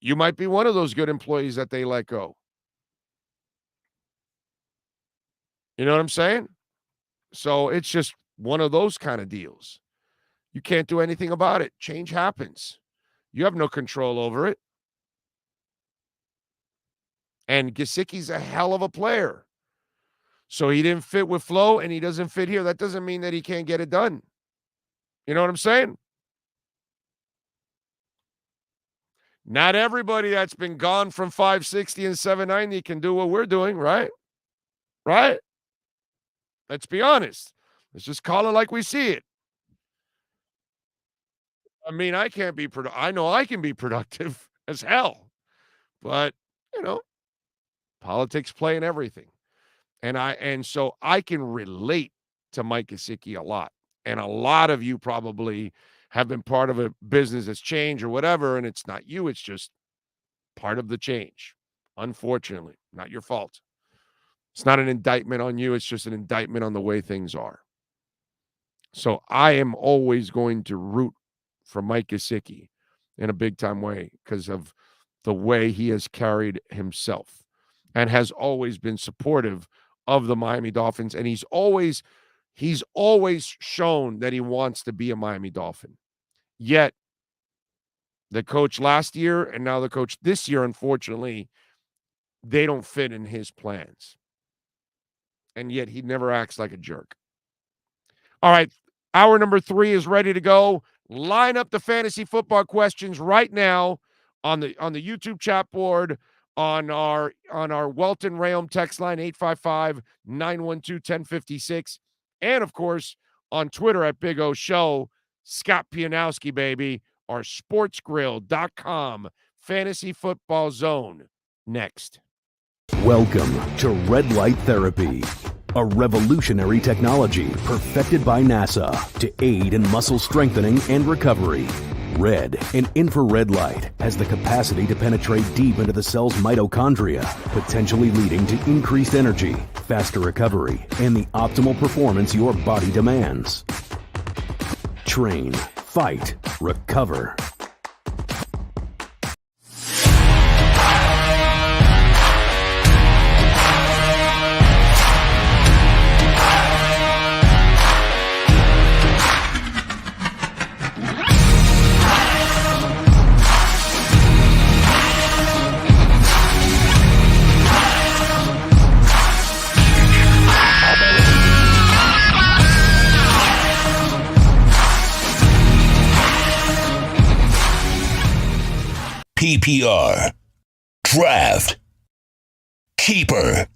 You might be one of those good employees that they let go. You know what I'm saying? So it's just one of those kind of deals. You can't do anything about it. Change happens. You have no control over it. And Gesicki's a hell of a player. So he didn't fit with Flo and he doesn't fit here. That doesn't mean that he can't get it done. You know what I'm saying? Not everybody that's been gone from 560 and 790 can do what we're doing, right? Right? Let's be honest. Let's just call it like we see it. I mean, I can't be I know I can be productive as hell. But, you know, politics play in everything. And so I can relate to Mike Gesicki a lot. And a lot of you probably have been part of a business that's changed or whatever, and it's not you, it's just part of the change. Unfortunately, not your fault. It's not an indictment on you. It's just an indictment on the way things are. So I am always going to root for Mike Gesicki in a big-time way because of the way he has carried himself and has always been supportive of the Miami Dolphins. And he's always shown that he wants to be a Miami Dolphin. Yet the coach last year and now the coach this year, unfortunately, they don't fit in his plans. And yet he never acts like a jerk. All right, hour number 3 is ready to go. Line up the fantasy football questions right now on the YouTube chat board, on our Welton Rayom text line 855-912-1056, and of course on Twitter at Big O Show. Scott Pianowski, baby, our sportsgrill.com fantasy football zone. Next. Welcome to Red Light Therapy, a revolutionary technology perfected by NASA to aid in muscle strengthening and recovery. Red and infrared light has the capacity to penetrate deep into the cell's mitochondria, potentially leading to increased energy, faster recovery, and the optimal performance your body demands. Train, fight, recover. PPR, Draft, Keeper,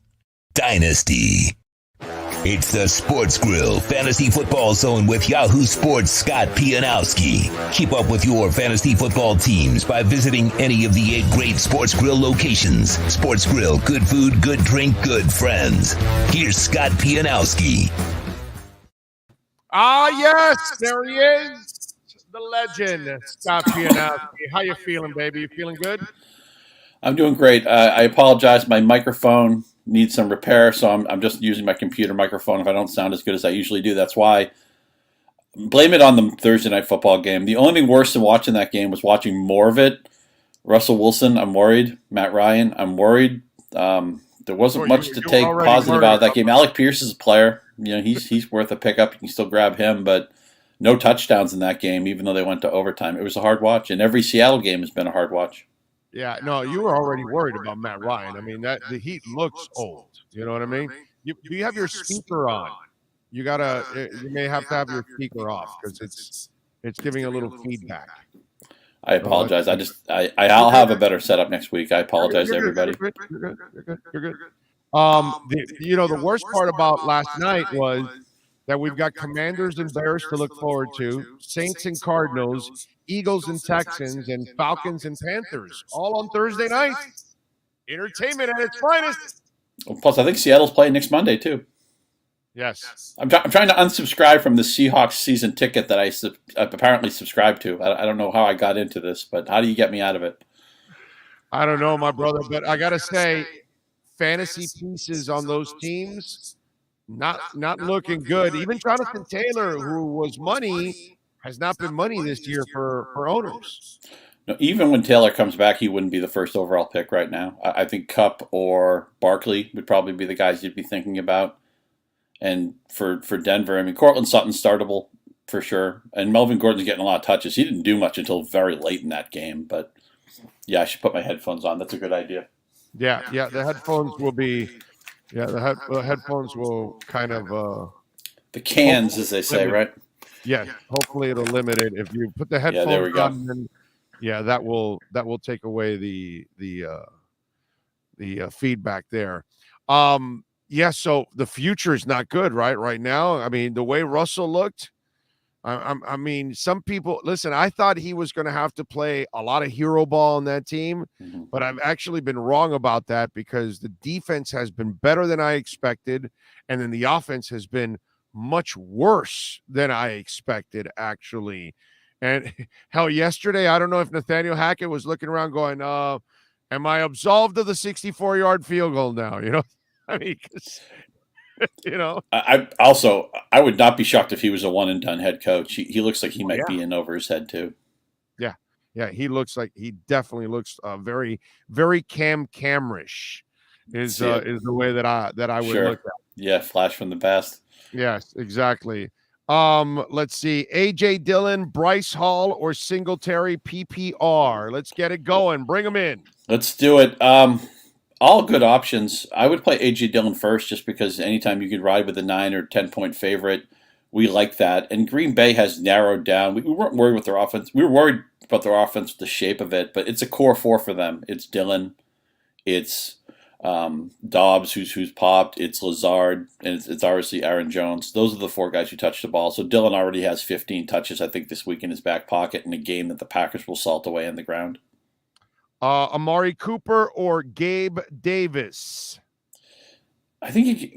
Dynasty. It's the Sports Grill Fantasy Football Zone with Yahoo Sports' Scott Pianowski. Keep up with your fantasy football teams by visiting any of the 8 great Sports Grill locations. Sports Grill, good food, good drink, good friends. Here's Scott Pianowski. Ah, yes, there he is. The legend, Scott Pianowski. How you feeling, baby? You feeling good? I'm doing great. I apologize. My microphone needs some repair, so I'm just using my computer microphone. If I don't sound as good as I usually do, that's why. Blame it on the Thursday night football game. The only thing worse than watching that game was watching more of it. Russell Wilson, I'm worried. Matt Ryan, I'm worried. There wasn't much to take positive out of that game. Alec Pierce is a player. You know, he's worth a pickup. You can still grab him, but no touchdowns in that game, even though they went to overtime. It was a hard watch, and every Seattle game has been a hard watch. Yeah, no, you were already worried about Matt Ryan. I mean, the Heat looks old. You know what I mean? You have your speaker on. You may have to have your speaker off because it's giving a little feedback. I apologize. I'll have a better setup next week. I apologize to everybody. You're good. The worst part about last night was that we've got Commanders and Bears to look forward to, Saints and Cardinals, Eagles and Texans, and Falcons and Panthers, all on Thursday night. Entertainment at its finest. Plus, I think Seattle's playing next Monday, too. Yes. I'm trying to unsubscribe from the Seahawks season ticket that I apparently subscribed to. I don't know how I got into this, but how do you get me out of it? I don't know, my brother, but I got to say, fantasy pieces on those teams, not looking good. Even Jonathan Taylor, who was money, has not been money this year for owners. No, even when Taylor comes back, he wouldn't be the first overall pick right now. I think Kupp or Barkley would probably be the guys you'd be thinking about. And for Denver, I mean, Cortland Sutton's startable for sure. And Melvin Gordon's getting a lot of touches. He didn't do much until very late in that game. But, yeah, I should put my headphones on. That's a good idea. Yeah, the headphones will be – the headphones will kind of the cans, as they say, right? Yeah, hopefully it'll limit it. If you put the headphones there we go. on, then, that will take away the feedback there. So the future is not good, right now. I mean, the way Russell looked, I mean, some people – listen, I thought he was going to have to play a lot of hero ball on that team, but I've actually been wrong about that because the defense has been better than I expected, and then the offense has been much worse than I expected, actually. And hell, yesterday, I don't know if Nathaniel Hackett was looking around going, am I absolved of the 64-yard field goal now? You know, I mean, I would not be shocked if he was a one-and-done head coach. He looks like he might be in over his head, too. Yeah, he definitely looks very, very Camrish is the way that I would look at it. Yeah, flash from the past. Yes, exactly. Let's see. AJ Dillon, Bryce Hall, or Singletary PPR. Let's get it going. Bring them in. Let's do it. All good options. I would play AJ Dillon first just because anytime you could ride with a 9 or 10-point favorite, we like that. And Green Bay has narrowed down. We weren't worried with their offense. We were worried about their offense, the shape of it, but it's a core 4 for them. It's Dillon. It's Dobbs, who's popped. It's Lazard, and it's obviously Aaron Jones. Those are the 4 guys who touch the ball. So Dillon already has 15 touches, I think, this week in his back pocket in a game that the Packers will salt away on the ground. Amari Cooper or Gabe Davis? I think,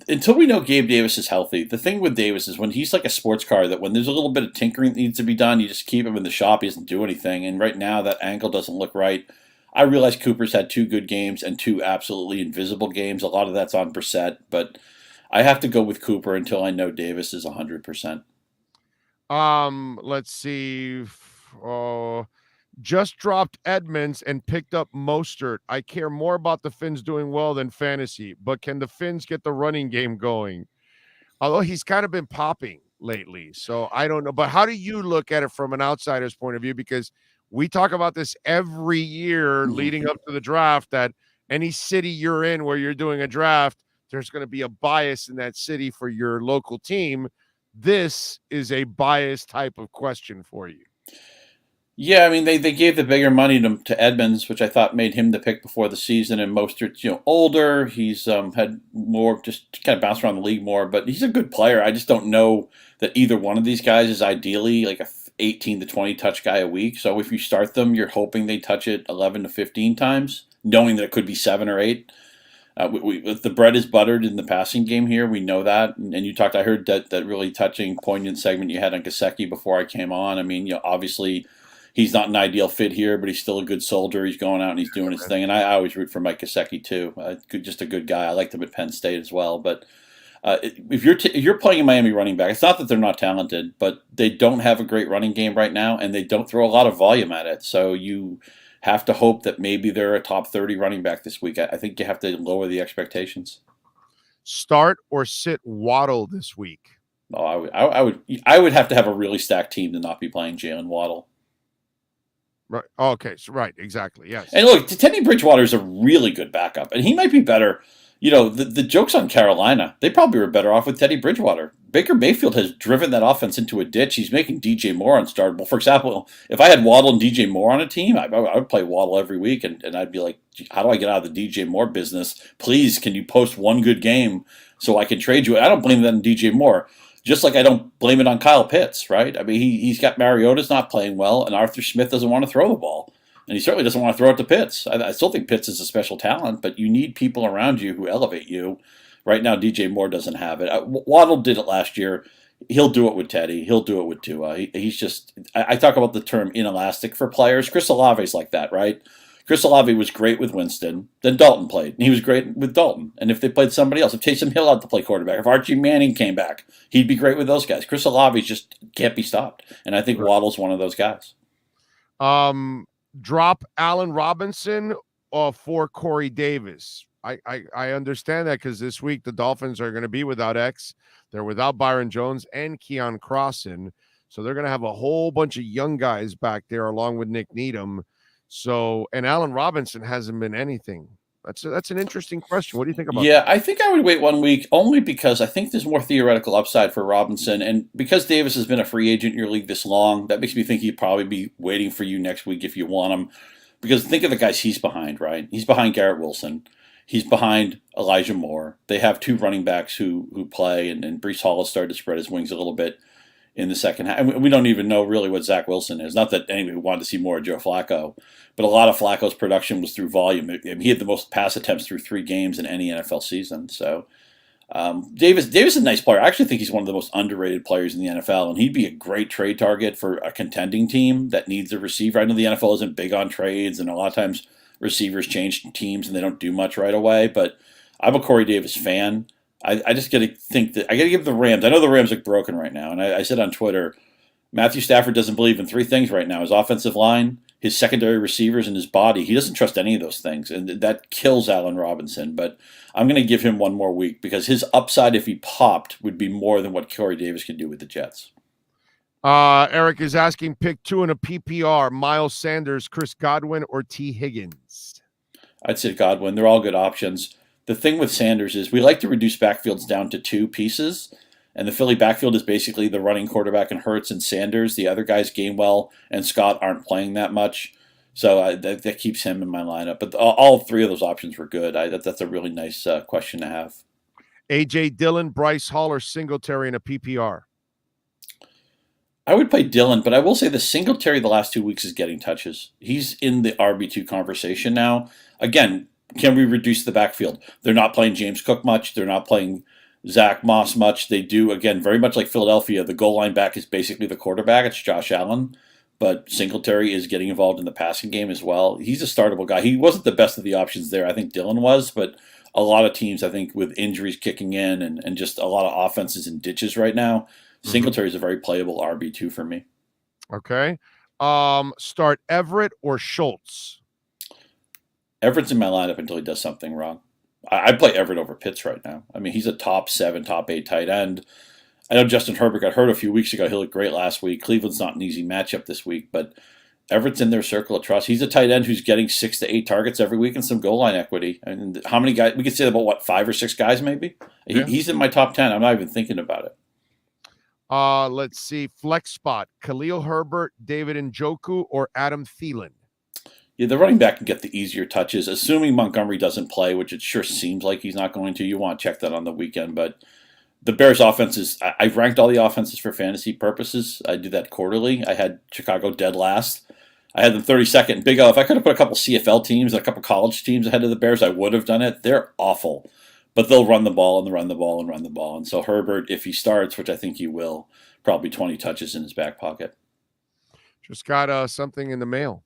until we know Gabe Davis is healthy, the thing with Davis is when he's like a sports car that when there's a little bit of tinkering that needs to be done, you just keep him in the shop. He doesn't do anything. And right now that ankle doesn't look right. I realize Cooper's had 2 good games and 2 absolutely invisible games. A lot of that's on Brissett, but I have to go with Cooper until I know Davis is 100%. Let's see. Just dropped Edmonds and picked up Mostert. I care more about the Finns doing well than fantasy, but can the Finns get the running game going? Although he's kind of been popping lately, so I don't know. But how do you look at it from an outsider's point of view? Because we talk about this every year leading up to the draft, that any city you're in where you're doing a draft, there's going to be a bias in that city for your local team. This is a biased type of question for you. Yeah, I mean, they gave the bigger money to Edmonds, which I thought made him the pick before the season. And Mostert's, older. He's had more, just kind of bounced around the league more, but he's a good player. I just don't know that either one of these guys is ideally like a 18 to 20 touch guy a week. So if you start them, you're hoping they touch it 11 to 15 times, knowing that it could be 7 or 8. The bread is buttered in the passing game here. We know that. And I heard that really touching, poignant segment you had on Gesicki before I came on. I mean, obviously he's not an ideal fit here, but he's still a good soldier. He's going out and he's doing his thing. And I always root for Mike Gesicki too. Just a good guy. I liked him at Penn State as well. But if you're playing a Miami running back, it's not that they're not talented, but they don't have a great running game right now, and they don't throw a lot of volume at it. So you have to hope that maybe they're a top 30 running back this week. I think you have to lower the expectations. Start or sit Waddle this week? Oh, I would have to have a really stacked team to not be playing Jalen Waddle. Right. Okay. So right. Exactly. Yes. And look, Teddy Bridgewater is a really good backup, and he might be better. The joke's on Carolina. They probably were better off with Teddy Bridgewater. Baker Mayfield has driven that offense into a ditch. He's making DJ Moore unstartable. For example, if I had Waddle and DJ Moore on a team, I would play Waddle every week, and I'd be like, how do I get out of the DJ Moore business? Please, can you post one good game so I can trade you? I don't blame that on DJ Moore. Just like I don't blame it on Kyle Pitts, right? I mean, he's got Mariota's not playing well, and Arthur Smith doesn't want to throw the ball. And he certainly doesn't want to throw it to Pitts. I still think Pitts is a special talent, but you need people around you who elevate you. Right now, DJ Moore doesn't have it. Waddle did it last year. He'll do it with Teddy. He'll do it with Tua. He's just – I talk about the term inelastic for players. Chris Olave's like that, right? Chris Olave was great with Winston. Then Dalton played, and he was great with Dalton. And if they played somebody else, if Taysom Hill had to play quarterback, if Archie Manning came back, he'd be great with those guys. Chris Olave just can't be stopped. And I think Waddle's one of those guys. Drop Allen Robinson for Corey Davis. I understand that because this week the Dolphins are going to be without X. They're without Byron Jones and Keon Crossan. So they're going to have a whole bunch of young guys back there along with Nick Needham. So, and Allen Robinson hasn't been anything. That's an interesting question. What do you think about that? Yeah, I think I would wait 1 week only because I think there's more theoretical upside for Robinson. And because Davis has been a free agent in your league this long, that makes me think he'd probably be waiting for you next week if you want him. Because think of the guys he's behind, right? He's behind Garrett Wilson. He's behind Elijah Moore. They have 2 running backs who play, and Breece Hall has started to spread his wings a little bit in the second half. And we don't even know really what Zach Wilson is. Not that anybody wanted to see more of Joe Flacco, but a lot of Flacco's production was through volume. He had the most pass attempts through 3 games in any NFL season. So Davis is a nice player. I actually think he's one of the most underrated players in the NFL, and he'd be a great trade target for a contending team that needs a receiver. I know the NFL isn't big on trades, and a lot of times receivers change teams and they don't do much right away, but I'm a Corey Davis fan. I just got to think that I got to give the Rams. I know the Rams look broken right now, and I said on Twitter, Matthew Stafford doesn't believe in 3 things right now: his offensive line, his secondary receivers, and his body. He doesn't trust any of those things, and that kills Allen Robinson. But I'm going to give him 1 more week because his upside, if he popped, would be more than what Corey Davis could do with the Jets. Eric is asking, pick 2 in a PPR: Miles Sanders, Chris Godwin, or T. Higgins. I'd say Godwin. They're all good options. The thing with Sanders is we like to reduce backfields down to 2 pieces, and the Philly backfield is basically the running quarterback and Hurts and Sanders. The other guys, Gainwell and Scott, aren't playing that much, so that keeps him in my lineup. But all 3 of those options were good. That's a really nice question to have. A.J. Dillon, Bryce Hall, or Singletary in a PPR? I would play Dillon, but I will say the Singletary the last 2 weeks is getting touches. He's in the RB2 conversation now. Again, can we reduce the backfield? They're not playing James Cook much. They're not playing Zach Moss much. They do, again, very much like Philadelphia. The goal line back is basically the quarterback. It's Josh Allen. but Singletary is getting involved in the passing game as well. He's a startable guy. He wasn't the best of the options there. I think Dillon was, but a lot of teams, I think, with injuries kicking in and just a lot of offenses in ditches right now, Singletary is a very playable RB2 for me. Okay. Start Everett or Schultz? Everett's in my lineup until he does something wrong. I'd play Everett over Pitts right now. I mean, he's a top 7, top 8 tight end. I know Justin Herbert got hurt a few weeks ago. He looked great last week. Cleveland's not an easy matchup this week, but Everett's in their circle of trust. He's a tight end who's getting 6 to 8 targets every week and some goal line equity. And how many guys? We could say about, 5 or 6 guys maybe? Yeah. He's in my top 10. I'm not even thinking about it. Let's see. Flex spot. Khalil Herbert, David Njoku, or Adam Thielen? Yeah, the running back can get the easier touches, assuming Montgomery doesn't play, which it sure seems like he's not going to. You want to check that on the weekend. But the Bears' offenses, I've ranked all the offenses for fantasy purposes. I do that quarterly. I had Chicago dead last. I had them 32nd. Big O, if I could have put a couple CFL teams and a couple college teams ahead of the Bears, I would have done it. They're awful. But they'll run the ball and run the ball and run the ball. And so Herbert, if he starts, which I think he will, probably 20 touches in his back pocket. Just got something in the mail.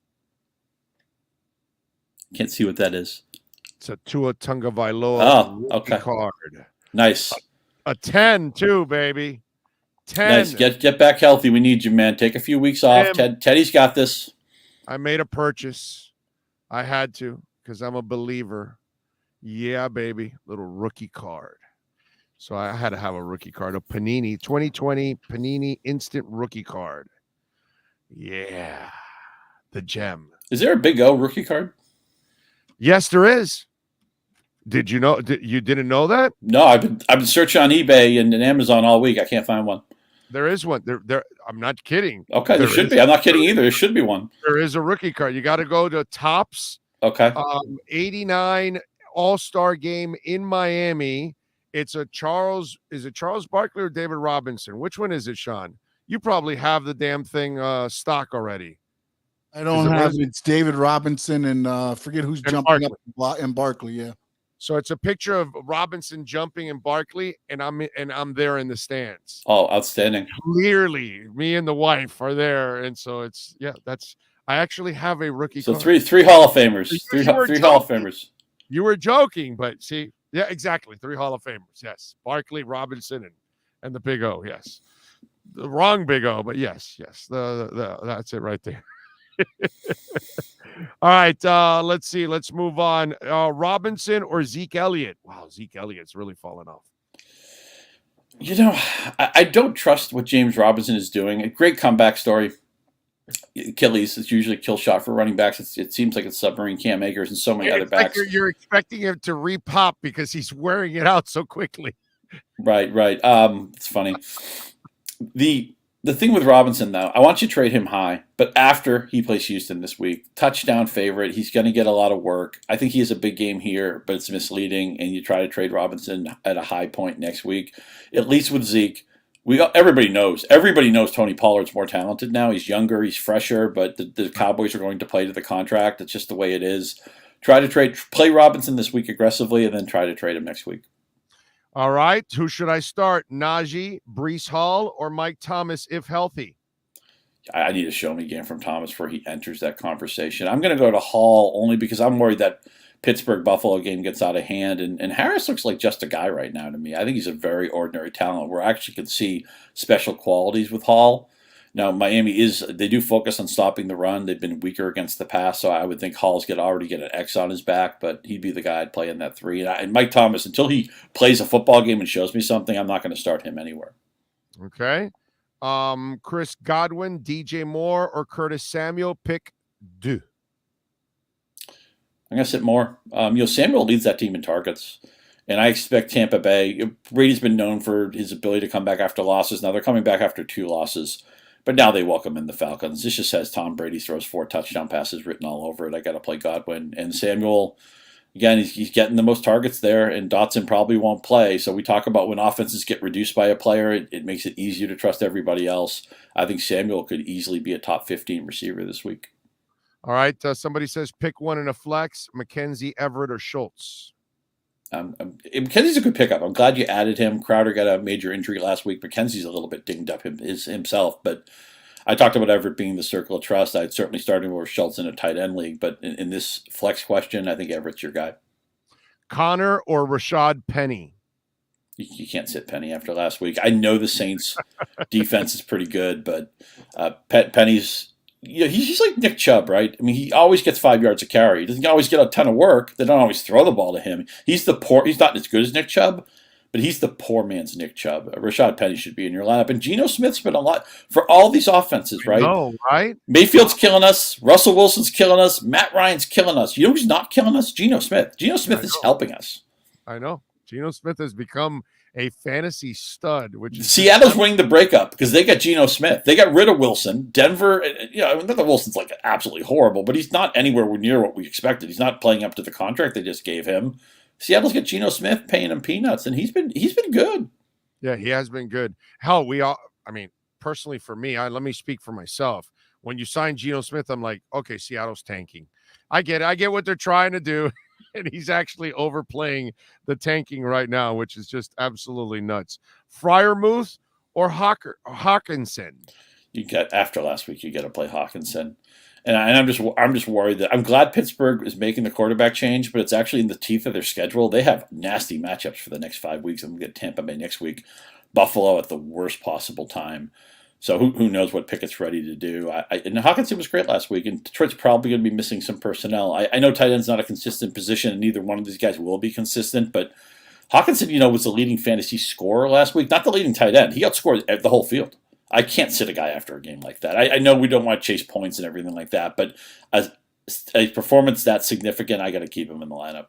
Can't see what that is. It's a Tua Tagovailoa card. Nice. A 10 too, baby. 10. Nice. Get back healthy. We need you, man. Take a few weeks off. Teddy's got this. I made a purchase. I had to because I'm a believer. Yeah, baby. Little rookie card. So I had to have a rookie card. A Panini 2020 Panini Instant Rookie Card. Yeah. The gem. Is there a Big O rookie card? Yes, there is. Did you know? You didn't know that? No, I've been searching on eBay and Amazon all week. I can't find one. There is one. There. I'm not kidding. Okay, there should be. I'm not kidding either. There should be one. There is a rookie card. You got to go to Topps. Okay. 89 All-Star Game in Miami. It's a Charles. Is it Charles Barkley or David Robinson? Which one is it, Sean? You probably have the damn thing stock already. I don't have it. It's David Robinson and forget who's jumping up in Barkley. Yeah. So it's a picture of Robinson jumping in Barkley, and I'm there in the stands. Oh, outstanding! Clearly, me and the wife are there, and so it's that's. I actually have a rookie. So card. three Hall of Famers, three Hall of Famers. You were joking, but see, yeah, exactly, 3 Hall of Famers. Yes, Barkley, Robinson, and the Big O. Yes, the wrong Big O, but yes, the that's it right there. All right, let's see. Let's move on. Robinson or Zeke Elliott? Wow, Zeke Elliott's really fallen off. You know, I don't trust what James Robinson is doing. A great comeback story. Achilles is usually a kill shot for running backs. It seems like it's submarine Cam Akers and so many other backs. Like you're expecting him to repop because he's wearing it out so quickly. Right. It's funny. The thing with Robinson, though, I want you to trade him high, but after he plays Houston this week, touchdown favorite, he's going to get a lot of work. I think he has a big game here, but it's misleading, and you try to trade Robinson at a high point next week. At least with Zeke, everybody knows Tony Pollard's more talented now. He's younger, he's fresher, but the Cowboys are going to play to the contract. It's just the way it is. Play Robinson this week aggressively, and then try to trade him next week. All right. Who should I start? Najee, Breece Hall, or Mike Thomas if healthy? I need a show me game from Thomas before he enters that conversation. I'm going to go to Hall only because I'm worried that Pittsburgh-Buffalo game gets out of hand. And Harris looks like just a guy right now to me. I think he's a very ordinary talent where I actually can see special qualities with Hall. Now, Miami they do focus on stopping the run. They've been weaker against the pass, so I would think Hall's already get an X on his back, but he'd be the guy I'd play in that 3. And Mike Thomas, until he plays a football game and shows me something, I'm not going to start him anywhere. Okay. Chris Godwin, DJ Moore, or Curtis Samuel, pick 2. I'm going to sit Moore. Samuel leads that team in targets. And I expect Tampa Bay. Brady's been known for his ability to come back after losses. Now they're coming back after 2 losses. But now they welcome in the Falcons. This just says Tom Brady throws 4 touchdown passes written all over it. I got to play Godwin. And Samuel, again, he's getting the most targets there, and Dotson probably won't play. So we talk about when offenses get reduced by a player, it makes it easier to trust everybody else. I think Samuel could easily be a top 15 receiver this week. All right. Somebody says pick one in a flex, McKenzie, Everett, or Schultz. McKenzie's a good pickup. I'm glad you added him. Crowder got a major injury last week. McKenzie's a little bit dinged up himself, but I talked about Everett being the circle of trust. I'd certainly start him over Schultz in a tight end league, but in this flex question, I think Everett's your guy. Connor or Rashad Penny? You can't sit Penny after last week. I know the Saints' defense is pretty good, but Penny's he's just like Nick Chubb, right? I mean, he always gets 5 yards a carry. He doesn't always get a ton of work. They don't always throw the ball to him. He's not as good as Nick Chubb, but he's the poor man's Nick Chubb. Rashad Penny should be in your lineup. And Geno Smith's been a lot for all these offenses, right? No, right? Mayfield's killing us. Russell Wilson's killing us. Matt Ryan's killing us. You know who's not killing us? Geno Smith. Geno Smith is helping us. I know. Geno Smith has become a fantasy stud, which is Seattle's winning the breakup because they got Geno Smith. They got rid of Wilson. Denver, not that Wilson's like absolutely horrible, but he's not anywhere near what we expected. He's not playing up to the contract they just gave him. Seattle's got Geno Smith paying him peanuts, and he's been good. Yeah, he has been good. Hell, personally for me, let me speak for myself. When you sign Geno Smith, I'm like, okay, Seattle's tanking. I get it. I get what they're trying to do. And he's actually overplaying the tanking right now, which is just absolutely nuts. Freiermuth or Hawkinson? You got after last week, you got to play Hawkinson, and I'm just worried that I'm glad Pittsburgh is making the quarterback change, but it's actually in the teeth of their schedule. They have nasty matchups for the next 5 weeks. I'm going to get Tampa Bay next week, Buffalo at the worst possible time. So who knows what Pickett's ready to do. And Hawkinson was great last week, and Detroit's probably going to be missing some personnel. I know tight end's not a consistent position, and neither one of these guys will be consistent, but Hawkinson, was the leading fantasy scorer last week. Not the leading tight end. He outscored the whole field. I can't sit a guy after a game like that. I know we don't want to chase points and everything like that, but as a performance that significant, I got to keep him in the lineup.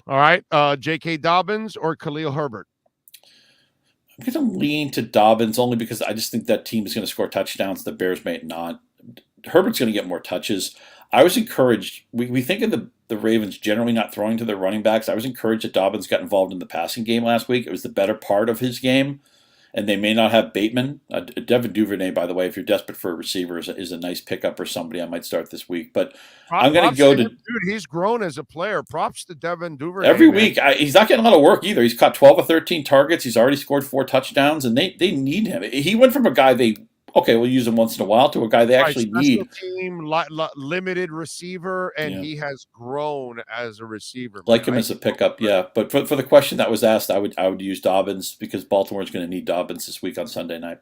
All right. J.K. Dobbins or Khalil Herbert? I'm going to lean to Dobbins only because I just think that team is going to score touchdowns. The Bears may not. Herbert's going to get more touches. I was encouraged. We think of the Ravens generally not throwing to their running backs. I was encouraged that Dobbins got involved in the passing game last week. It was the better part of his game. And they may not have Bateman. Devin Duvernay, by the way, if you're desperate for a receiver, is a nice pickup or somebody I might start this week. But I'm going to go to... Dude, he's grown as a player. Props to Devin Duvernay. Every week. He's not getting a lot of work either. He's caught 12 or 13 targets. He's already scored 4 touchdowns, and they need him. He went from a guy we'll use him once in a while to a guy they actually need. Team, limited receiver, and he has grown as a receiver. Like him as a pickup, yeah. But for the question that was asked, I would use Dobbins because Baltimore's going to need Dobbins this week on Sunday night.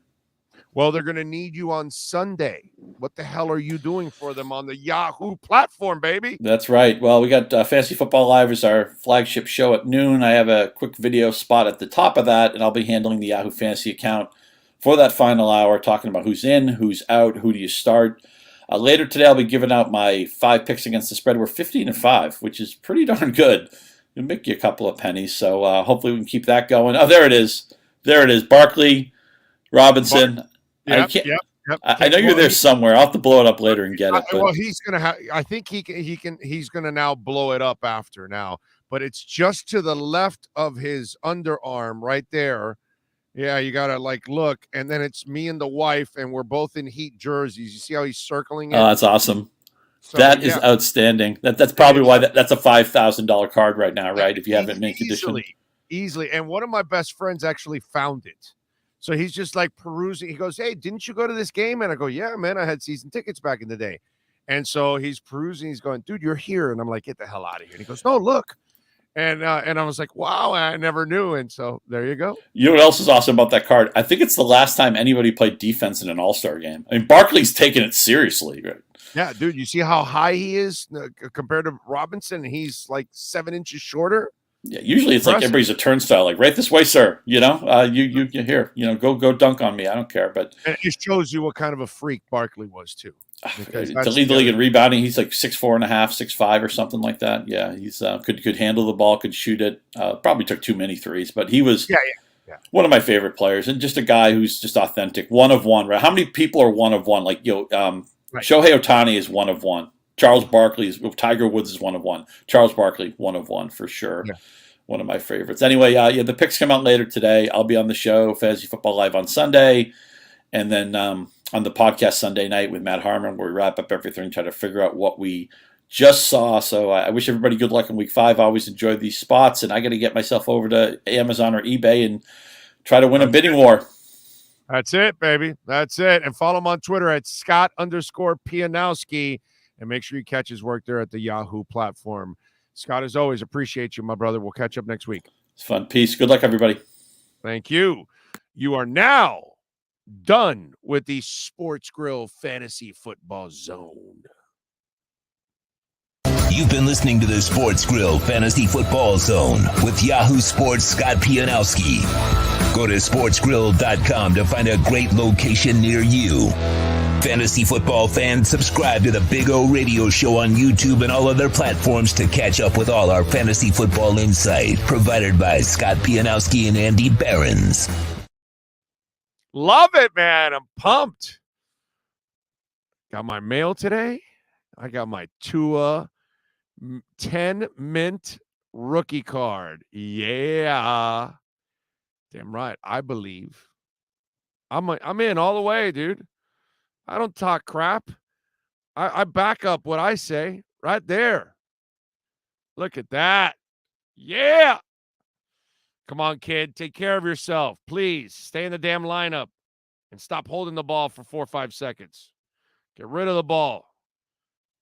Well, they're going to need you on Sunday. What the hell are you doing for them on the Yahoo platform, baby? That's right. Well, we got Fantasy Football Live is our flagship show at noon. I have a quick video spot at the top of that, and I'll be handling the Yahoo Fantasy account for that final hour, talking about who's in, who's out, who do you start. Later today, I'll be giving out my 5 picks against the spread. We're 15-5, which is pretty darn good. It'll make you a couple of pennies, so hopefully we can keep that going. Oh, there it is. Barkley, Robinson. Yep. I know you're there somewhere. I'll have to blow it up later and get it. Well, he's gonna have. I think he's gonna now blow it up after now. But it's just to the left of his underarm, right there. Yeah, you gotta look, and then it's me and the wife, and we're both in Heat jerseys. You see how he's circling it? Oh, that's awesome. So, that is outstanding. That's probably why that's a $5,000 card right now, right? If you haven't made condition. Easily. And one of my best friends actually found it. So he's just perusing. He goes, "Hey, didn't you go to this game?" And I go, "Yeah, man, I had season tickets back in the day." And so he's perusing. He's going, "Dude, you're here." And I'm like, "Get the hell out of here." And he goes, "No, look." And I was like, wow, I never knew. And so there you go. You know what else is awesome about that card? I think it's the last time anybody played defense in an all-star game. I mean, Barkley's taking it seriously, right? Yeah, dude, you see how high he is compared to Robinson? And he's 7 inches shorter. Yeah, usually it's everybody's a turnstile, right this way, sir. You here, go dunk on me. I don't care. But and it shows you what kind of a freak Barkley was too. To lead the league in rebounding, he's 6'4.5", 6'5", or something like that. Yeah, he's could handle the ball, could shoot it. Probably took too many threes, but he was one of my favorite players, and just a guy who's just authentic, one of one. Right? How many people are one of one? Shohei Ohtani is one of one. Charles Barkley Tiger Woods is one of one. Charles Barkley, one of one for sure. Yeah. One of my favorites. Anyway, the picks come out later today. I'll be on the show, Fantasy Football Live on Sunday, and then on the podcast Sunday night with Matt Harmon, where we wrap up everything, try to figure out what we just saw. So I wish everybody good luck in Week 5. I always enjoy these spots, and I got to get myself over to Amazon or eBay and try to win a bidding war. That's it, baby. That's it. And follow him on Twitter at Scott_Pianowski. And make sure you catch his work there at the Yahoo platform. Scott, as always, appreciate you, my brother. We'll catch up next week. It's fun. Peace. Good luck, everybody. Thank you. You are now done with the Sports Grill Fantasy Football Zone. You've been listening to the Sports Grill Fantasy Football Zone with Yahoo Sports' Scott Pianowski. Go to sportsgrill.com to find a great location near you. Fantasy football fans, subscribe to the Big O Radio Show on YouTube and all other platforms to catch up with all our fantasy football insight provided by Scott Pianowski and Andy Behrens. Love it, man. I'm pumped. Got my mail today. I got my Tua 10 mint rookie card. Yeah. Damn right. I believe. I'm in all the way, dude. I don't talk crap. I back up what I say right there. Look at that. Yeah. Come on, kid. Take care of yourself. Please stay in the damn lineup and stop holding the ball for 4 or 5 seconds. Get rid of the ball.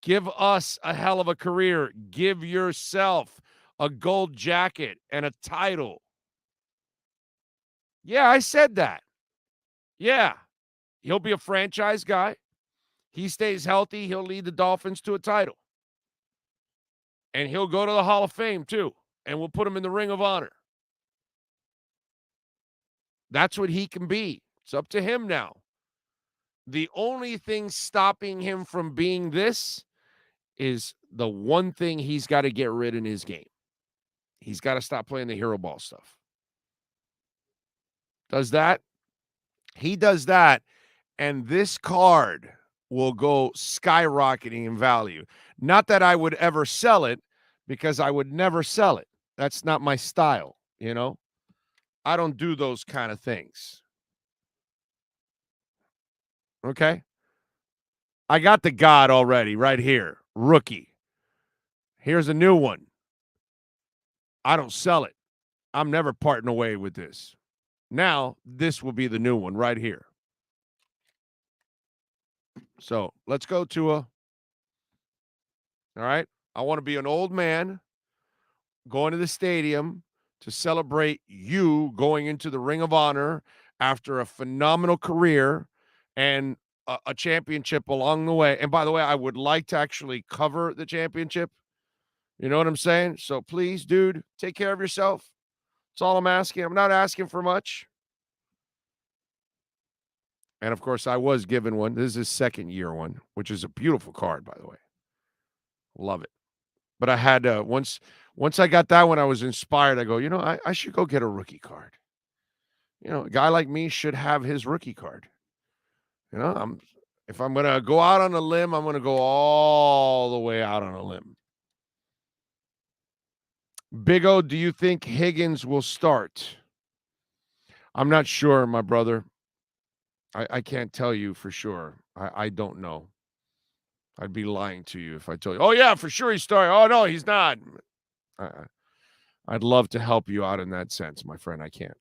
Give us a hell of a career. Give yourself a gold jacket and a title. Yeah, I said that. Yeah. He'll be a franchise guy. He stays healthy. He'll lead the Dolphins to a title. And he'll go to the Hall of Fame, too. And we'll put him in the Ring of Honor. That's what he can be. It's up to him now. The only thing stopping him from being this is the one thing he's got to get rid in his game. He's got to stop playing the hero ball stuff. Does that? He does that. And this card will go skyrocketing in value. Not that I would ever sell it, because I would never sell it. That's not my style, you know? I don't do those kind of things. Okay? I got the God already right here. Rookie. Here's a new one. I don't sell it. I'm never parting away with this. Now, this will be the new one right here. So let's go, Tua. All right. I want to be an old man going to the stadium to celebrate you going into the Ring of Honor after a phenomenal career and a championship along the way. And by the way, I would like to actually cover the championship. You know what I'm saying? So please, dude, take care of yourself. That's all I'm asking. I'm not asking for much. And, of course, I was given one. This is his second year one, which is a beautiful card, by the way. Love it. But I had once I got that one, I was inspired. I go, you know, I should go get a rookie card. You know, a guy like me should have his rookie card. You know, if I'm going to go out on a limb, I'm going to go all the way out on a limb. Big O, do you think Higgins will start? I'm not sure, my brother. I can't tell you for sure. I don't know. I'd be lying to you if I told you, oh, yeah, for sure he's starting. Oh, no, he's not. I'd love to help you out in that sense, my friend. I can't.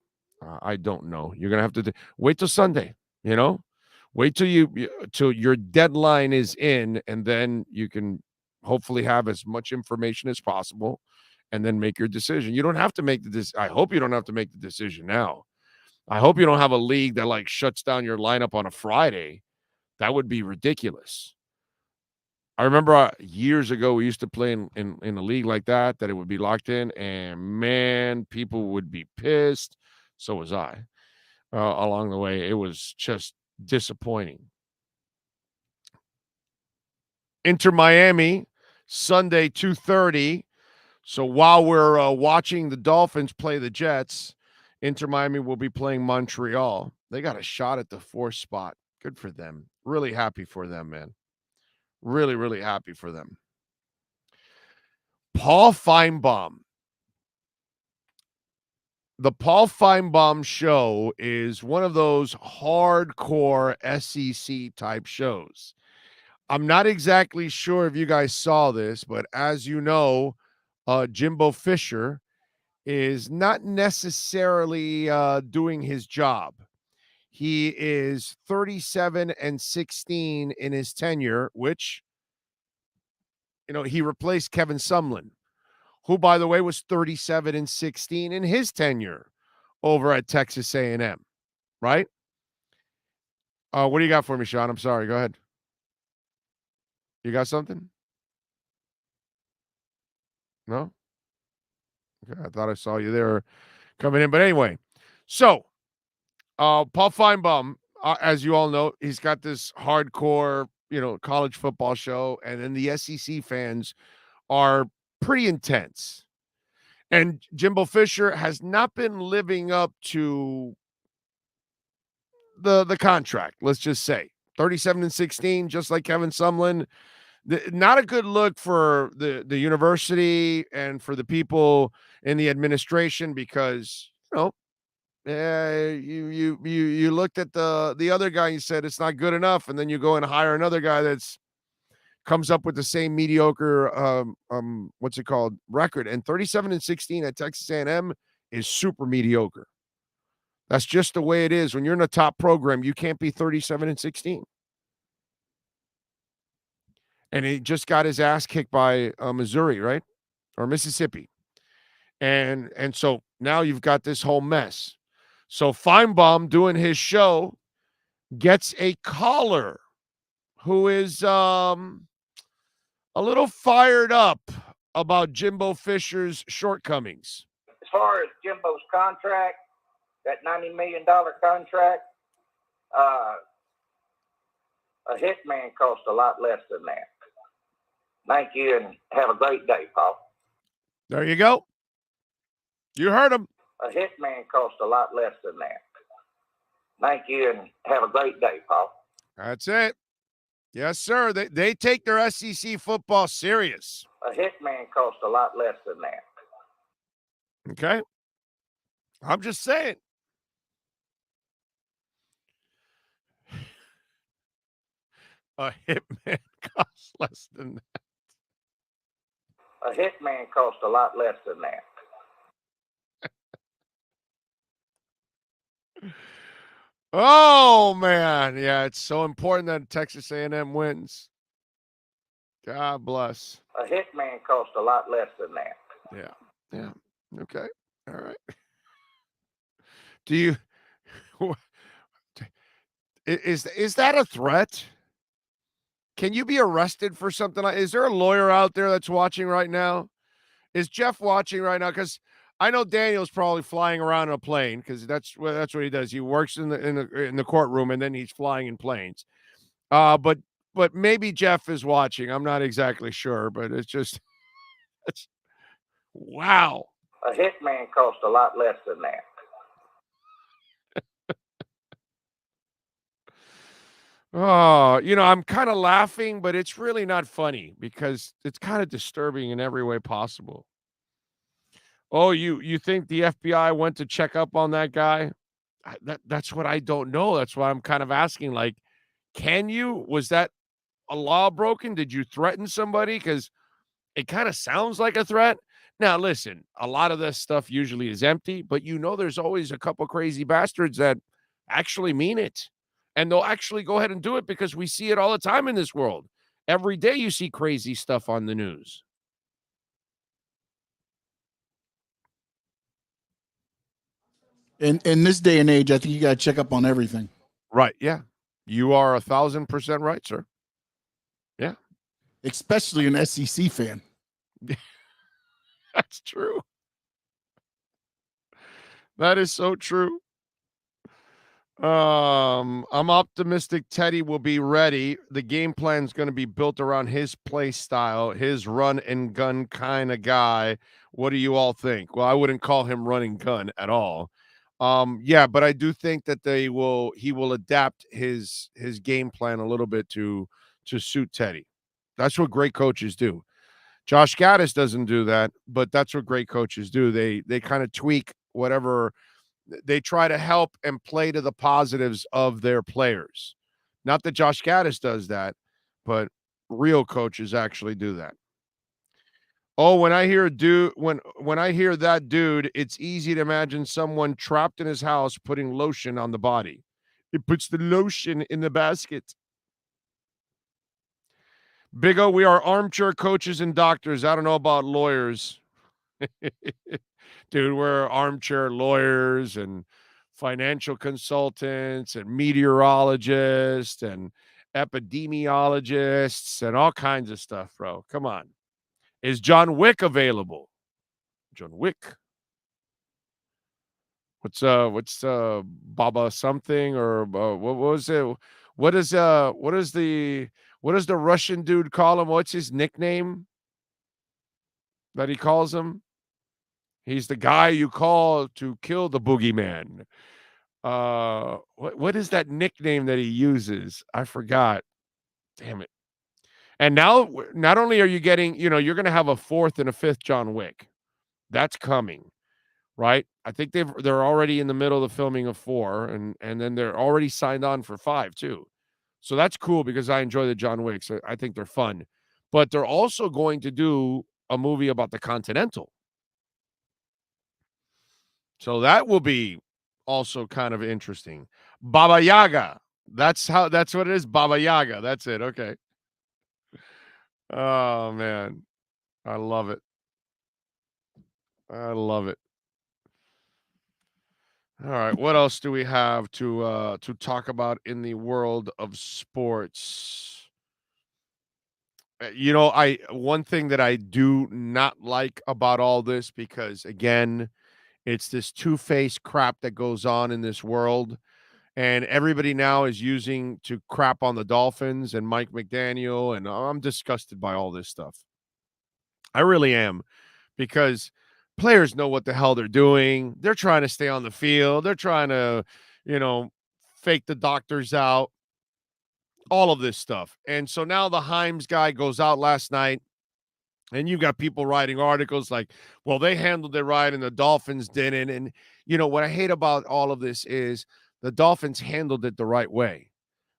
I don't know. You're going to have to wait till Sunday, you know? Wait till your deadline is in, and then you can hopefully have as much information as possible and then make your decision. You don't have to make I hope you don't have to make the decision now. I hope you don't have a league that like shuts down your lineup on a Friday. That would be ridiculous. I remember years ago we used to play in a league like that it would be locked in, and man, people would be pissed. So was I. Along the way, it was just disappointing. Inter Miami, Sunday 2:30. So while we're watching the Dolphins play the Jets, Inter Miami will be playing Montreal. They got a shot at the 4th spot. Good for them. Really happy for them, man. Really, really happy for them. Paul Feinbaum. The Paul Feinbaum show is one of those hardcore SEC type shows. I'm not exactly sure if you guys saw this, but as you know, Jimbo Fisher is not necessarily doing his job. He is 37-16 in his tenure, which, he replaced Kevin Sumlin, who, by the way, was 37-16 in his tenure over at Texas A&M, right? What do you got for me, Sean? I'm sorry. Go ahead. You got something? No? Okay, I thought I saw you there coming in. But anyway, so Paul Feinbaum, as you all know, he's got this hardcore, college football show, and then the SEC fans are pretty intense. And Jimbo Fisher has not been living up to the contract, let's just say. 37-16, just like Kevin Sumlin. Not a good look for the university and for the people in the administration because, you looked at the other guy, you said it's not good enough, and then you go and hire another guy that's comes up with the same mediocre record. And 37-16 at Texas A&M is super mediocre. That's just the way it is. When you're in a top program, you can't be 37-16. And he just got his ass kicked by Missouri, right? Or Mississippi. And so now you've got this whole mess. So Feinbaum doing his show gets a caller who is a little fired up about Jimbo Fisher's shortcomings. As far as Jimbo's contract, that $90 million contract, a hitman costs a lot less than that. Thank you, and have a great day, Paul. There you go. You heard him. A hitman costs a lot less than that. Thank you, and have a great day, Paul. That's it. Yes, sir. They take their SEC football serious. A hitman costs a lot less than that. Okay. I'm just saying. A hitman costs less than that. A hitman costs a lot less than that. Oh, man. Yeah, it's so important that Texas A&M wins. God bless. A hitman costs a lot less than that. Yeah. Okay. All right. Do you... Is that a threat? Can you be arrested for something like? Is there a lawyer out there that's watching right now? Is Jeff watching right now? Because I know Daniel's probably flying around in a plane because that's what he does. He works in the courtroom and then he's flying in planes. But maybe Jeff is watching. I'm not exactly sure, but it's wow. A hitman costs a lot less than that. Oh, I'm kind of laughing, but it's really not funny because it's kind of disturbing in every way possible. Oh, you think the FBI went to check up on that guy? That's what I don't know. That's why I'm kind of asking, like, can you? Was that a law broken? Did you threaten somebody? Because it kind of sounds like a threat. Now, listen, a lot of this stuff usually is empty, but there's always a couple crazy bastards that actually mean it. And they'll actually go ahead and do it because we see it all the time in this world. Every day you see crazy stuff on the news. In this day and age, I think you got to check up on everything. Right. Yeah. You are 1,000% right, sir. Yeah. Especially an SEC fan. That's true. That is so true. I'm optimistic Teddy will be ready. The game plan is going to be built around his play style, his run and gun kind of guy. What do you all think? Well, I wouldn't call him run and gun at all. Yeah, but I do think that he will adapt his game plan a little bit to suit Teddy. That's what great coaches do. Josh Gaddis doesn't do that, but that's what great coaches do. They kind of tweak whatever. They try to help and play to the positives of their players. Not that Josh Gaddis does that, but real coaches actually do that. Oh, when I hear that dude, it's easy to imagine someone trapped in his house putting lotion on the body. He puts the lotion in the basket. Big O, we are armchair coaches and doctors. I don't know about lawyers. Dude, we're armchair lawyers and financial consultants and meteorologists and epidemiologists and all kinds of stuff, bro. Come on. Is John Wick available? John Wick. What's Baba something or what was it? What is the Russian dude call him? What's his nickname that he calls him? He's the guy you call to kill the boogeyman. What is that nickname that he uses? I forgot. Damn it. And now, not only are you getting, you're going to have a fourth and a fifth John Wick. That's coming, right? I think they're already in the middle of the filming of 4, and then they're already signed on for 5 too. So that's cool because I enjoy the John Wicks. I think they're fun. But they're also going to do a movie about the Continental. So that will be also kind of interesting. Baba Yaga. That's what it is. Baba Yaga. That's it. Okay. Oh man. I love it. I love it. All right. What else do we have to talk about in the world of sports? One thing that I do not like about all this, because again, it's this two-faced crap that goes on in this world, and everybody now is using to crap on the Dolphins and Mike McDaniel, and I'm disgusted by all this stuff. I really am, because players know what the hell they're doing. They're trying to stay on the field. They're trying to, fake the doctors out, all of this stuff. And so now the Himes guy goes out last night, and you've got people writing articles like, well, they handled it right and the Dolphins didn't. And, what I hate about all of this is the Dolphins handled it the right way.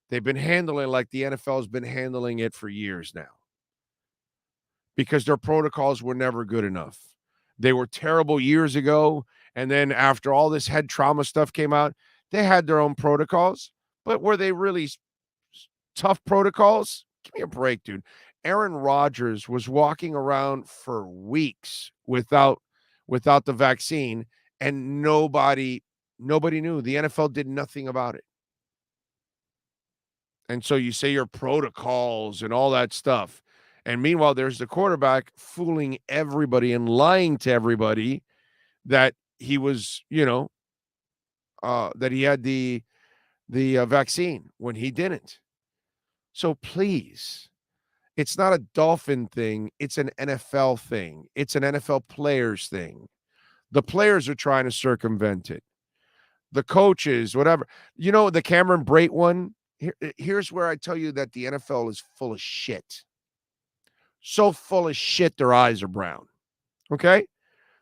They've been handling it like the NFL has been handling it for years now, because their protocols were never good enough. They were terrible years ago. And then after all this head trauma stuff came out, they had their own protocols. But were they really tough protocols? Give me a break, dude. Aaron Rodgers was walking around for weeks without the vaccine, and nobody knew. The NFL did nothing about it. And so you say your protocols and all that stuff. And meanwhile, there's the quarterback fooling everybody and lying to everybody that he was, that he had the vaccine when he didn't. So please, it's not a Dolphin thing. It's an NFL thing. It's an NFL players thing. The players are trying to circumvent it. The coaches, whatever. The Cameron Brate one, here's where I tell you that the NFL is full of shit. So full of shit, their eyes are brown. Okay?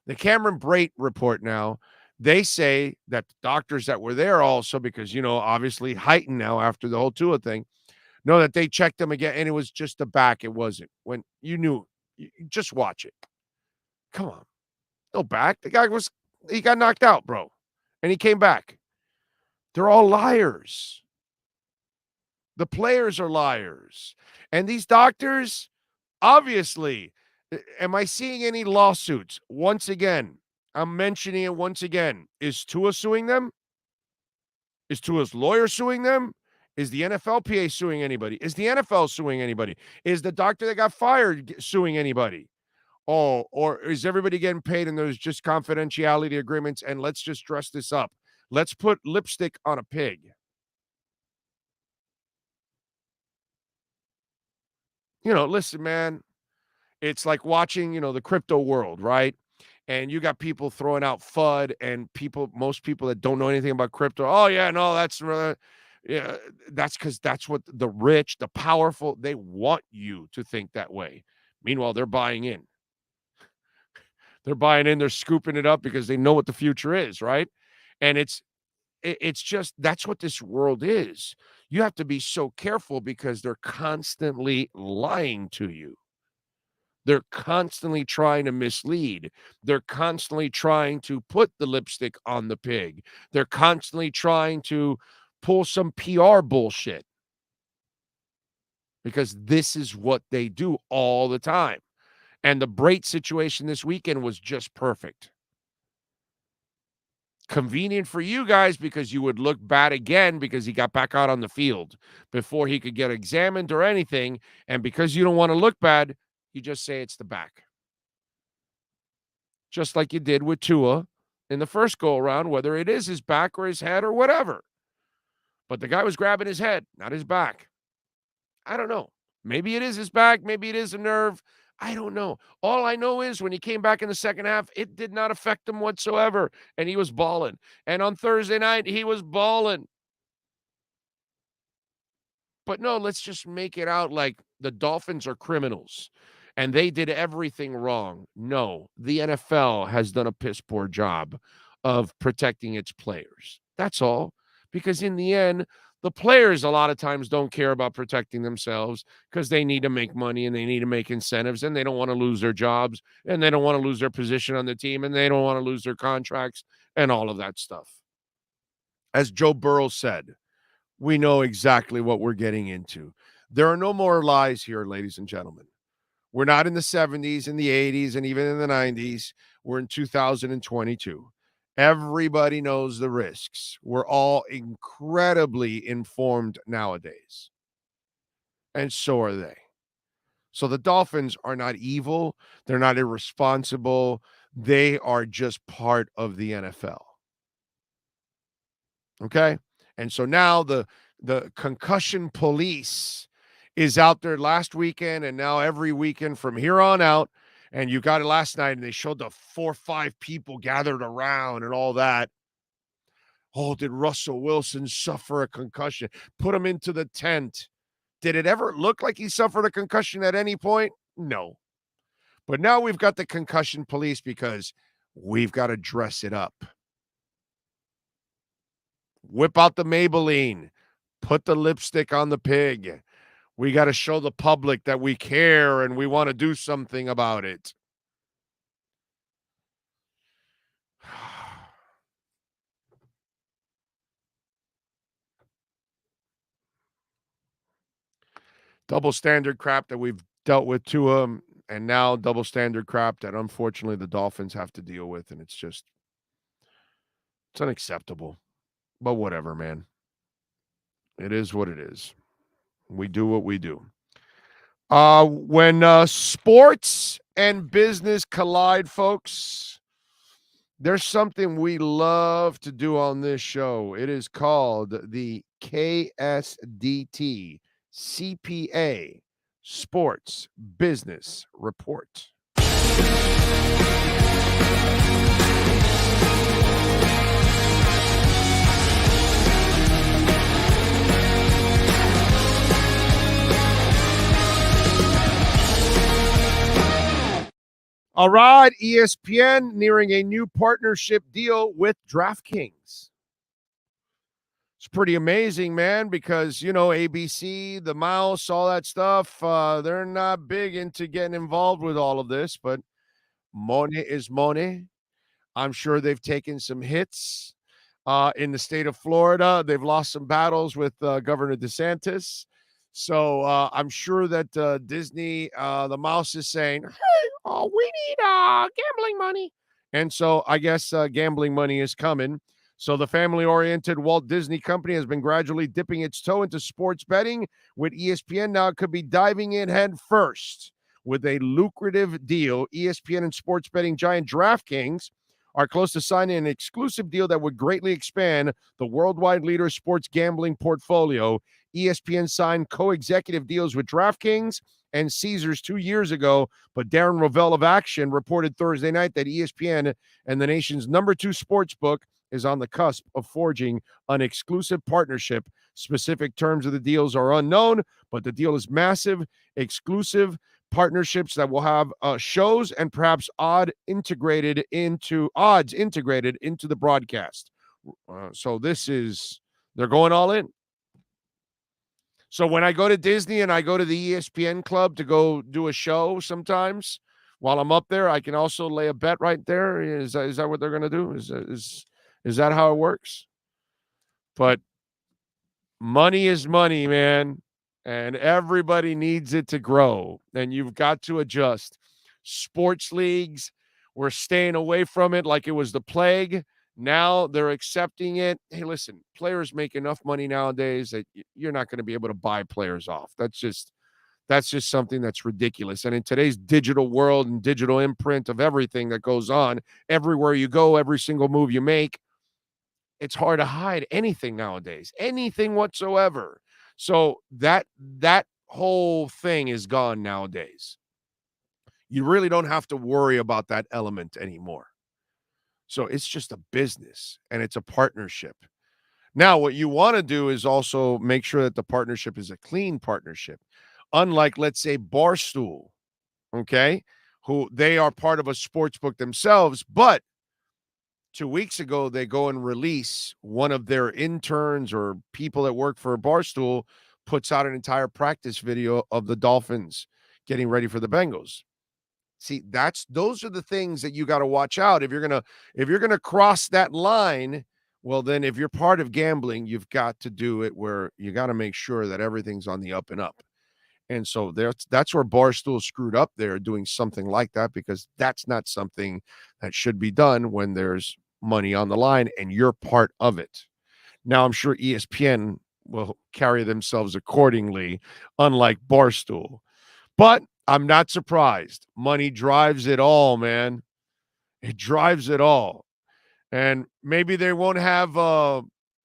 The Cameron Brate report now, they say that the doctors that were there also, because, obviously heightened now after the whole Tua thing, know that they checked them again, and it was just the back. It wasn't. When you knew, just watch it. Come on. No back. The guy he got knocked out, bro. And he came back. They're all liars. The players are liars. And these doctors, obviously, am I seeing any lawsuits? Once again, I'm mentioning it once again. Is Tua suing them? Is Tua's lawyer suing them? Is the NFLPA suing anybody? Is the NFL suing anybody? Is the doctor that got fired suing anybody? Oh, or is everybody getting paid and there's just confidentiality agreements and let's just dress this up? Let's put lipstick on a pig. Listen, man, it's like watching, the crypto world, right? And you got people throwing out FUD, and most people that don't know anything about crypto, oh yeah, no, that's because that's what the rich, the powerful, they want you to think that way. Meanwhile, they're buying in. They're scooping it up because they know what the future is, right? And it's just, that's what this world is. You have to be so careful because they're constantly lying to you. They're constantly trying to mislead. They're constantly trying to put the lipstick on the pig. They're constantly trying to pull some PR bullshit. Because this is what they do all the time. And the Brate situation this weekend was just perfect. Convenient for you guys because you would look bad again because he got back out on the field before he could get examined or anything. And because you don't want to look bad, you just say it's the back. Just like you did with Tua in the first go-around, whether it is his back or his head or whatever. But the guy was grabbing his head, not his back. I don't know. Maybe it is his back. Maybe it is a nerve. I don't know. All I know is when he came back in the second half, it did not affect him whatsoever, and he was balling. And on Thursday night, he was balling. But no, let's just make it out like the Dolphins are criminals, and they did everything wrong. No, the NFL has done a piss-poor job of protecting its players. That's all. Because in the end, the players a lot of times don't care about protecting themselves because they need to make money and they need to make incentives and they don't want to lose their jobs and they don't want to lose their position on the team and they don't want to lose their contracts and all of that stuff. As Joe Burrow said, we know exactly what we're getting into. There are no more lies here, ladies and gentlemen. We're not in the 70s and the 80s and even in the 90s. We're in 2022. Everybody knows the risks. We're all incredibly informed nowadays. And so are they. So the Dolphins are not evil. They're not irresponsible. They are just part of the NFL. Okay? And so now the concussion police is out there last weekend and now every weekend from here on out. And you got it last night, and they showed the 4 or 5 people gathered around and all that. Oh, did Russell Wilson suffer a concussion? Put him into the tent. Did it ever look like he suffered a concussion at any point? No. But now we've got the concussion police because we've got to dress it up. Whip out the Maybelline. Put the lipstick on the pig. We got to show the public that we care and we want to do something about it. Double standard crap that we've dealt with Tua, and now double standard crap that unfortunately the Dolphins have to deal with, and it's unacceptable. But whatever, man. It is what it is. We do what we do. When sports and business collide, folks, there's something we love to do on this show. It is called the KSDT CPA Sports Business Report. All right, ESPN nearing a new partnership deal with DraftKings. It's pretty amazing, man, because, you know, ABC, the mouse, all that stuff, they're not big into getting involved with all of this, but money is money. I'm sure they've taken some hits in the state of Florida. They've lost some battles with Governor DeSantis. So I'm sure that Disney, the mouse is saying, hey, we need gambling money. And so I guess gambling money is coming. So the family-oriented Walt Disney Company has been gradually dipping its toe into sports betting. With ESPN now, it could be diving in head first with a lucrative deal. ESPN and sports betting giant DraftKings are close to signing an exclusive deal that would greatly expand the worldwide leader sports gambling portfolio. ESPN signed co-executive deals with DraftKings and Caesars 2 years ago, but Darren Rovell of Action reported Thursday night that ESPN and the nation's number 2 sports book is on the cusp of forging an exclusive partnership. Specific terms of the deals are unknown, but the deal is massive, exclusive partnerships that will have shows and perhaps odds integrated into the broadcast. So they're going all in. So when I go to Disney and I go to the ESPN club to go do a show sometimes, while I'm up there, I can also lay a bet right there. Is that what they're going to do? Is that how it works? But money is money, man, and everybody needs it to grow, and you've got to adjust. Sports leagues, we're staying away from it like it was the plague. Now they're accepting it. Hey, listen, players make enough money nowadays that you're not going to be able to buy players off. That's just something that's ridiculous. And in today's digital world and digital imprint of everything that goes on, everywhere you go, every single move you make, it's hard to hide anything nowadays, anything whatsoever. So that whole thing is gone nowadays. You really don't have to worry about that element anymore. So it's just a business and it's a partnership. Now, what you want to do is also make sure that the partnership is a clean partnership. Unlike, let's say, Barstool, okay, who they are part of a sports book themselves, but 2 weeks ago, they go and release one of their interns or people that work for Barstool puts out an entire practice video of the Dolphins getting ready for the Bengals. See, those are the things that you got to watch out. If you're gonna cross that line, well, then if you're part of gambling, you've got to do it where you got to make sure that everything's on the up and up. And so that's where Barstool screwed up there, doing something like that, because that's not something that should be done when there's money on the line and you're part of it. Now, I'm sure ESPN will carry themselves accordingly, unlike Barstool. But I'm not surprised. Money drives it all, man. It drives it all. And maybe they won't have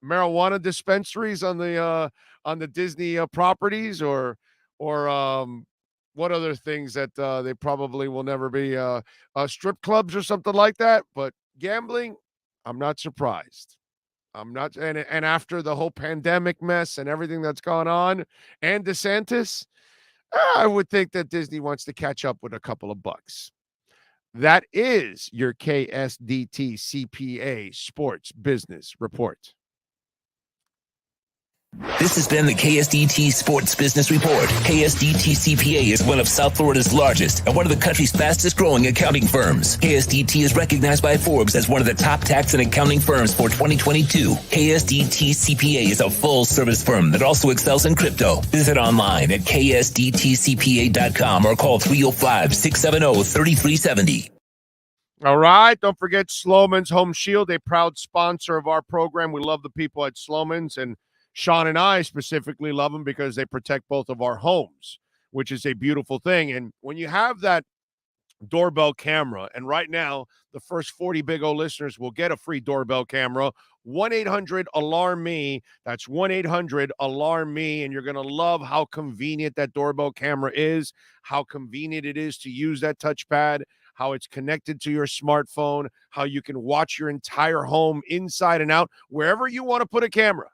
marijuana dispensaries on the Disney properties, or what other things that they probably will never be strip clubs or something like that. But gambling, I'm not surprised. I'm not. And after the whole pandemic mess and everything that's gone on, and DeSantis, I would think that Disney wants to catch up with a couple of bucks. That is your KSDT CPA Sports Business Report. This has been the KSDT Sports Business Report. KSDT CPA is one of South Florida's largest and one of the country's fastest growing accounting firms. KSDT is recognized by Forbes as one of the top tax and accounting firms for 2022. KSDT CPA is a full service firm that also excels in crypto. Visit online at ksdtcpa.com or call 305-670-3370. All right. Don't forget Sloman's Home Shield, a proud sponsor of our program. We love the people at Sloman's, and Sean and I specifically love them because they protect both of our homes, which is a beautiful thing. And when you have that doorbell camera, and right now the first 40 Big O listeners will get a free doorbell camera, 1-800-ALARM-ME. That's 1-800-ALARM-ME. And you're going to love how convenient that doorbell camera is, how convenient it is to use that touchpad, how it's connected to your smartphone, how you can watch your entire home inside and out, wherever you want to put a camera.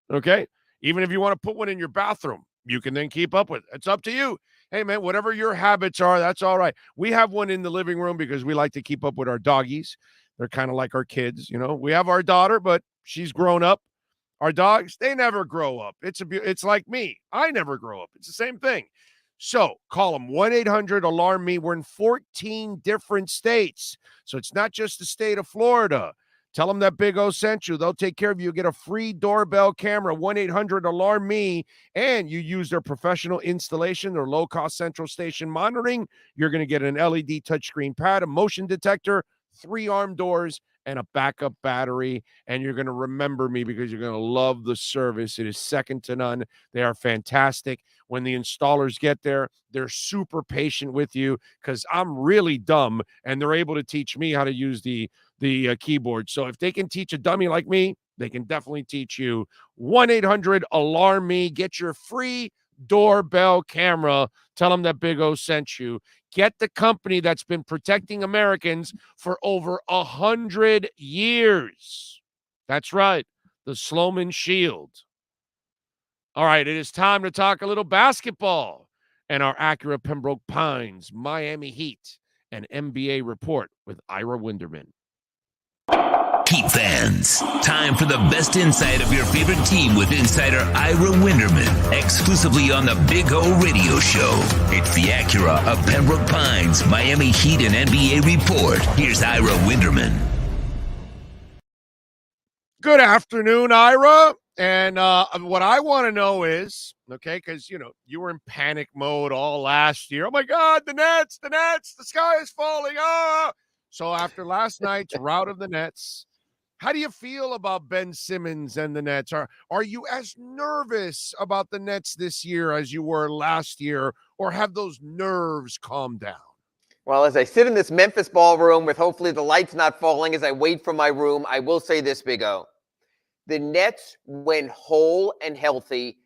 Okay? Even if you want to put one in your bathroom, you can then keep up with it. It's up to you. Hey, man, whatever your habits are, that's all right. We have one in the living room because we like to keep up with our doggies. They're kind of like our kids, you know. We have our daughter, but she's grown up. Our dogs, they never grow up. It's like me. I never grow up. It's the same thing. So call them 1-800-ALARM-ME. We're in 14 different states. So it's not just the state of Florida. Tell them that Big O sent you. They'll take care of you. Get a free doorbell camera, 1-800-ALARM-ME, and you use their professional installation, their low-cost central station monitoring. You're going to get an LED touchscreen pad, a motion detector, 3 arm doors, and a backup battery. And you're going to remember me because you're going to love the service. It is second to none. They are fantastic. When the installers get there, they're super patient with you because I'm really dumb, and they're able to teach me how to use the keyboard. So if they can teach a dummy like me, they can definitely teach you. 1-800-ALARM-ME. Get your free doorbell camera. Tell them that Big O sent you. Get the company that's been protecting Americans for over 100 years. That's right, the Sloman Shield. All right, it is time to talk a little basketball and our Acura Pembroke Pines, Miami Heat, and NBA report with Ira Winderman. Heat fans, time for the best insight of your favorite team with insider Ira Winderman, exclusively on the Big O Radio Show. It's the Acura of Pembroke Pines, Miami Heat and NBA report. Here's Ira Winderman. Good afternoon, Ira. And what I want to know is, okay, because, you were in panic mode all last year. Oh, my God, the Nets, the sky is falling. Ah! So after last night's rout of the Nets, how do you feel about Ben Simmons and the Nets? Are you as nervous about the Nets this year as you were last year, or have those nerves calmed down? Well, as I sit in this Memphis ballroom with hopefully the lights not falling as I wait for my room, I will say this, Big O. The Nets, when whole and healthy,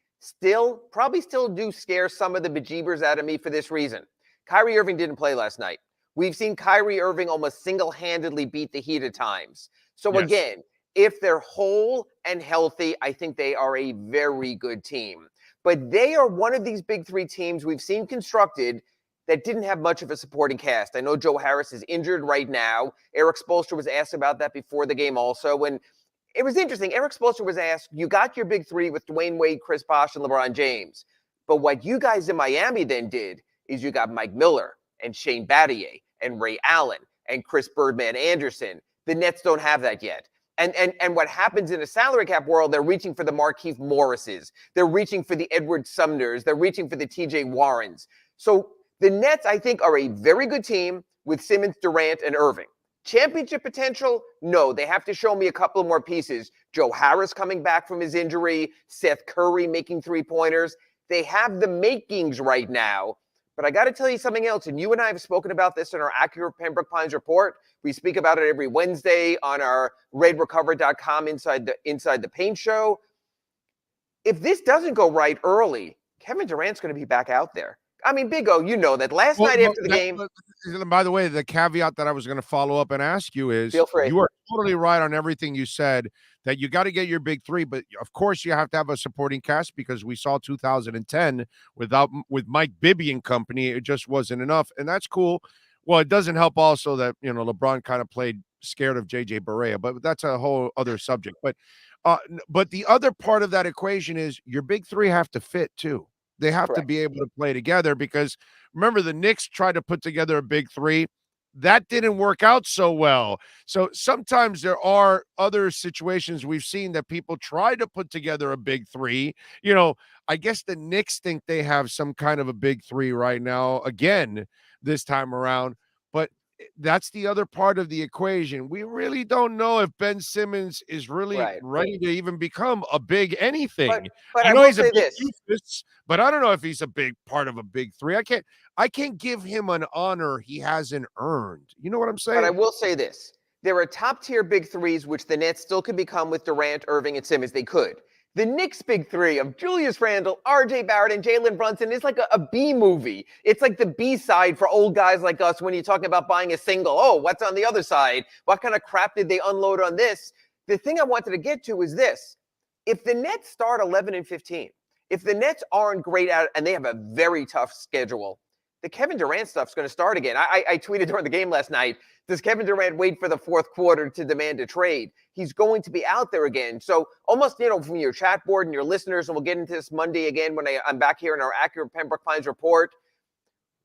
probably still do scare some of the bejeebers out of me for this reason. Kyrie Irving didn't play last night. We've seen Kyrie Irving almost single-handedly beat the Heat at times. So again, if they're whole and healthy, I think they are a very good team. But they are one of these big three teams we've seen constructed that didn't have much of a supporting cast. I know Joe Harris is injured right now. Eric Spoelstra was asked about that before the game also. And it was interesting. Eric Spoelstra was asked, you got your big three with Dwayne Wade, Chris Bosh, and LeBron James. But what you guys in Miami then did is you got Mike Miller and Shane Battier and Ray Allen and Chris Birdman Anderson. The Nets don't have that yet. And what happens in a salary cap world, they're reaching for the Markieff Morrises. They're reaching for the Edward Sumners. They're reaching for the TJ Warrens. So the Nets, I think, are a very good team with Simmons, Durant, and Irving. Championship potential? No, they have to show me a couple more pieces. Joe Harris coming back from his injury, Seth Curry making three-pointers. They have the makings right now. But I got to tell you something else, and you and I have spoken about this in our Accurate Pembroke Pines report. We speak about it every Wednesday on our redrecover.com Inside the Paint show. If this doesn't go right early, Kevin Durant's going to be back out there. I mean, Big O, you know that night after the game. By the way, the caveat that I was going to follow up and ask you is, feel free. You are totally right on everything you said, that you got to get your big three, but of course you have to have a supporting cast, because we saw 2010 with Mike Bibby and company, it just wasn't enough, and that's cool. Well, it doesn't help also that, LeBron kind of played scared of JJ Barea, but that's a whole other subject. But the other part of that equation is your big three have to fit too. They have to be able to play together, because remember, the Knicks tried to put together a big three. That didn't work out so well. So sometimes there are other situations we've seen that people try to put together a big three. I guess the Knicks think they have some kind of a big three right now, again, this time around. But that's the other part of the equation. We really don't know if Ben Simmons is really ready to even become a big anything. But I I know will he's a say big this. doofus, but I don't know if he's a big part of a big three. I can't give him an honor he hasn't earned. You know what I'm saying? But I will say this. There are top-tier big threes, which the Nets still could become with Durant, Irving, and Simmons. They could. The Knicks' big three of Julius Randle, R.J. Barrett, and Jalen Brunson is like a B movie. It's like the B-side for old guys like us when you're talking about buying a single. Oh, what's on the other side? What kind of crap did they unload on this? The thing I wanted to get to is this. If the Nets start 11-15, if the Nets aren't great at it, and they have a very tough schedule, the Kevin Durant stuff's going to start again. I tweeted during the game last night, does Kevin Durant wait for the fourth quarter to demand a trade? He's going to be out there again. So almost, from your chat board and your listeners, and we'll get into this Monday again when I'm back here in our Accurate Pembroke Pines report.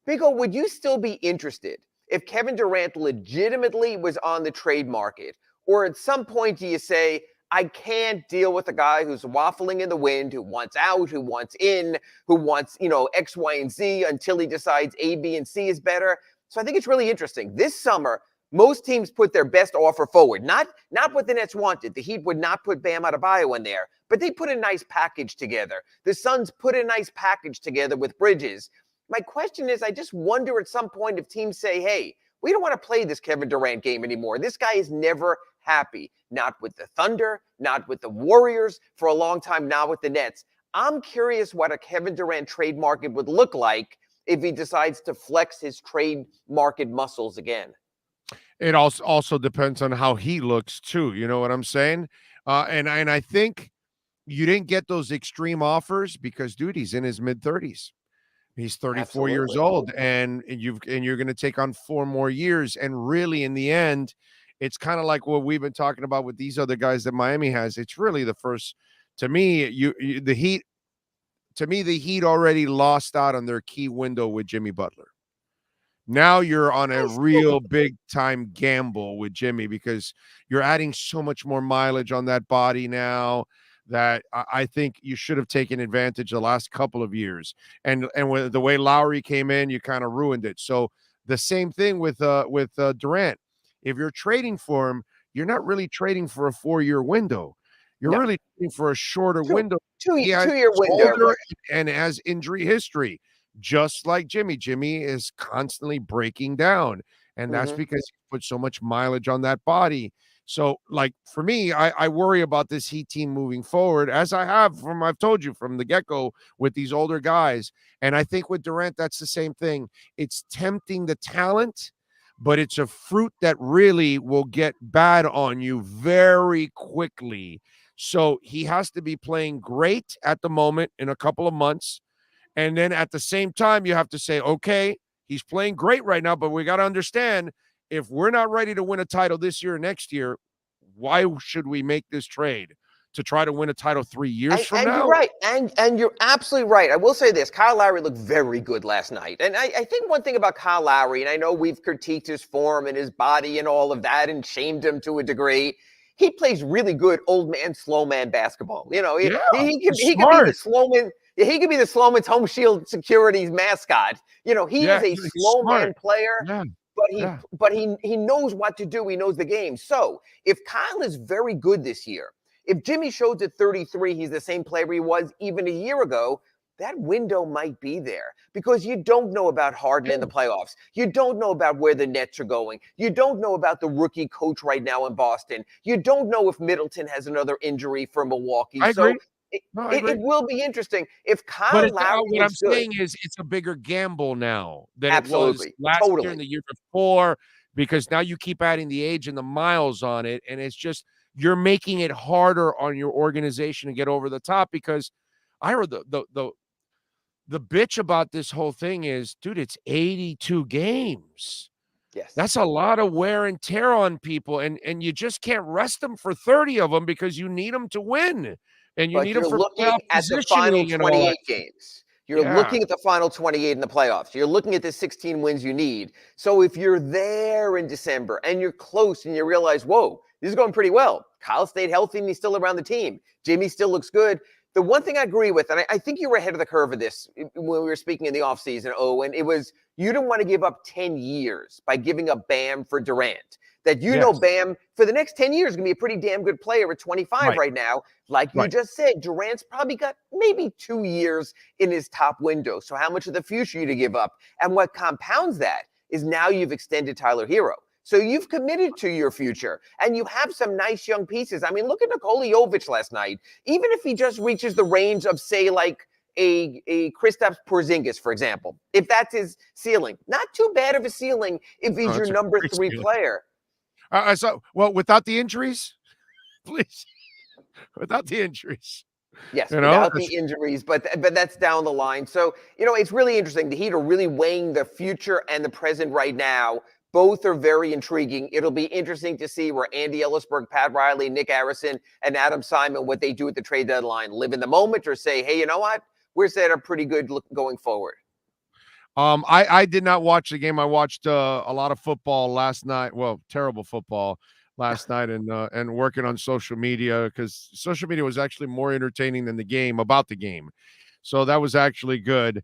Big O, would you still be interested if Kevin Durant legitimately was on the trade market? Or at some point do you say, I can't deal with a guy who's waffling in the wind, who wants out, who wants in, who wants, X, Y, and Z until he decides A, B, and C is better. So I think it's really interesting. This summer, most teams put their best offer forward. Not what the Nets wanted. The Heat would not put Bam Adebayo in there, but they put a nice package together. The Suns put a nice package together with Bridges. My question is, I just wonder at some point if teams say, hey, we don't want to play this Kevin Durant game anymore. This guy is never happy. Not with the Thunder, not with the Warriors, for a long time, not with the Nets. I'm curious what a Kevin Durant trade market would look like if he decides to flex his trade market muscles again. It also depends on how he looks too. You know what I'm saying? And I think you didn't get those extreme offers because, dude, he's in his mid-30s. He's 34 years old, and you're going to take on 4 more years. And really, in the end, it's kind of like what we've been talking about with these other guys that Miami has. It's really the first. To me, the Heat. To me, the Heat already lost out on their key window with Jimmy Butler. Now you're on a real big time gamble with Jimmy because you're adding so much more mileage on that body now. that I think you should have taken advantage the last couple of years. And with the way Lowry came in, you kind of ruined it. So the same thing with Durant. If you're trading for him, you're not really trading for a 4-year window. You're really trading for a shorter window. He has 2-year window. older and has injury history, just like Jimmy. Jimmy is constantly breaking down, and that's because he put so much mileage on that body. So, like, for me, I worry about this Heat team moving forward, as I've told you from the get-go with these older guys. And I think with Durant, that's the same thing. It's tempting the talent, but it's a fruit that really will get bad on you very quickly. So he has to be playing great at the moment in a couple of months. And then at the same time, you have to say, okay, he's playing great right now, but we got to understand, if we're not ready to win a title this year or next year, why should we make this trade to try to win a title 3 years from now? You're right. And you're absolutely right. I will say this. Kyle Lowry looked very good last night. And I think one thing about Kyle Lowry, and I know we've critiqued his form and his body and all of that and shamed him to a degree. He plays really good old man, slow man basketball. You know, he could be the slow man. He could be the Sloman's Home Shield Securities mascot. You know, he is a slow man player. But he knows what to do. He knows the game. So if Kyle is very good this year, if Jimmy shows at 33 he's the same player he was even a year ago, that window might be there, because you don't know about Harden in the playoffs. You don't know about where the Nets are going. You don't know about the rookie coach right now in Boston. You don't know if Middleton has another injury for Milwaukee. I agree. It will be interesting if Kyle Lowry what I'm saying is it's a bigger gamble now than it was last year and the year before, because now you keep adding the age and the miles on it, and it's just you're making it harder on your organization to get over the top. Because I heard the bitch about this whole thing is, dude, it's 82 games. Yes. That's a lot of wear and tear on people, and you just can't rest them for 30 of them because you need them to win. And you need them for looking at the final 28 games. You're looking at the final 28 in the playoffs. You're looking at the 16 wins you need. So if you're there in December and you're close and you realize, whoa, this is going pretty well. Kyle stayed healthy and he's still around the team. Jimmy still looks good. The one thing I agree with, and I think you were ahead of the curve of this when we were speaking in the offseason, and it was you didn't want to give up 10 years by giving up Bam for Durant. That know Bam for the next 10 years is going to be a pretty damn good player at 25 right now. Like you just said, Durant's probably got maybe 2 years in his top window. So how much of the future you to give up? And what compounds that is now you've extended Tyler Hero. So you've committed to your future, and you have some nice young pieces. I mean, look at Nikola Jovic last night. Even if he just reaches the range of, say, like a Kristaps Porzingis, for example, if that's his ceiling, not too bad of a ceiling if he's your number 3 player. Well, without the injuries, please, without the injuries. Yes, without the injuries, but that's down the line. So, it's really interesting. The Heat are really weighing the future and the present right now. Both are very intriguing. It'll be interesting to see where Andy Ellisberg, Pat Riley, Nick Harrison, and Adam Simon, what they do at the trade deadline. Live in the moment or say, hey, you know what? We're set up pretty good going forward. I did not watch the game. I watched a lot of football last night. Well, terrible football last night, and working on social media, because social media was actually more entertaining than the game about the game. So that was actually good.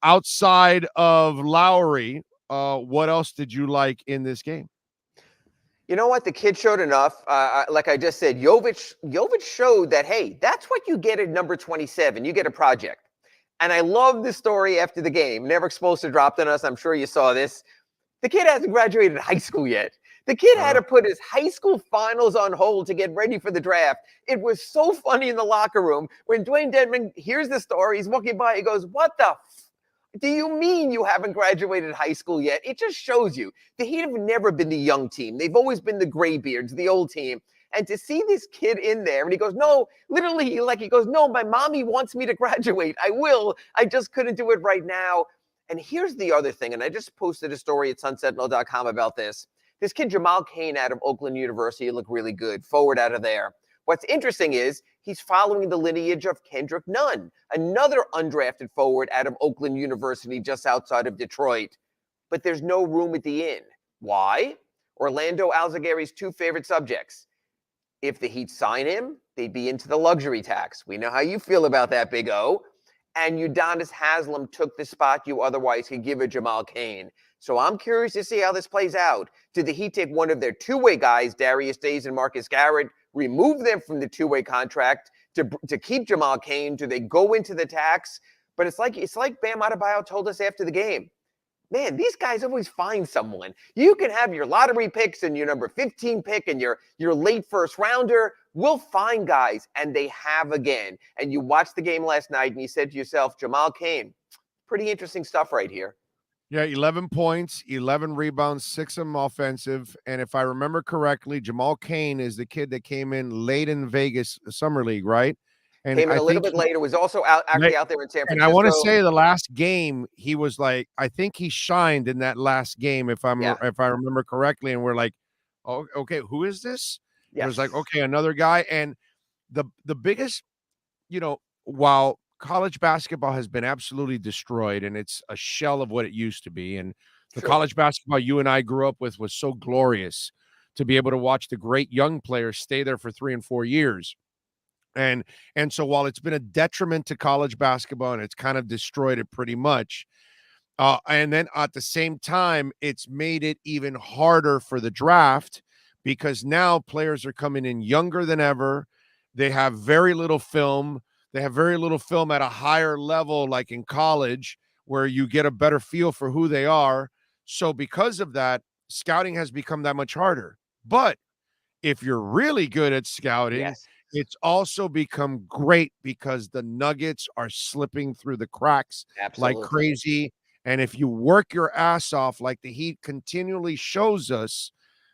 Outside of Lowry, what else did you like in this game? You know what? The kid showed enough. Like I just said, Jovic showed that, hey, that's what you get at number 27. You get a project. And I love this story after the game. Never Exposed to dropped on us. I'm sure you saw this. The kid hasn't graduated high school yet. The kid had to put his high school finals on hold to get ready for the draft. It was so funny in the locker room when Dwayne Dedman hears the story. He's walking by. He goes, what the do you mean you haven't graduated high school yet? It just shows you. The Heat have never been the young team. They've always been the graybeards, the old team. And to see this kid in there, and he goes, no, literally, he goes, no, my mommy wants me to graduate. I will. I just couldn't do it right now. And here's the other thing, and I just posted a story at sunsentinel.com about this. This kid, Jamal Kane, out of Oakland University, looked really good, forward out of there. What's interesting is he's following the lineage of Kendrick Nunn, another undrafted forward out of Oakland University just outside of Detroit. But there's no room at the inn. Why? Orlando Alzagary's 2 favorite subjects. If the Heat sign him, they'd be into the luxury tax. We know how you feel about that, Big O. And Udonis Haslem took the spot you otherwise could give a Jamal Kane. So I'm curious to see how this plays out. Did the Heat take one of their two-way guys, Darius Days and Marcus Garrett, remove them from the two-way contract to keep Jamal Kane? Do they go into the tax? But it's like Bam Adebayo told us after the game. Man, these guys always find someone. You can have your lottery picks and your number 15 pick and your late first rounder. We'll find guys, and they have again. And you watched the game last night, and you said to yourself, Jamal Kane, pretty interesting stuff right here. Yeah, 11 points, 11 rebounds, 6 of them offensive. And if I remember correctly, Jamal Kane is the kid that came in late in Vegas Summer League, right? And Came in a little bit later, was also out there in San Francisco. And I want to say the last game, he was like, I think he shined in that last game, if I remember correctly. And we're like, oh, okay, who is this? Yes. It was like, okay, another guy. And the biggest, while college basketball has been absolutely destroyed and it's a shell of what it used to be, and the college basketball you and I grew up with was so glorious to be able to watch the great young players stay there for 3 and 4 years. And so while it's been a detriment to college basketball and it's kind of destroyed it pretty much, and then at the same time, it's made it even harder for the draft because now players are coming in younger than ever. They have very little film. They have very little film at a higher level, like in college, where you get a better feel for who they are. So because of that, scouting has become that much harder. But if you're really good at scouting, it's also become great because the nuggets are slipping through the cracks like crazy. And if you work your ass off like the Heat continually shows us,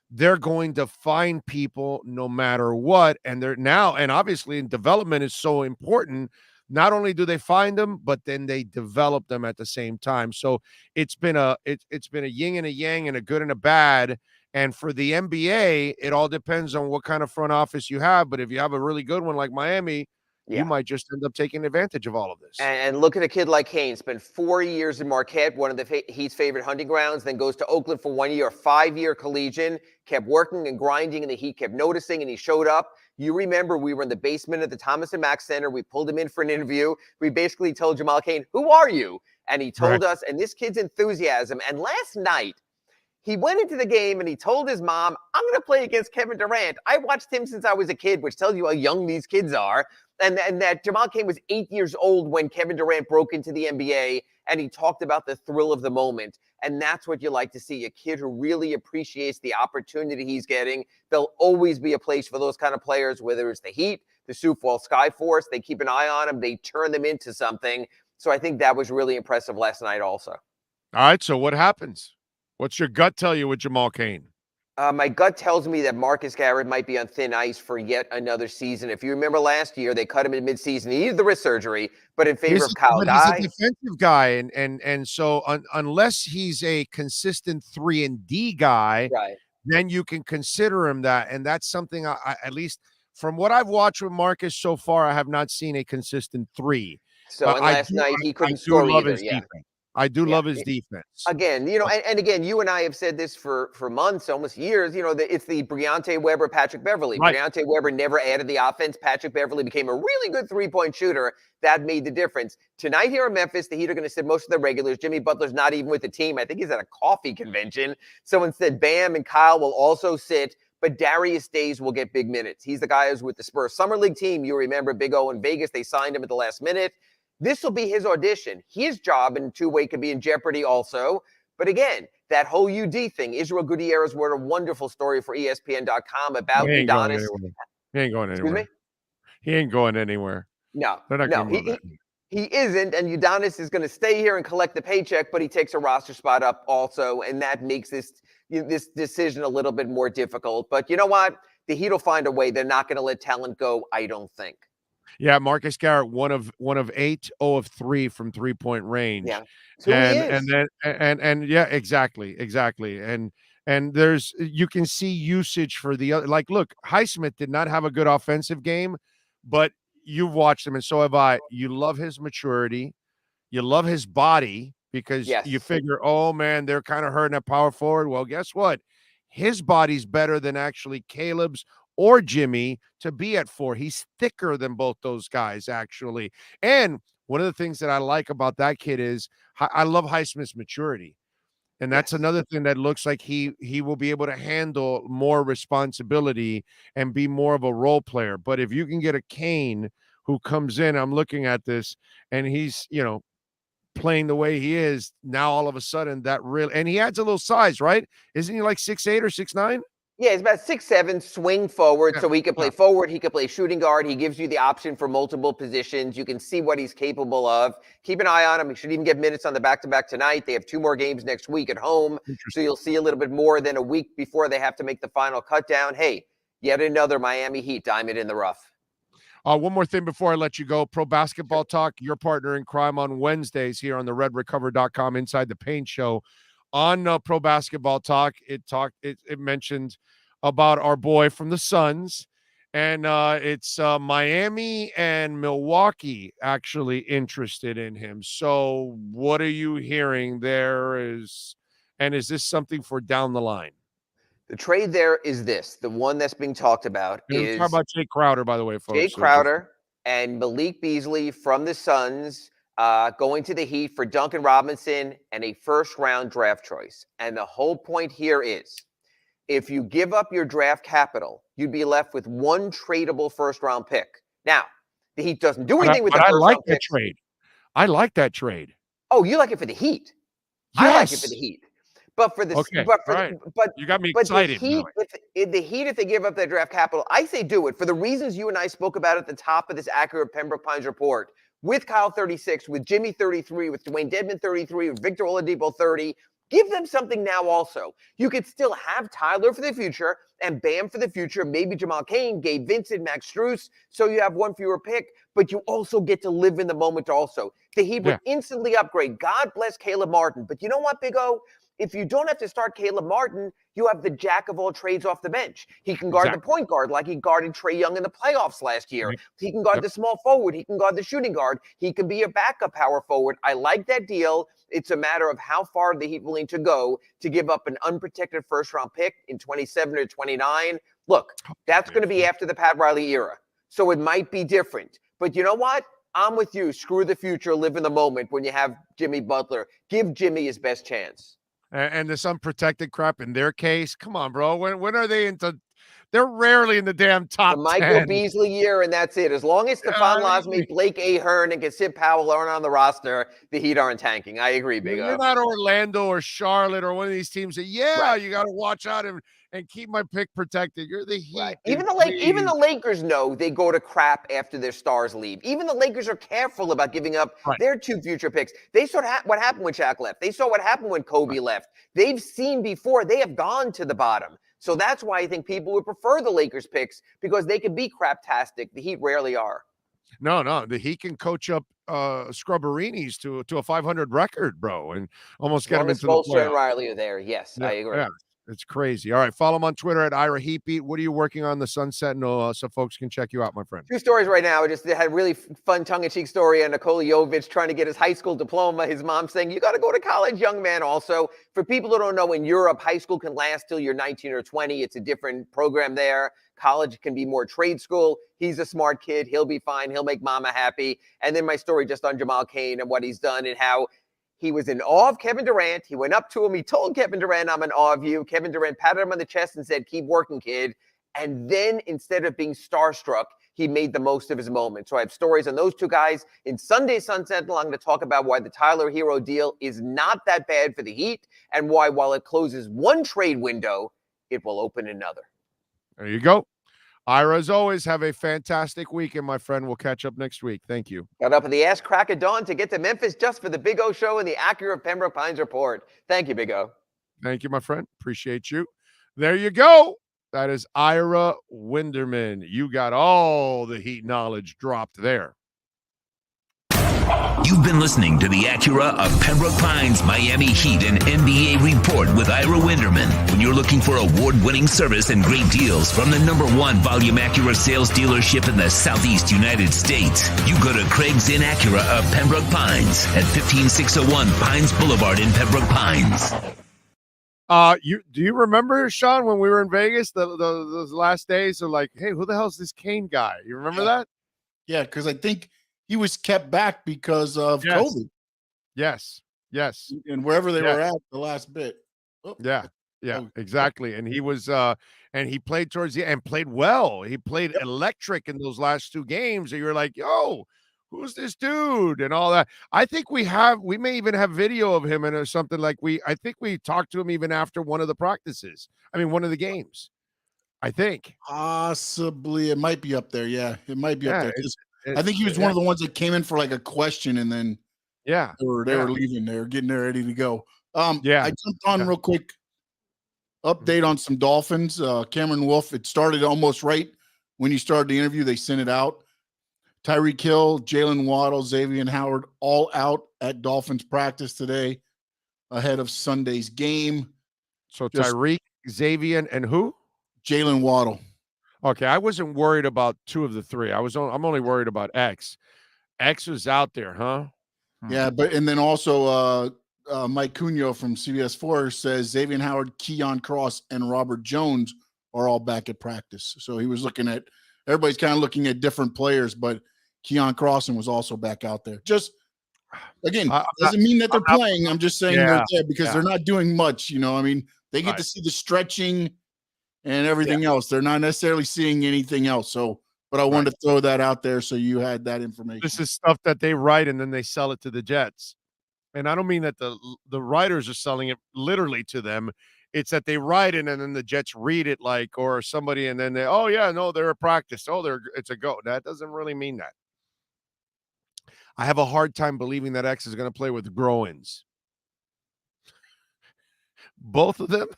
they're going to find people no matter what. And they're now, and obviously development is so important. Not only do they find them, but then they develop them at the same time. So it's been a yin and a yang and a good and a bad. And for the NBA, it all depends on what kind of front office you have. But if you have a really good one like Miami, you might just end up taking advantage of all of this. And look at a kid like Kane. Spent 4 years in Marquette, one of the Heat's favorite hunting grounds, then goes to Oakland for 1 year, 5-year collegian, kept working and grinding, and the Heat kept noticing, and he showed up. You remember we were in the basement at the Thomas & Mack Center. We pulled him in for an interview. We basically told Jamal Kane, who are you? And he told us, and this kid's enthusiasm. And last night, he went into the game and he told his mom, I'm going to play against Kevin Durant. I watched him since I was a kid, which tells you how young these kids are. And that Jamal Kane was 8 years old when Kevin Durant broke into the NBA, and he talked about the thrill of the moment. And that's what you like to see, a kid who really appreciates the opportunity he's getting. There'll always be a place for those kind of players, whether it's the Heat, the Sioux Falls Skyforce. They keep an eye on them. They turn them into something. So I think that was really impressive last night also. All right, so what happens? What's your gut tell you with Jamal Kane? My gut tells me that Marcus Garrett might be on thin ice for yet another season. If you remember last year, they cut him in midseason. He needed the wrist surgery, but in favor of Kyle Guy. He's a defensive guy, and so unless he's a consistent 3-and-D guy, then you can consider him that. And that's something I at least from what I've watched with Marcus so far, I have not seen a consistent 3. So last night he couldn't score either. Yeah. I do love his defense. Again, and again, you and I have said this for months, almost years, it's the Breonte Weber, Patrick Beverley. Right. Breonte Weber never added the offense. Patrick Beverley became a really good three-point shooter. That made the difference. Tonight here in Memphis, the Heat are going to sit most of their regulars. Jimmy Butler's not even with the team. I think he's at a coffee convention. So instead, Bam and Kyle will also sit, but Darius Days will get big minutes. He's the guy who's with the Spurs Summer League team. You remember Big O in Vegas. They signed him at the last minute. This will be his audition. His job in two-way could be in jeopardy also. But again, that whole UD thing, Israel Gutierrez wrote a wonderful story for ESPN.com about Udonis. He ain't going anywhere. Excuse me? He ain't going anywhere. No, he isn't. And Udonis is going to stay here and collect the paycheck, but he takes a roster spot up also. And that makes this decision a little bit more difficult. But you know what? The Heat will find a way. They're not going to let talent go, I don't think. Yeah, Marcus Garrett, one of 8, 0 of 3 from 3-point range. Yeah, and yeah, exactly. And there's you can see usage for the other. Like, look, Highsmith did not have a good offensive game, but you've watched him, and so have I. You love his maturity, you love his body because you figure, oh man, they're kind of hurting at power forward. Well, guess what? His body's better than actually Caleb's or Jimmy to be at 4. He's thicker than both those guys, actually. And one of the things that I like about that kid is I love Highsmith's maturity. And that's another thing that looks like he will be able to handle more responsibility and be more of a role player. But if you can get a Kane who comes in, I'm looking at this, and he's, playing the way he is, now all of a sudden and he adds a little size, right? Isn't he like 6'8" or 6'9"? Yeah, he's about 6'7", swing forward, so he can play forward, he can play shooting guard. He gives you the option for multiple positions. You can see what he's capable of. Keep an eye on him. He should even get minutes on the back-to-back tonight. They have 2 more games next week at home, so you'll see a little bit more than a week before they have to make the final cut down. Hey, yet another Miami Heat diamond in the rough. One more thing before I let you go. Pro Basketball Talk, your partner in crime on Wednesdays here on the RedRecover.com Inside the Paint Show. On Pro Basketball Talk, it mentioned about our boy from the Suns, and it's Miami and Milwaukee actually interested in him. So what are you hearing there? Is this something for down the line? The trade there is this. The one that's being talked about is... Talk about Jay Crowder, by the way, folks. Jay Crowder and Malik Beasley from the Suns going to the Heat for Duncan Robinson and a first-round draft choice. And the whole point here is, if you give up your draft capital, you'd be left with 1 tradable first-round pick. Now, the Heat doesn't do anything with the first-round I like that picks. trade. I like that trade. Oh, you like it for the Heat? Yes. I like it for the Heat. But for the but you got me excited. The Heat, if they give up their draft capital, I say do it for the reasons you and I spoke about at the top of this accurate Pembroke Pines report. With Kyle 36, with Jimmy 33, with Dwayne Dedmon 33, with Victor Oladipo 30. Give them something now also. You could still have Tyler for the future and Bam for the future, maybe Jamal Kane, Gabe Vincent, Max Strus, so you have 1 fewer pick, but you also get to live in the moment also. The Heat would instantly upgrade. God bless Caleb Martin. But you know what, Big O? If you don't have to start Caleb Martin, you have the jack of all trades off the bench. He can guard the point guard like he guarded Trae Young in the playoffs last year. He can guard the small forward. He can guard the shooting guard. He can be a backup power forward. I like that deal. It's a matter of how far the Heat willing to go to give up an unprotected first-round pick in 27 or 29. Look, that's going to be after the Pat Riley era, so it might be different. But you know what? I'm with you. Screw the future. Live in the moment when you have Jimmy Butler. Give Jimmy his best chance. And this unprotected crap in their case, come on, bro. When are they into? They're rarely in the damn top the Michael 10. Beasley year, and that's it. As long as Stephon Losme, Blake Ahern, and Casip Powell aren't on the roster, the Heat aren't tanking. I agree, Big O. You're not Orlando or Charlotte or one of these teams that, you got to watch out and keep my pick protected. You're the Heat. Right. Even the Lakers know they go to crap after their stars leave. Even the Lakers are careful about giving up their 2 future picks. They saw what happened when Shaq left. They saw what happened when Kobe left. They've seen before. They have gone to the bottom. So that's why I think people would prefer the Lakers picks, because they can be craptastic. The Heat rarely are. No. The Heat can coach up Scrubberinis to a 500 record, bro, and almost get them into the playoffs. And Riley are there. Yes, I agree. Yeah. It's crazy. All right, follow him on Twitter at Ira Heatbeat. What are you working on the Sun Sentinel so folks can check you out, my friend? 2 stories right now. I just had a really fun tongue-in-cheek story on Nikola Jovic trying to get his high school diploma. His mom saying, you got to go to college, young man. Also, for people who don't know, in Europe, high school can last till you're 19 or 20. It's a different program there. College can be more trade school. He's a smart kid. He'll be fine. He'll make mama happy. And then my story just on Jamal Kane and what he's done and how he was in awe of Kevin Durant. He went up to him. He told Kevin Durant, I'm in awe of you. Kevin Durant patted him on the chest and said, keep working, kid. And then instead of being starstruck, he made the most of his moment. So I have stories on those 2 guys. In Sunday Sun Sentinel, I'm going to talk about why the Tyler Hero deal is not that bad for the Heat and why, while it closes 1 trade window, it will open another. There you go. Ira, as always, have a fantastic weekend, my friend. We'll catch up next week. Thank you. Got up at the ass crack of dawn to get to Memphis just for the Big O Show and the accurate Pembroke Pines report. Thank you, Big O. Thank you, my friend. Appreciate you. There you go. That is Ira Winderman. You got all the Heat knowledge dropped there. You've been listening to the Acura of Pembroke Pines Miami Heat and NBA report with Ira Winderman. When you're looking for award-winning service and great deals from the #1 volume Acura sales dealership in the Southeast United States, you go to Craig's Inn Acura of Pembroke Pines at 15601 Pines Boulevard in Pembroke Pines. Do you remember, Sean, when we were in Vegas, those last days of like, hey, who the hell's this Kane guy? You remember that? Yeah, because I think he was kept back because of COVID. Yes. And wherever they were at the last bit. Oh. Yeah, exactly. And he was and he played towards the and played well. He played electric in those last 2 games. And you're like, yo, who's this dude? And all that. I think we may even have video of him or something like I think we talked to him even after one of the practices. I mean, one of the games. I think. Possibly. It might be up there. Yeah, it might be up there. I think he was yeah. one of the ones that came in for like a question and then they were leaving. They were getting there ready to go. I jumped on real quick. Update on some Dolphins. Cameron Wolf, it started almost right when you started the interview. They sent it out. Tyreek Hill, Jalen Waddle, Xavier Howard, all out at Dolphins practice today ahead of Sunday's game. So Tyreek, Xavier, and who? Jalen Waddle. Okay, I wasn't worried about 2 of the 3. I'm only worried about X. X was out there, huh? Yeah, and then also Mike Cunha from CBS 4 says Xavier Howard, Keon Cross, and Robert Jones are all back at practice. So he was looking at everybody's kind of looking at different players, but Keon Crossan was also back out there. Just again, doesn't mean that they're playing. I'm just saying they're there because they're not doing much. I mean, they get to see the stretching and everything else. They're not necessarily seeing anything else. So, but I wanted to throw that out there so you had that information. This is stuff that they write and then they sell it to the Jets. And I don't mean that the writers are selling it literally to them. It's that they write it and then the Jets read it or somebody, and then they're at practice. It's a go. That doesn't really mean that. I have a hard time believing that X is going to play with groins. Both of them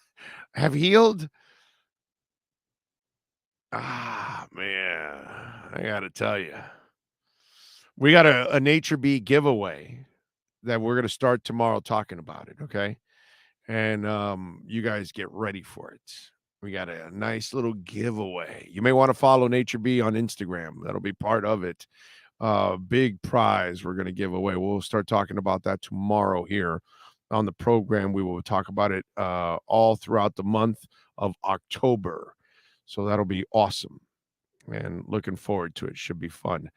have healed. Man, I got to tell you. We got a Nature Bee giveaway that we're going to start tomorrow talking about it, okay? And you guys get ready for it. We got a nice little giveaway. You may want to follow Nature Bee on Instagram. That'll be part of it. Big prize we're going to give away. We'll start talking about that tomorrow here on the program. We will talk about it all throughout the month of October. So that'll be awesome. And looking forward to it. Should be fun.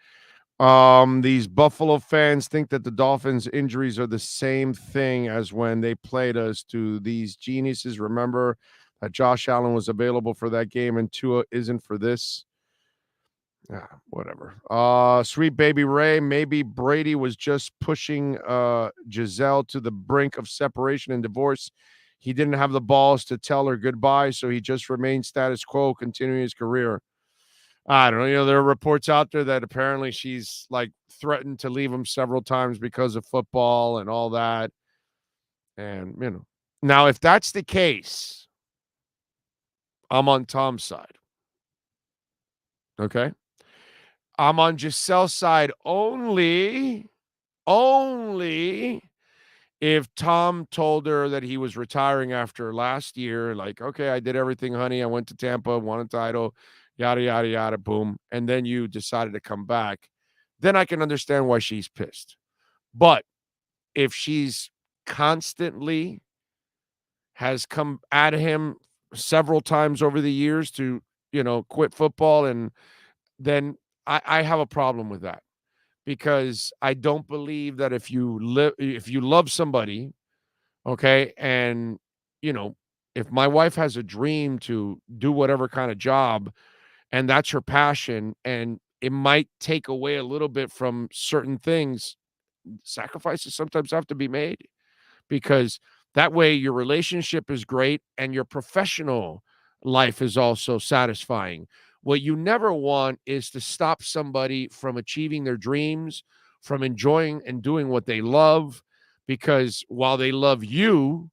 These Buffalo fans think that the Dolphins injuries are the same thing as when they played us. To these geniuses remember that Josh Allen was available for that game and Tua isn't for this? Whatever. Sweet baby Ray, maybe Brady was just pushing Giselle to the brink of separation and divorce. He didn't have the balls to tell her goodbye, so he just remained status quo, continuing his career. I don't know. There are reports out there that apparently she's like threatened to leave him several times because of football and all that. And, now if that's the case, I'm on Tom's side. Okay. I'm on Giselle's side only if Tom told her that he was retiring after last year. Like, okay, I did everything, honey. I went to Tampa, won a title. Yada, yada, yada, boom. And then you decided to come back. Then I can understand why she's pissed. But if she's constantly has come at him several times over the years to, quit football, and then I have a problem with that. Because I don't believe that if you love somebody, okay, and, if my wife has a dream to do whatever kind of job, and that's her passion, and it might take away a little bit from certain things. Sacrifices sometimes have to be made because that way your relationship is great and your professional life is also satisfying. What you never want is to stop somebody from achieving their dreams, from enjoying and doing what they love, because while they love you,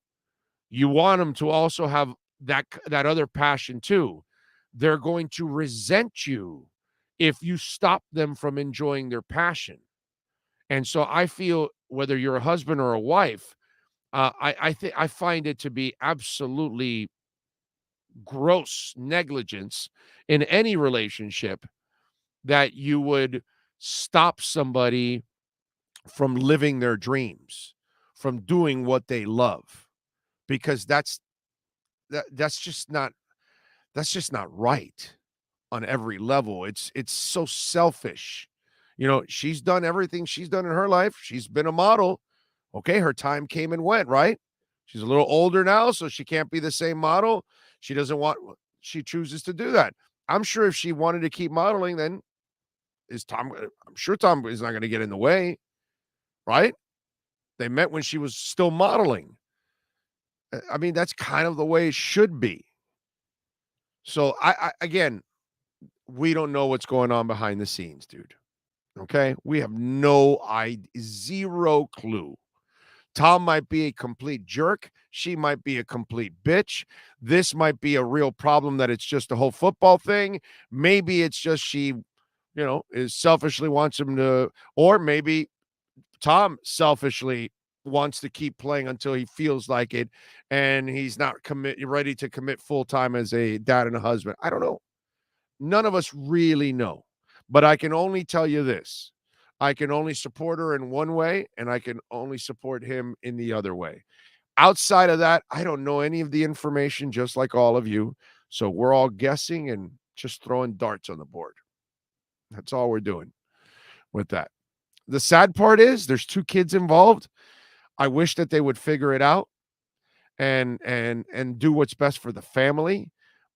you want them to also have that other passion too. They're going to resent you if you stop them from enjoying their passion. And so I feel whether you're a husband or a wife, I find it to be absolutely gross negligence in any relationship that you would stop somebody from living their dreams, from doing what they love, because that's that's just not right on every level. It's so selfish. You know, she's done everything she's done in her life. She's been a model. Okay, her time came and went, right? She's a little older now, so she can't be the same model. She chooses to do that. I'm sure if she wanted to keep modeling, then I'm sure Tom is not going to get in the way, right? They met when she was still modeling. I mean, that's kind of the way it should be. So again, we don't know what's going on behind the scenes, dude. Okay? We have zero clue. Tom might be a complete jerk. She might be a complete bitch. This might be a real problem that it's just a whole football thing. Maybe it's just she, is selfishly wants him to, or maybe Tom selfishly wants to keep playing until he feels like it and he's not ready to commit full-time as a dad and a husband. I don't know. None of us really know. But I can only tell you this. I can only support her in one way, and I can only support him in the other way. Outside of that, I don't know any of the information, just like all of you. So we're all guessing and just throwing darts on the board. That's all we're doing with that. The sad part is there's 2 kids involved. I wish that they would figure it out and do what's best for the family.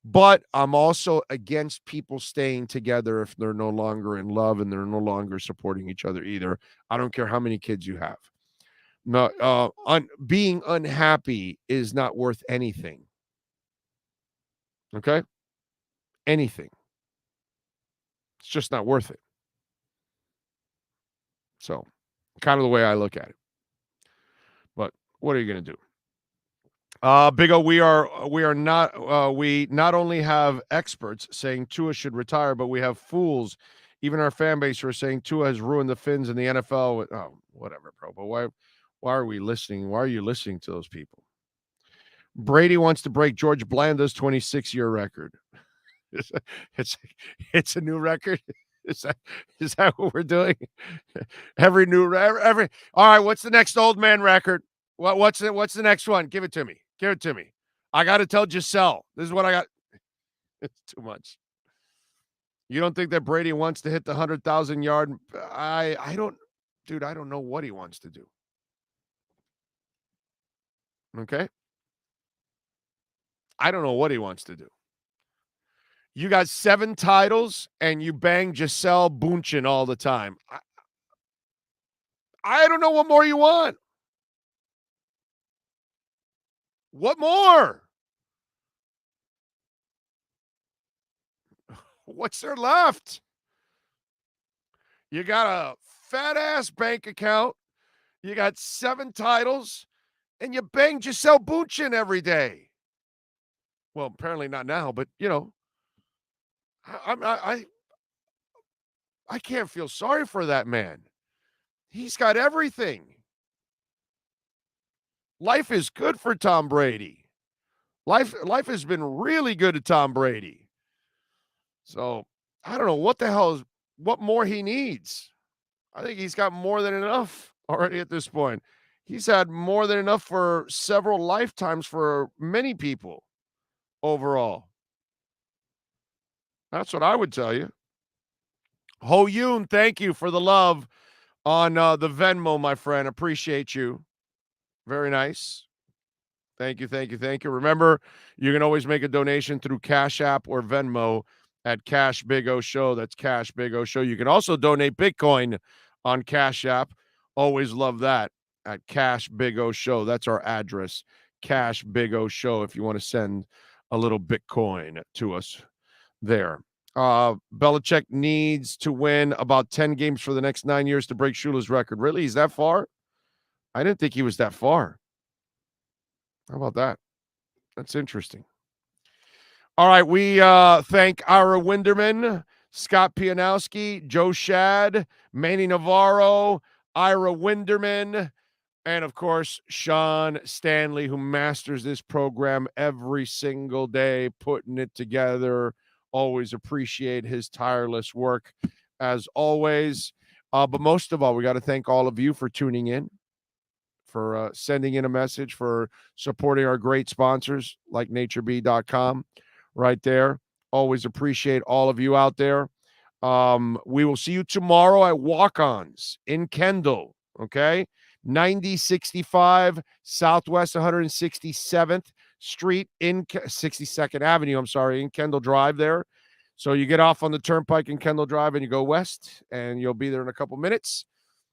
But I'm also against people staying together if they're no longer in love and they're no longer supporting each other either. I don't care how many kids you have. No, being unhappy is not worth anything. Okay? Anything. It's just not worth it. So, kind of the way I look at it. But what are you going to do? Big O, we not only have experts saying Tua should retire, but we have fools, even our fan base, who are saying Tua has ruined the Finns in the NFL. Oh, whatever, bro. But why are we listening? Why are you listening to those people? Brady wants to break George Blanda's 26-year record. It's a new record. Is that what we're doing? Every all right, what's the next old man record? What's the next one? Give it to me. Give it to me. I got to tell Giselle. This is what I got. It's too much. You don't think that Brady wants to hit the 100,000 yard? I don't know what he wants to do. Okay? I don't know what he wants to do. You got 7 titles and you bang Giselle Bündchen all the time. I don't know what more you want. What more? What's there left? You got a fat-ass bank account. You got 7 titles. And you bang Giselle Bündchen every day. Well, apparently not now, but, I can't feel sorry for that man. He's got everything. Life is good for Tom Brady. Life has been really good to Tom Brady. So I don't know what more he needs. I think he's got more than enough already at this point. He's had more than enough for several lifetimes for many people overall. That's what I would tell you. Ho Yoon, thank you for the love on the Venmo, my friend. Appreciate you. Very nice. Thank you. Remember, you can always make a donation through Cash App or Venmo at Cash Big O Show. That's Cash Big O Show. You can also donate Bitcoin on Cash App. Always love that at Cash Big O Show. That's our address, Cash Big O Show, if you want to send a little Bitcoin to us there. Belichick needs to win about 10 games for the next 9 years to break Shula's record. Really? He's that far? I didn't think he was that far. How about that? That's interesting. All right, we thank Ira Winderman, Scott Pianowski, Joe Shad, Manny Navarro, Ira Winderman, and, of course, Sean Stanley, who masters this program every single day, putting it together. Always appreciate his tireless work, as always. But most of all, we got to thank all of you for tuning in, for sending in a message, for supporting our great sponsors like naturebee.com right there. Always appreciate all of you out there. We will see you tomorrow at Walk-Ons in Kendall, okay? 9065 Southwest 167th Street in 62nd Avenue, in Kendall Drive there. So you get off on the Turnpike in Kendall Drive and you go west, and you'll be there in a couple minutes.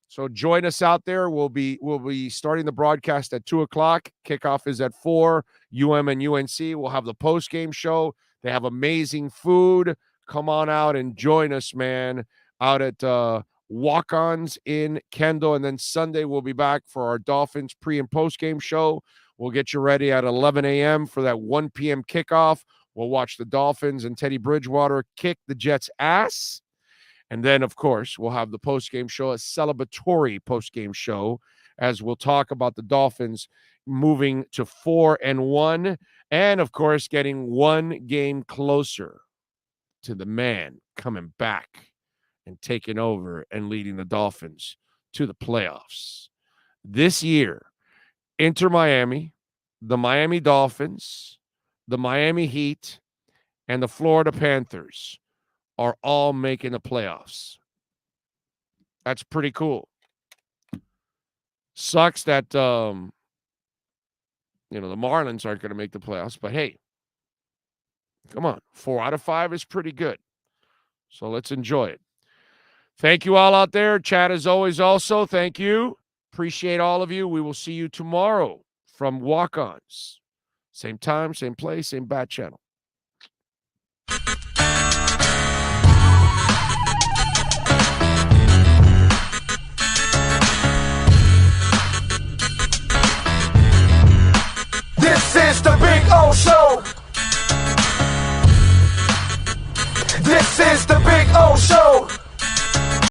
So join us out there. We'll be starting the broadcast at 2:00. Kickoff is at 4. UM and UNC. We'll have the post-game show. They have amazing food. Come on out and join us, man, out at Walk-Ons in Kendall. And then Sunday we'll be back for our Dolphins pre- and post-game show. We'll get you ready at 11 a.m. for that 1 p.m. kickoff. We'll watch the Dolphins and Teddy Bridgewater kick the Jets' ass. And then, of course, we'll have the post-game show, a celebratory post-game show, as we'll talk about the Dolphins moving to 4-1 and, of course, getting one game closer to the man coming back and taking over and leading the Dolphins to the playoffs. This year, Inter Miami, the Miami Dolphins, the Miami Heat, and the Florida Panthers are all making the playoffs. That's pretty cool. Sucks that the Marlins aren't going to make the playoffs, but hey, come on. 4 out of 5 is pretty good. So let's enjoy it. Thank you all out there. Chat as always also. Thank you. Appreciate all of you. We will see you tomorrow from Walk-Ons. Same time, same place, same bat channel.